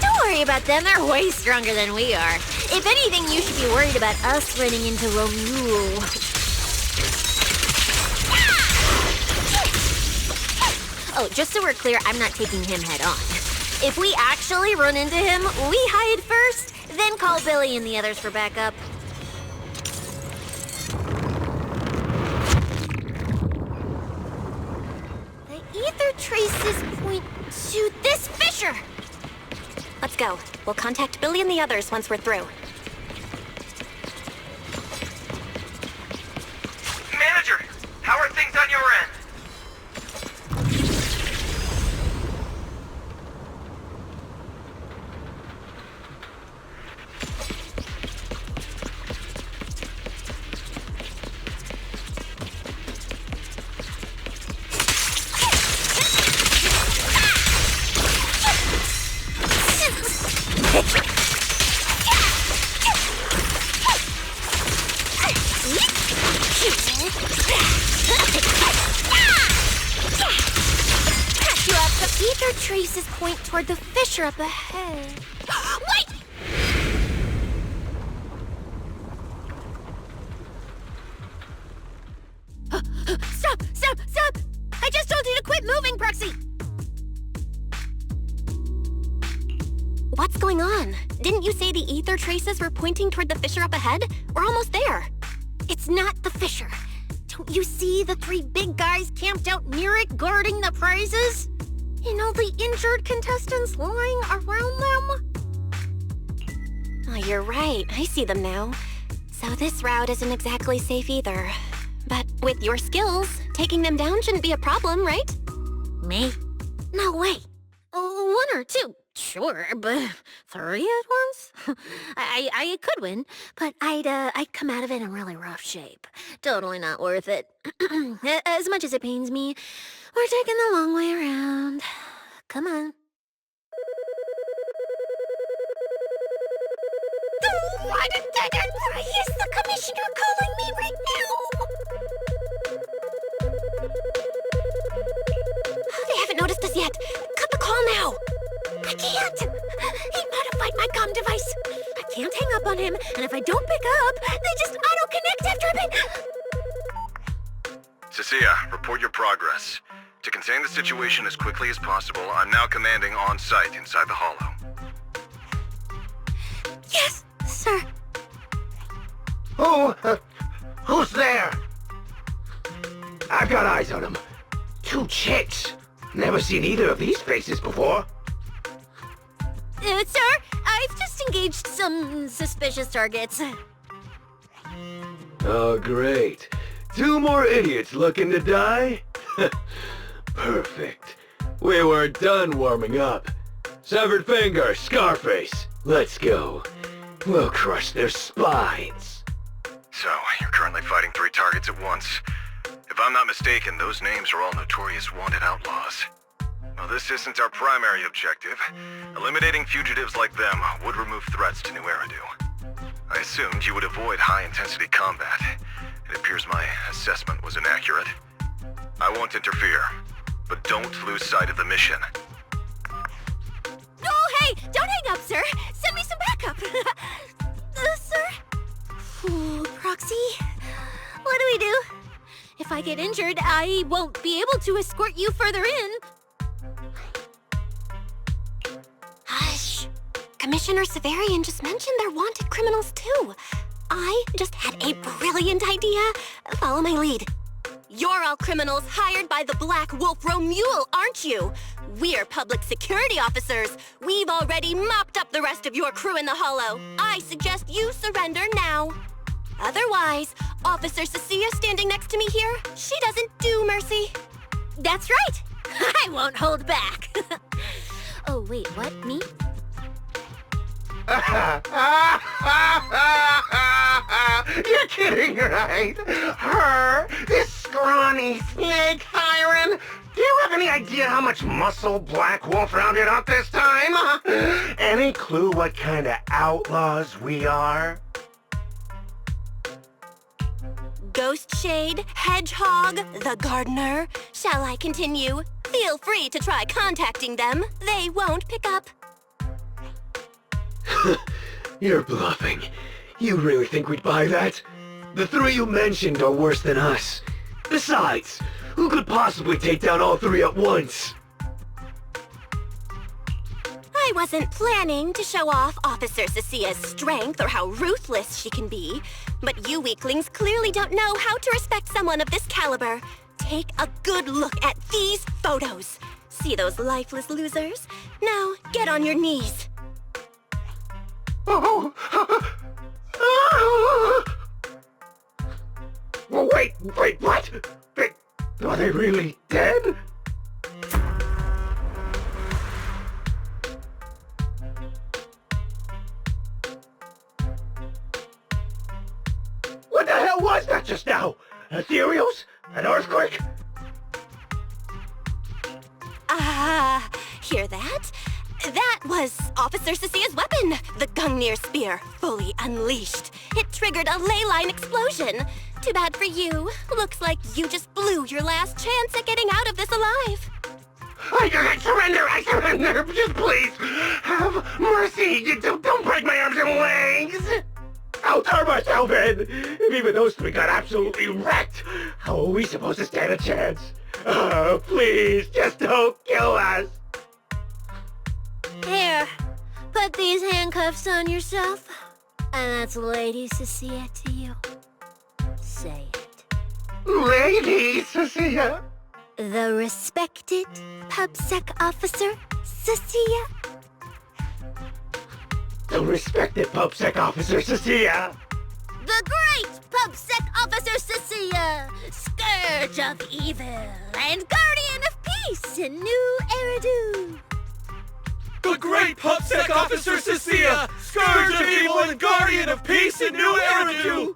Don't worry about them, they're way stronger than we are. If anything, you should be worried about us running into Romeo. Oh, just so we're clear, I'm not taking him head on. If we actually run into him, we hide first, then call Billy and the others for backup. The ether traces point to this fissure! Let's go. We'll contact Billy and the others once we're through. Manager, how are things on your end? Traces point toward the fissure up ahead. Wait! Stop! Stop! Stop! I just told you to quit moving, Proxy! What's going on? Didn't you say the ether traces were pointing toward the fissure up ahead? We're almost there. It's not the fissure. Don't you see the three big guys camped out near it guarding the prizes? And all the injured contestants lying around them? Oh, you're right. I see them now. So this route isn't exactly safe either. But with your skills, taking them down shouldn't be a problem, right? Me? No way. One or two, sure, but three at once? I could win, but I'd come out of it in really rough shape. Totally not worth it. As much as it pains me, we're taking the long way around. Come on. Is the commissioner calling me right now? They haven't noticed us yet. Cut the call now. I can't. He modified my comm device. I can't hang up on him, and if I don't pick up, they just auto-connect after a bit. Cissia, report your progress. To contain the situation as quickly as possible, I'm now commanding on-site inside the hollow. Yes, sir. Who's there? I've got eyes on them. Two chicks. Never seen either of these faces before. Sir, I've just engaged some suspicious targets. Oh, great. 2 more idiots looking to die? Perfect. We were done warming up. Severed finger, Scarface. Let's go. We'll crush their spines. So, you're currently fighting 3 targets at once. If I'm not mistaken, those names are all notorious wanted outlaws. Well, this isn't our primary objective. Eliminating fugitives like them would remove threats to New Eridu. I assumed you would avoid high-intensity combat. It appears my assessment was inaccurate. I won't interfere, but don't lose sight of the mission. Oh, hey! Don't hang up, sir! Send me some backup! Sir? Ooh, Proxy? What do we do? If I get injured, I won't be able to escort you further in. Hush. Commissioner Severian just mentioned they're wanted criminals too. I just had a brilliant idea. Follow my lead. You're all criminals hired by the Black Wolf Romule, aren't you? We're public security officers. We've already mopped up the rest of your crew in the Hollow. I suggest you surrender now. Otherwise, Officer Cissia standing next to me here, she doesn't do mercy. That's right. I won't hold back. Oh, wait, what? Me? You're kidding, right? Her? This scrawny snake siren? Do you have any idea how much muscle Black Wolf rounded up this time? Any clue what kind of outlaws we are? Ghost Shade, Hedgehog, the Gardener. Shall I continue? Feel free to try contacting them. They won't pick up. You're bluffing. You really think we'd buy that? The 3 you mentioned are worse than us. Besides, who could possibly take down all 3 at once? I wasn't planning to show off Officer Cissia's strength or how ruthless she can be, but you weaklings clearly don't know how to respect someone of this caliber. Take a good look at these photos. See those lifeless losers? Now, get on your knees. Oh! Well, wait, what? Are they really dead? What the hell was that just now? Ethereals? An earthquake? Hear that? That was Officer Cissia's weapon, the Gungnir Spear, fully unleashed. It triggered a ley line explosion. Too bad for you. Looks like you just blew your last chance at getting out of this alive. I surrender! Just please, have mercy! Don't break my arms and legs! I'll turn myself in! If even those 3 got absolutely wrecked, how are we supposed to stand a chance? Please, just don't kill us! Here, put these handcuffs on yourself. And that's Lady Cissia to you. Say it. Lady Cissia? The respected PubSec officer, Cissia. The respected PubSec officer, Cissia. The great PubSec officer, Cissia. Scourge of evil and guardian of peace in New Eridu. The great PubSec officer Cissia, scourge of evil and guardian of peace in New Eridu.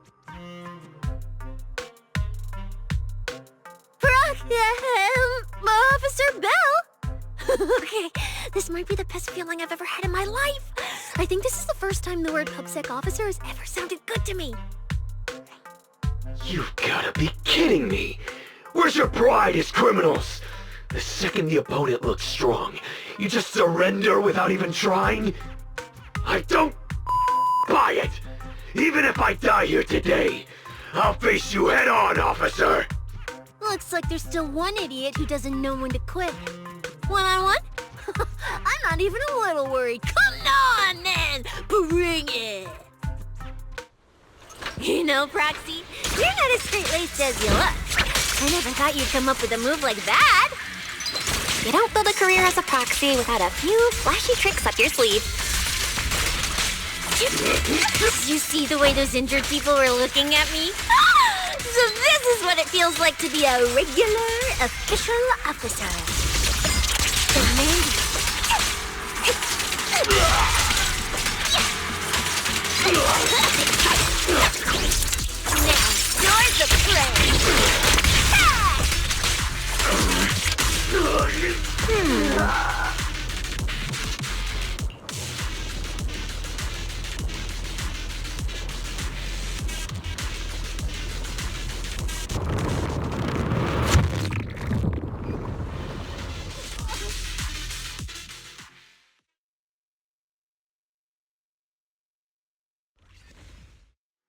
Officer Bell? Okay, this might be the best feeling I've ever had in my life. I think this is the first time the word PubSec officer has ever sounded good to me. You've gotta be kidding me! Where's your pride as criminals? The second the opponent looks strong, you just surrender without even trying? I don't buy it! Even if I die here today, I'll face you head on, officer! Looks like there's still one idiot who doesn't know when to quit. One-on-one? I'm not even a little worried. Come on, then! Bring it! You know, Proxy, you're not as straight-laced as you look. I never thought you'd come up with a move like that. You don't build a career as a proxy without a few flashy tricks up your sleeve. Did you see the way those injured people were looking at me? So this is what it feels like to be a regular official officer. Now, yours the play.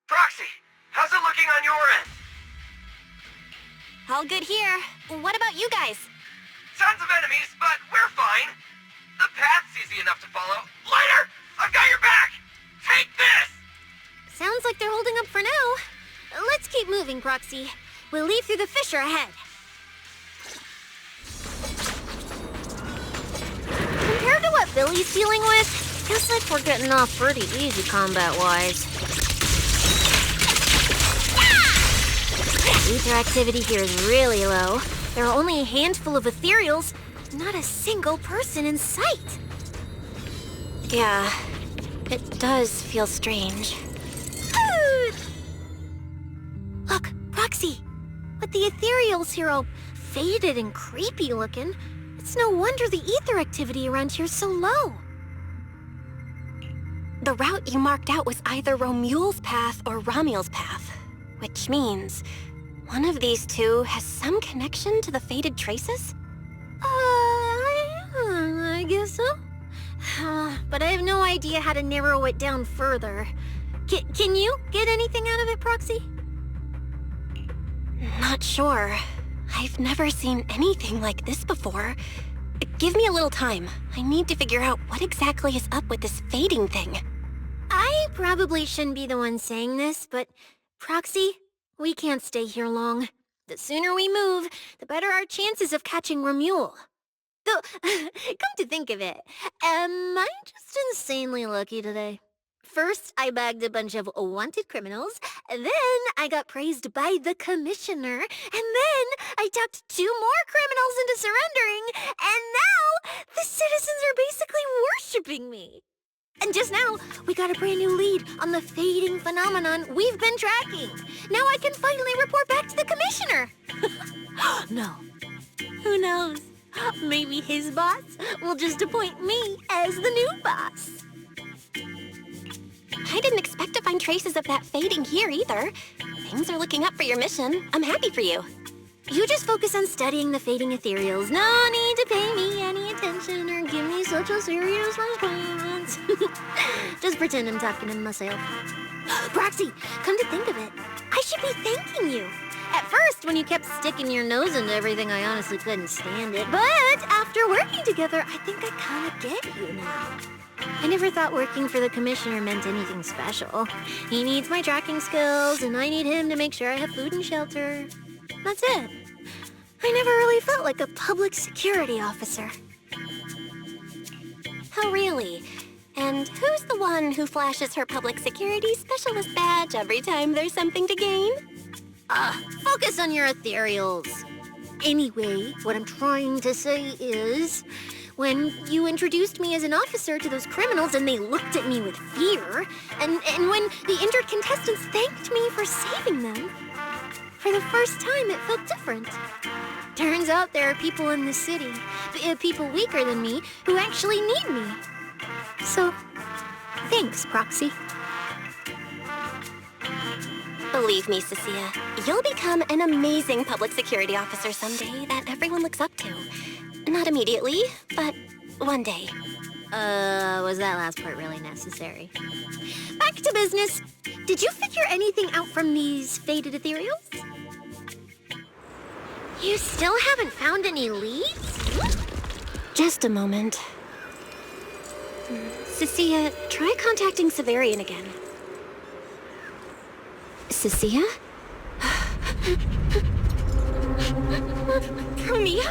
Proxy, how's it looking on your end? All good here. What about you guys? Tons of enemies, but we're fine. The path's easy enough to follow. Lighter! I've got your back! Take this! Sounds like they're holding up for now. Let's keep moving, Proxy. We'll leave through the fissure ahead. Compared to what Billy's dealing with, feels like we're getting off pretty easy combat-wise. Ether activity here is really low. There are only a handful of ethereals, not a single person in sight. Yeah, it does feel strange. Look, Proxy! With the ethereals here all faded and creepy looking, it's no wonder the ether activity around here is so low. The route you marked out was either Romule's path or Ramiel's path, which means one of these two has some connection to the faded traces? I guess so. But I have no idea how to narrow it down further. Can you get anything out of it, Proxy? Not sure. I've never seen anything like this before. Give me a little time. I need to figure out what exactly is up with this fading thing. I probably shouldn't be the one saying this, but Proxy, we can't stay here long. The sooner we move, the better our chances of catching Romule. Though, come to think of it, am I just insanely lucky today? First, I bagged a bunch of wanted criminals, then I got praised by the commissioner, and then I talked 2 more criminals into surrendering, and now the citizens are basically worshipping me. And just now, we got a brand new lead on the fading phenomenon we've been tracking. Now I can finally report back to the commissioner. No. Who knows? Maybe his boss will just appoint me as the new boss. I didn't expect to find traces of that fading here either. Things are looking up for your mission. I'm happy for you. You just focus on studying the fading ethereals. No need to pay me any attention or give me such a serious response. Just pretend I'm talking to myself. Proxy, come to think of it, I should be thanking you. At first, when you kept sticking your nose into everything, I honestly couldn't stand it. But after working together, I think I kind of get you now. I never thought working for the commissioner meant anything special. He needs my tracking skills, and I need him to make sure I have food and shelter. That's it. I never really felt like a public security officer. Oh, really? And who's the one who flashes her public security specialist badge every time there's something to gain? Focus on your ethereals. Anyway, what I'm trying to say is, when you introduced me as an officer to those criminals and they looked at me with fear, and when the injured contestants thanked me for saving them, for the first time it felt different. Turns out there are people in the city, people weaker than me, who actually need me. So, thanks, Proxy. Believe me, Cissia, you'll become an amazing public security officer someday that everyone looks up to. Not immediately, but one day. Was that last part really necessary? Back to business. Did you figure anything out from these faded ethereals? You still haven't found any leads? Just a moment. Cissia, try contacting Severian again. Cissia? Romia?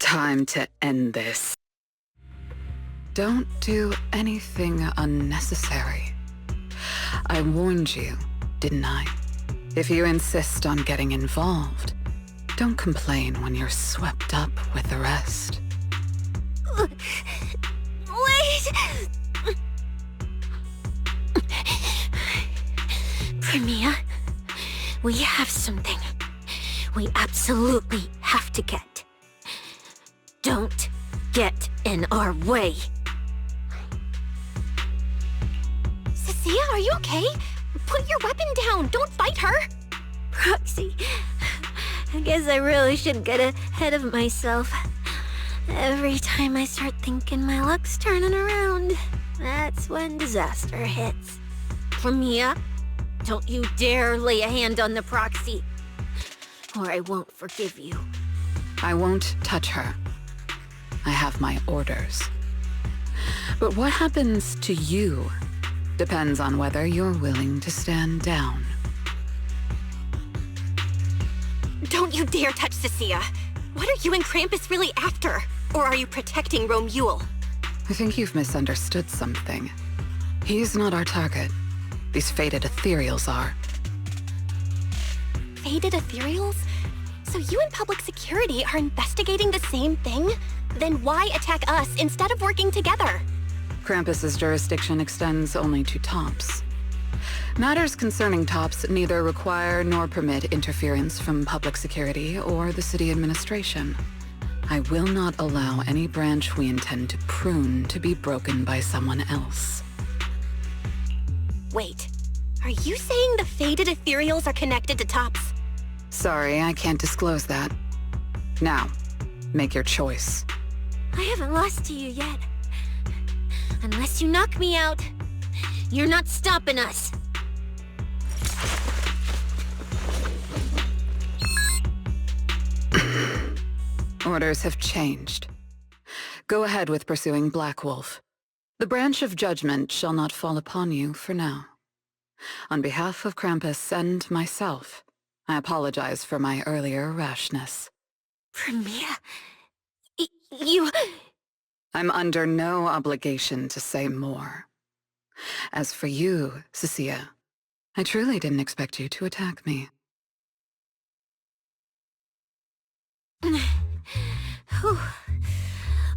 Time to end this. Don't do anything unnecessary. I warned you, didn't I? If you insist on getting involved, don't complain when you're swept up with the rest. Wait! Premia, we have something we absolutely have to get. Don't get in our way. Cissia, are you okay? Put your weapon down. Don't fight her. Proxy, I guess I really should get ahead of myself. Every time I start thinking my luck's turning around, that's when disaster hits. Premia, don't you dare lay a hand on the proxy, or I won't forgive you. I won't touch her. I have my orders. But what happens to you depends on whether you're willing to stand down. Don't you dare touch Cissia. What are you and Krampus really after? Or are you protecting Romuald? I think you've misunderstood something. He's not our target. These fated ethereals are. Fated ethereals? So you and public security are investigating the same thing? Then why attack us instead of working together? Krampus's jurisdiction extends only to tops. Matters concerning tops neither require nor permit interference from public security or the city administration. I will not allow any branch we intend to prune to be broken by someone else. Wait, are you saying the fated ethereals are connected to tops? Sorry, I can't disclose that. Now, make your choice. I haven't lost to you yet. Unless you knock me out, you're not stopping us. Orders have changed. Go ahead with pursuing Black Wolf. The branch of judgment shall not fall upon you for now. On behalf of Krampus and myself, I apologize for my earlier rashness. Premia, you... I'm under no obligation to say more. As for you, Cissia, I truly didn't expect you to attack me.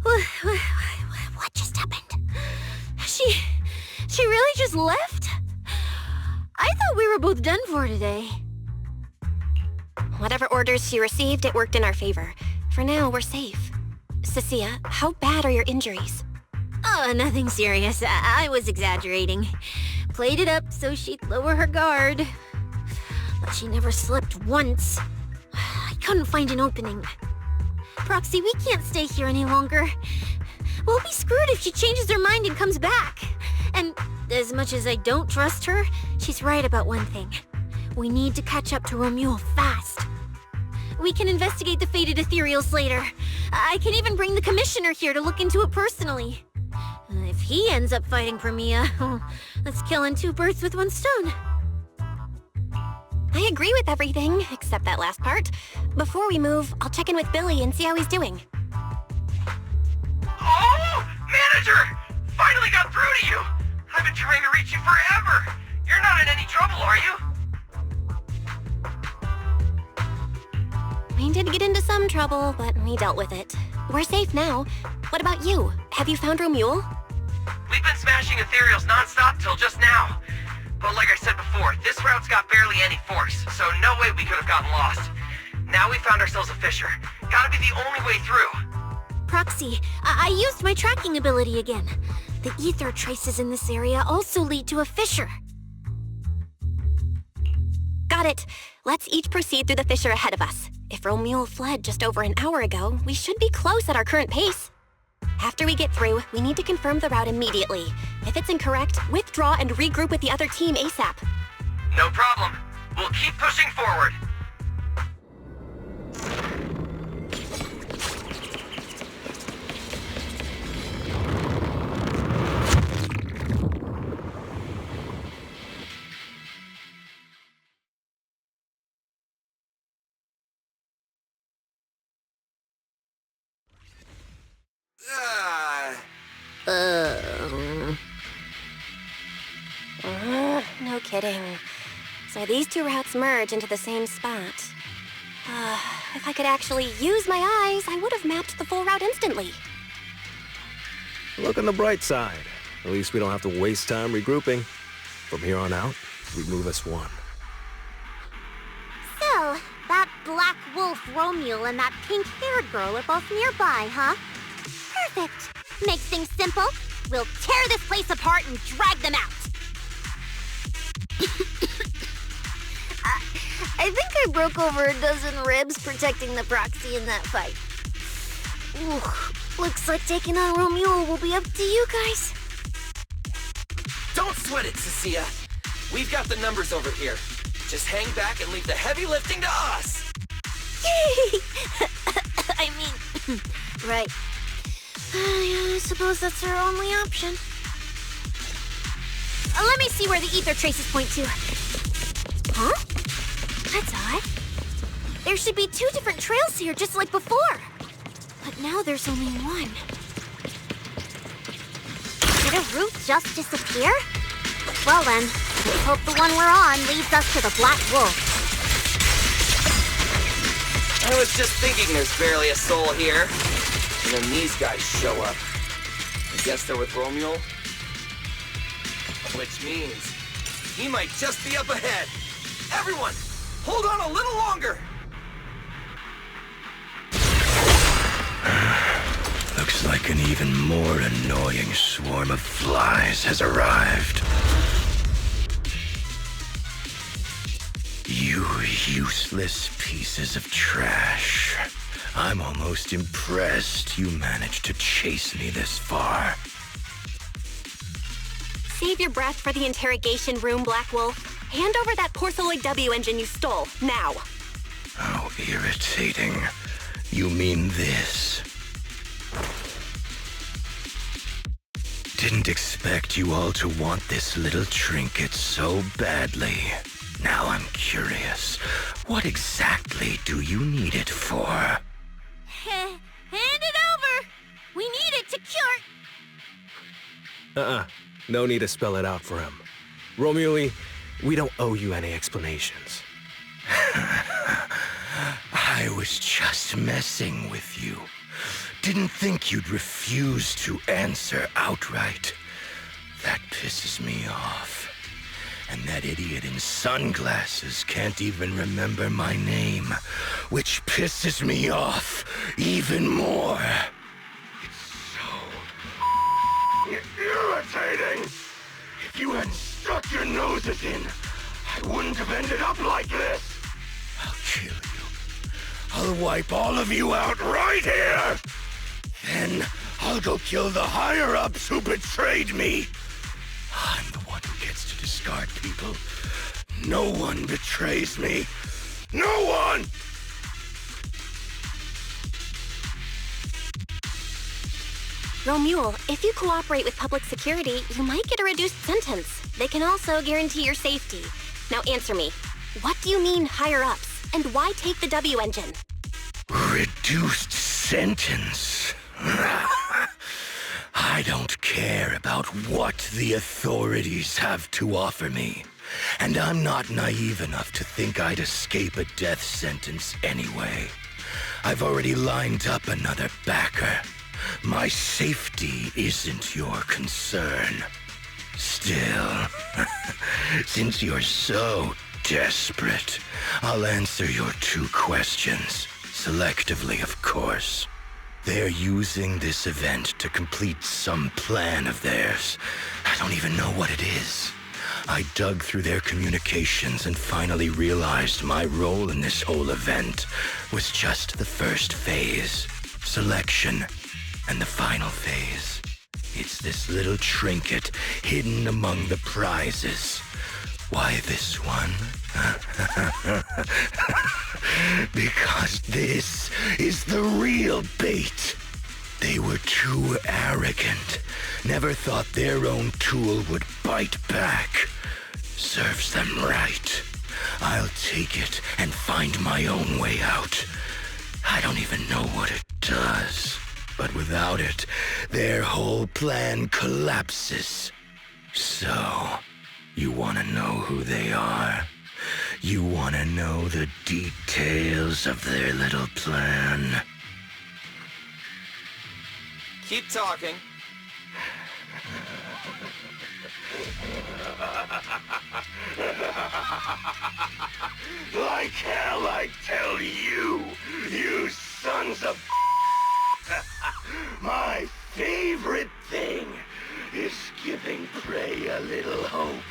What just happened? She really just left? I thought we were both done for today. Whatever orders she received, it worked in our favor. For now, we're safe. Cissia, how bad are your injuries? Oh, nothing serious. I was exaggerating. Played it up so she'd lower her guard. But she never slipped once. I couldn't find an opening. Proxy, we can't stay here any longer. We'll be screwed if she changes her mind and comes back. And as much as I don't trust her, she's right about one thing. We need to catch up to Romuald fast. We can investigate the fated ethereals later. I can even bring the commissioner here to look into it personally. If he ends up fighting Premia, that's killing two birds with one stone. I agree with everything, except that last part. Before we move, I'll check in with Billy and see how he's doing. Oh! Manager! Finally got through to you! I've been trying to reach you forever! You're not in any trouble, are you? We did get into some trouble, but we dealt with it. We're safe now. What about you? Have you found Romuald? We've been smashing ethereals non-stop till just now. But like I said before, this route's got barely any force, so no way we could have gotten lost. Now we found ourselves a fissure. Gotta be the only way through. Proxy, I used my tracking ability again. The ether traces in this area also lead to a fissure. Got it. Let's each proceed through the fissure ahead of us. If Romuald fled just over an hour ago, we should be close at our current pace. After we get through, we need to confirm the route immediately. If it's incorrect, withdraw and regroup with the other team ASAP. No problem. We'll keep pushing forward. fitting. So these two routes merge into the same spot. If I could actually use my eyes, I would have mapped the full route instantly. Look on the bright side. At least we don't have to waste time regrouping. From here on out, we move as one. So, that black wolf Romule and that pink-haired girl are both nearby, huh? Perfect. Makes things simple. We'll tear this place apart and drag them out. I think I broke over a dozen ribs protecting the proxy in that fight. Ooh, looks like taking on Romule will be up to you guys. Don't sweat it, Cissia. We've got the numbers over here. Just hang back and leave the heavy lifting to us. I mean, right. Yeah, I suppose that's our only option. Let me see where the ether traces point to. Huh? That's odd. There should be two different trails here, just like before. But now there's only one. Did a route just disappear? Well then, let's hope the one we're on leads us to the Black Wolf. I was just thinking there's barely a soul here. And then these guys show up. I guess they're with Romule. Which means he might just be up ahead. Everyone, hold on a little longer. Looks like an even more annoying swarm of flies has arrived. You useless pieces of trash. I'm almost impressed you managed to chase me this far. Save your breath for the interrogation room, Black Wolf. Hand over that Porceloid W engine you stole, now. How irritating. You mean this? Didn't expect you all to want this little trinket so badly. Now I'm curious. What exactly do you need it for? Hand it over! We need it to cure... No need to spell it out for him. Romule, we don't owe you any explanations. I was just messing with you. Didn't think you'd refuse to answer outright. That pisses me off. And that idiot in sunglasses can't even remember my name, which pisses me off even more. Irritating! If you hadn't stuck your noses in, I wouldn't have ended up like this. I'll kill you. I'll wipe all of you out right here. Then I'll go kill the higher-ups who betrayed me. I'm the one who gets to discard people. No one betrays me. No one! Romule, if you cooperate with public security, you might get a reduced sentence. They can also guarantee your safety. Now answer me. What do you mean, higher-ups? And why take the W engine? Reduced sentence? I don't care about what the authorities have to offer me. And I'm not naive enough to think I'd escape a death sentence anyway. I've already lined up another backer. My safety isn't your concern. Still, since you're so desperate, I'll answer your two questions. Selectively, of course. They're using this event to complete some plan of theirs. I don't even know what it is. I dug through their communications and finally realized my role in this whole event was just the first phase, selection, and the final phase. It's this little trinket hidden among the prizes. Why this one? Because this is the real bait. They were too arrogant. Never thought their own tool would bite back. Serves them right. I'll take it and find my own way out. I don't even know what it does. But without it, their whole plan collapses. So, You want to know who they are? You want to know the details of their little plan? Keep talking. Like hell, I tell you, you sons of my favorite thing is giving prey a little hope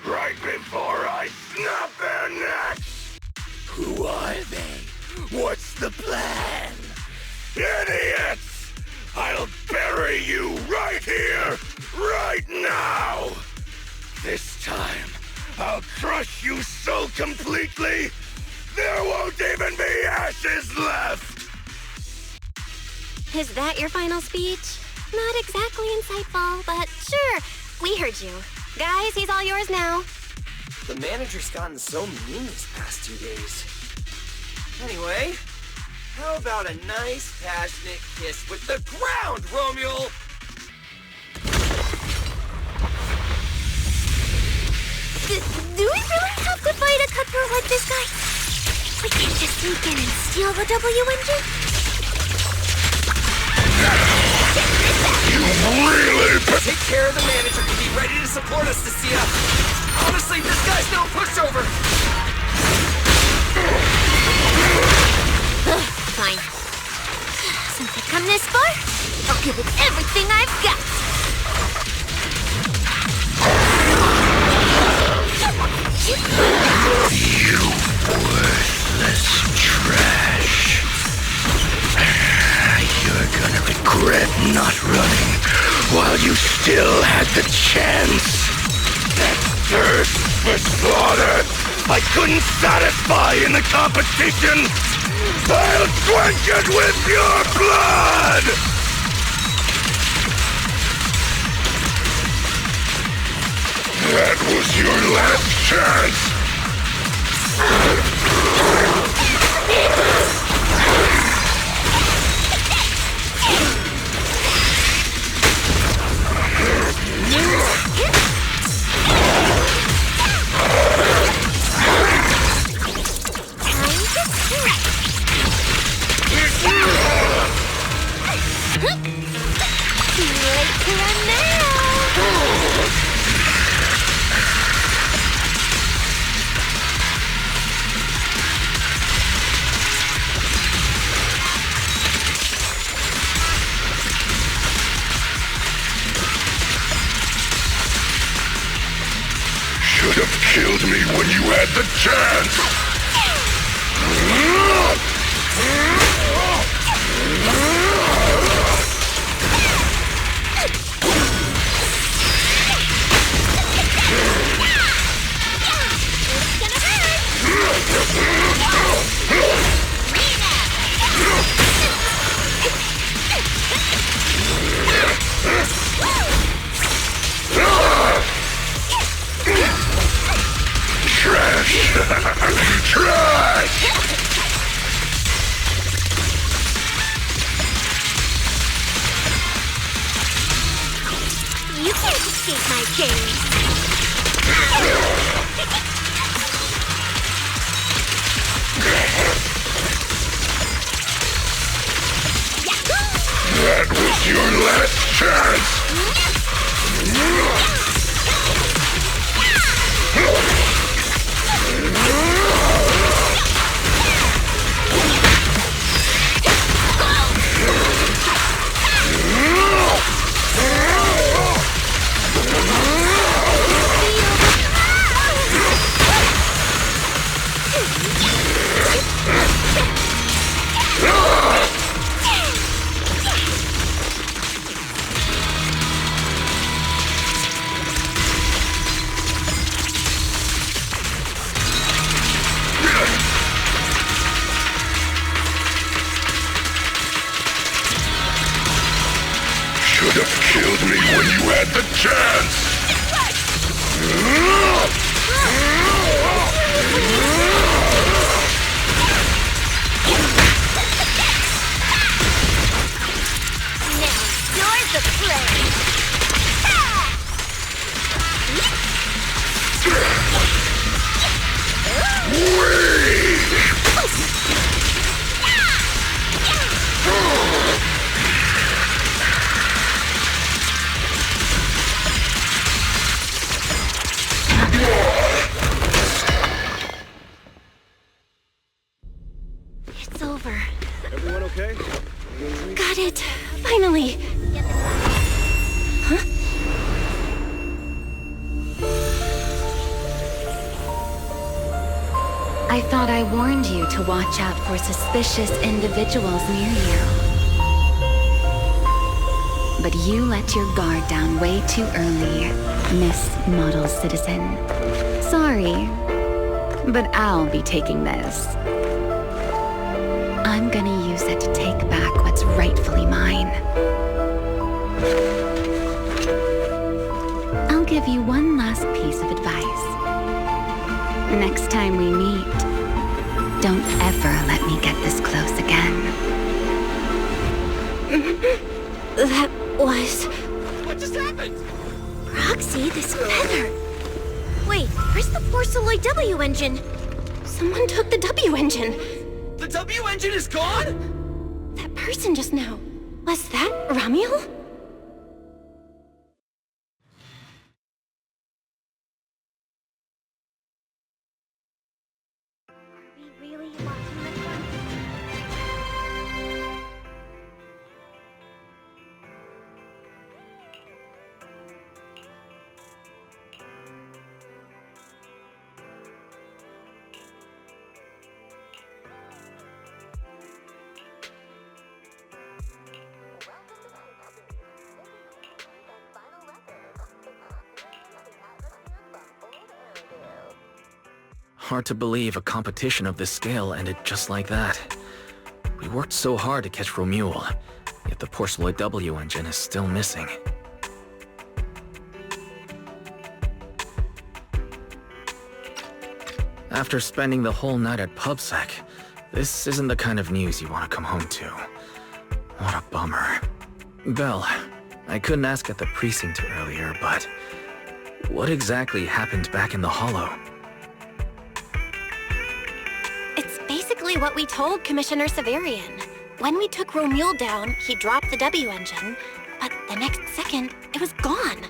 right before I snap their necks. Who are they? What's the plan? Idiots! I'll bury you right here, right now! This time, I'll crush you so completely, there won't even be ashes left! Is that your final speech? Not exactly insightful, but sure, we heard you. Guys, he's all yours now. The manager's gotten so mean these past 2 days. Anyway, how about a nice, passionate kiss with the ground, Romeo? Do we really have to fight a cutthroat like this guy? We can't just sneak in and steal the W engine? Really? Take care of the manager and be ready to support us, Cissia. Honestly, this guy's no pushover. Fine. Since I've come this far, I'll give it everything I've got. You worthless trash. You're gonna regret not running while you still had the chance. That thirst for slaughter I couldn't satisfy in the competition. I'll quench it with your blood! That was your last chance! Should have killed me when you had the chance! Trash! Trash! You can't escape my gaze. That was your last chance! Should have killed me when you had the chance! Now, yours the play. it! Finally! Huh? I thought I warned you to watch out for suspicious individuals near you. But you let your guard down way too early, Miss Model Citizen. Sorry, but I'll be taking this. I'm gonna use it to take back what's rightfully mine. I'll give you one last piece of advice. Next time we meet, don't ever let me get this close again. That was... What just happened? Proxy, this feather. Wait, where's the Porceloid W engine? Someone took the W engine. The W engine is gone? That person just now. Was that Ramiel? Hard to believe a competition of this scale ended just like that. We worked so hard to catch Romuald, yet the Porceloid W engine is still missing. After spending the whole night at PubSec, this isn't the kind of news you want to come home to. What a bummer. Belle, I couldn't ask at the precinct earlier, but what exactly happened back in the Hollow? It's basically what we told Commissioner Severian. When we took Romuald down, he dropped the W engine, but the next second, it was gone.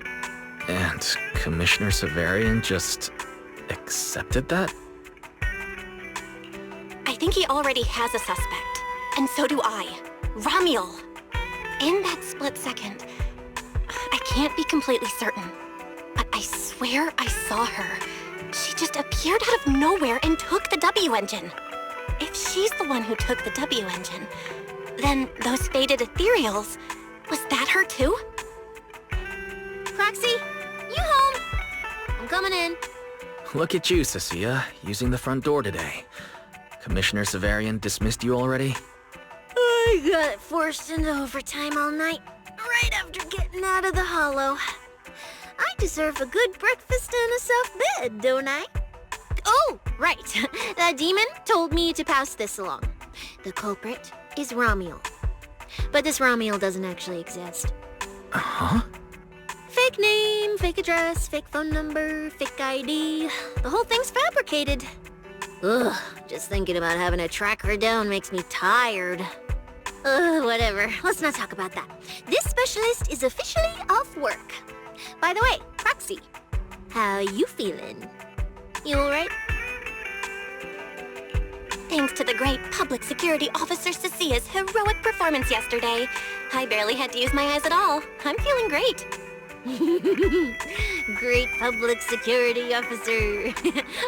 And Commissioner Severian just accepted that? I think he already has a suspect, and so do I. Ramiel. In that split second, I can't be completely certain, but I swear I saw her. She just appeared out of nowhere and took the W engine. If she's the one who took the W engine, then those faded ethereals, was that her too? Proxy, you home? I'm coming in. Look at you, Cissia, using the front door today. Commissioner Severian dismissed you already? I got forced into overtime all night, right after getting out of the Hollow. I deserve a good breakfast and a soft bed, don't I? Oh, right. The demon told me to pass this along. The culprit is Ramiel. But this Ramiel doesn't actually exist. Huh? Fake name, fake address, fake phone number, fake ID. The whole thing's fabricated. Ugh, just thinking about having to track her down makes me tired. Whatever. Let's not talk about that. This specialist is officially off work. By the way, Proxy, how you feeling? You alright? Thanks to the great public security officer Cissia's heroic performance yesterday, I barely had to use my eyes at all. I'm feeling great. Great public security officer.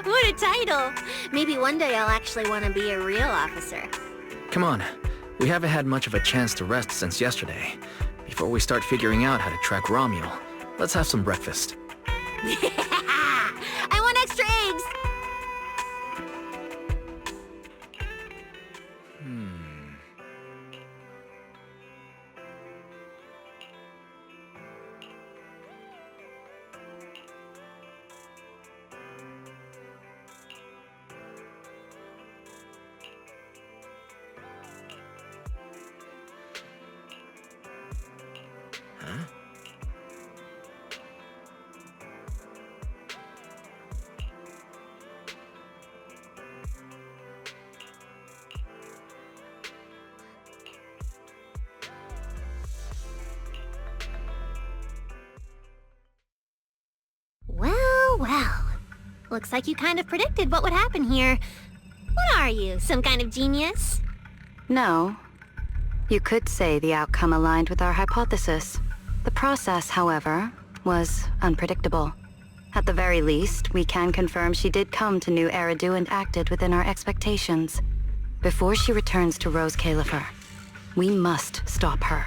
What a title. Maybe one day I'll actually want to be a real officer. Come on. We haven't had much of a chance to rest since yesterday. Before we start figuring out how to track Romuald, let's have some breakfast. I want extra eggs! Well, looks like you kind of predicted what would happen here. What are you, some kind of genius? No. You could say the outcome aligned with our hypothesis. The process, however, was unpredictable. At the very least, we can confirm she did come to New Eridu and acted within our expectations. Before she returns to Rose Califer, we must stop her.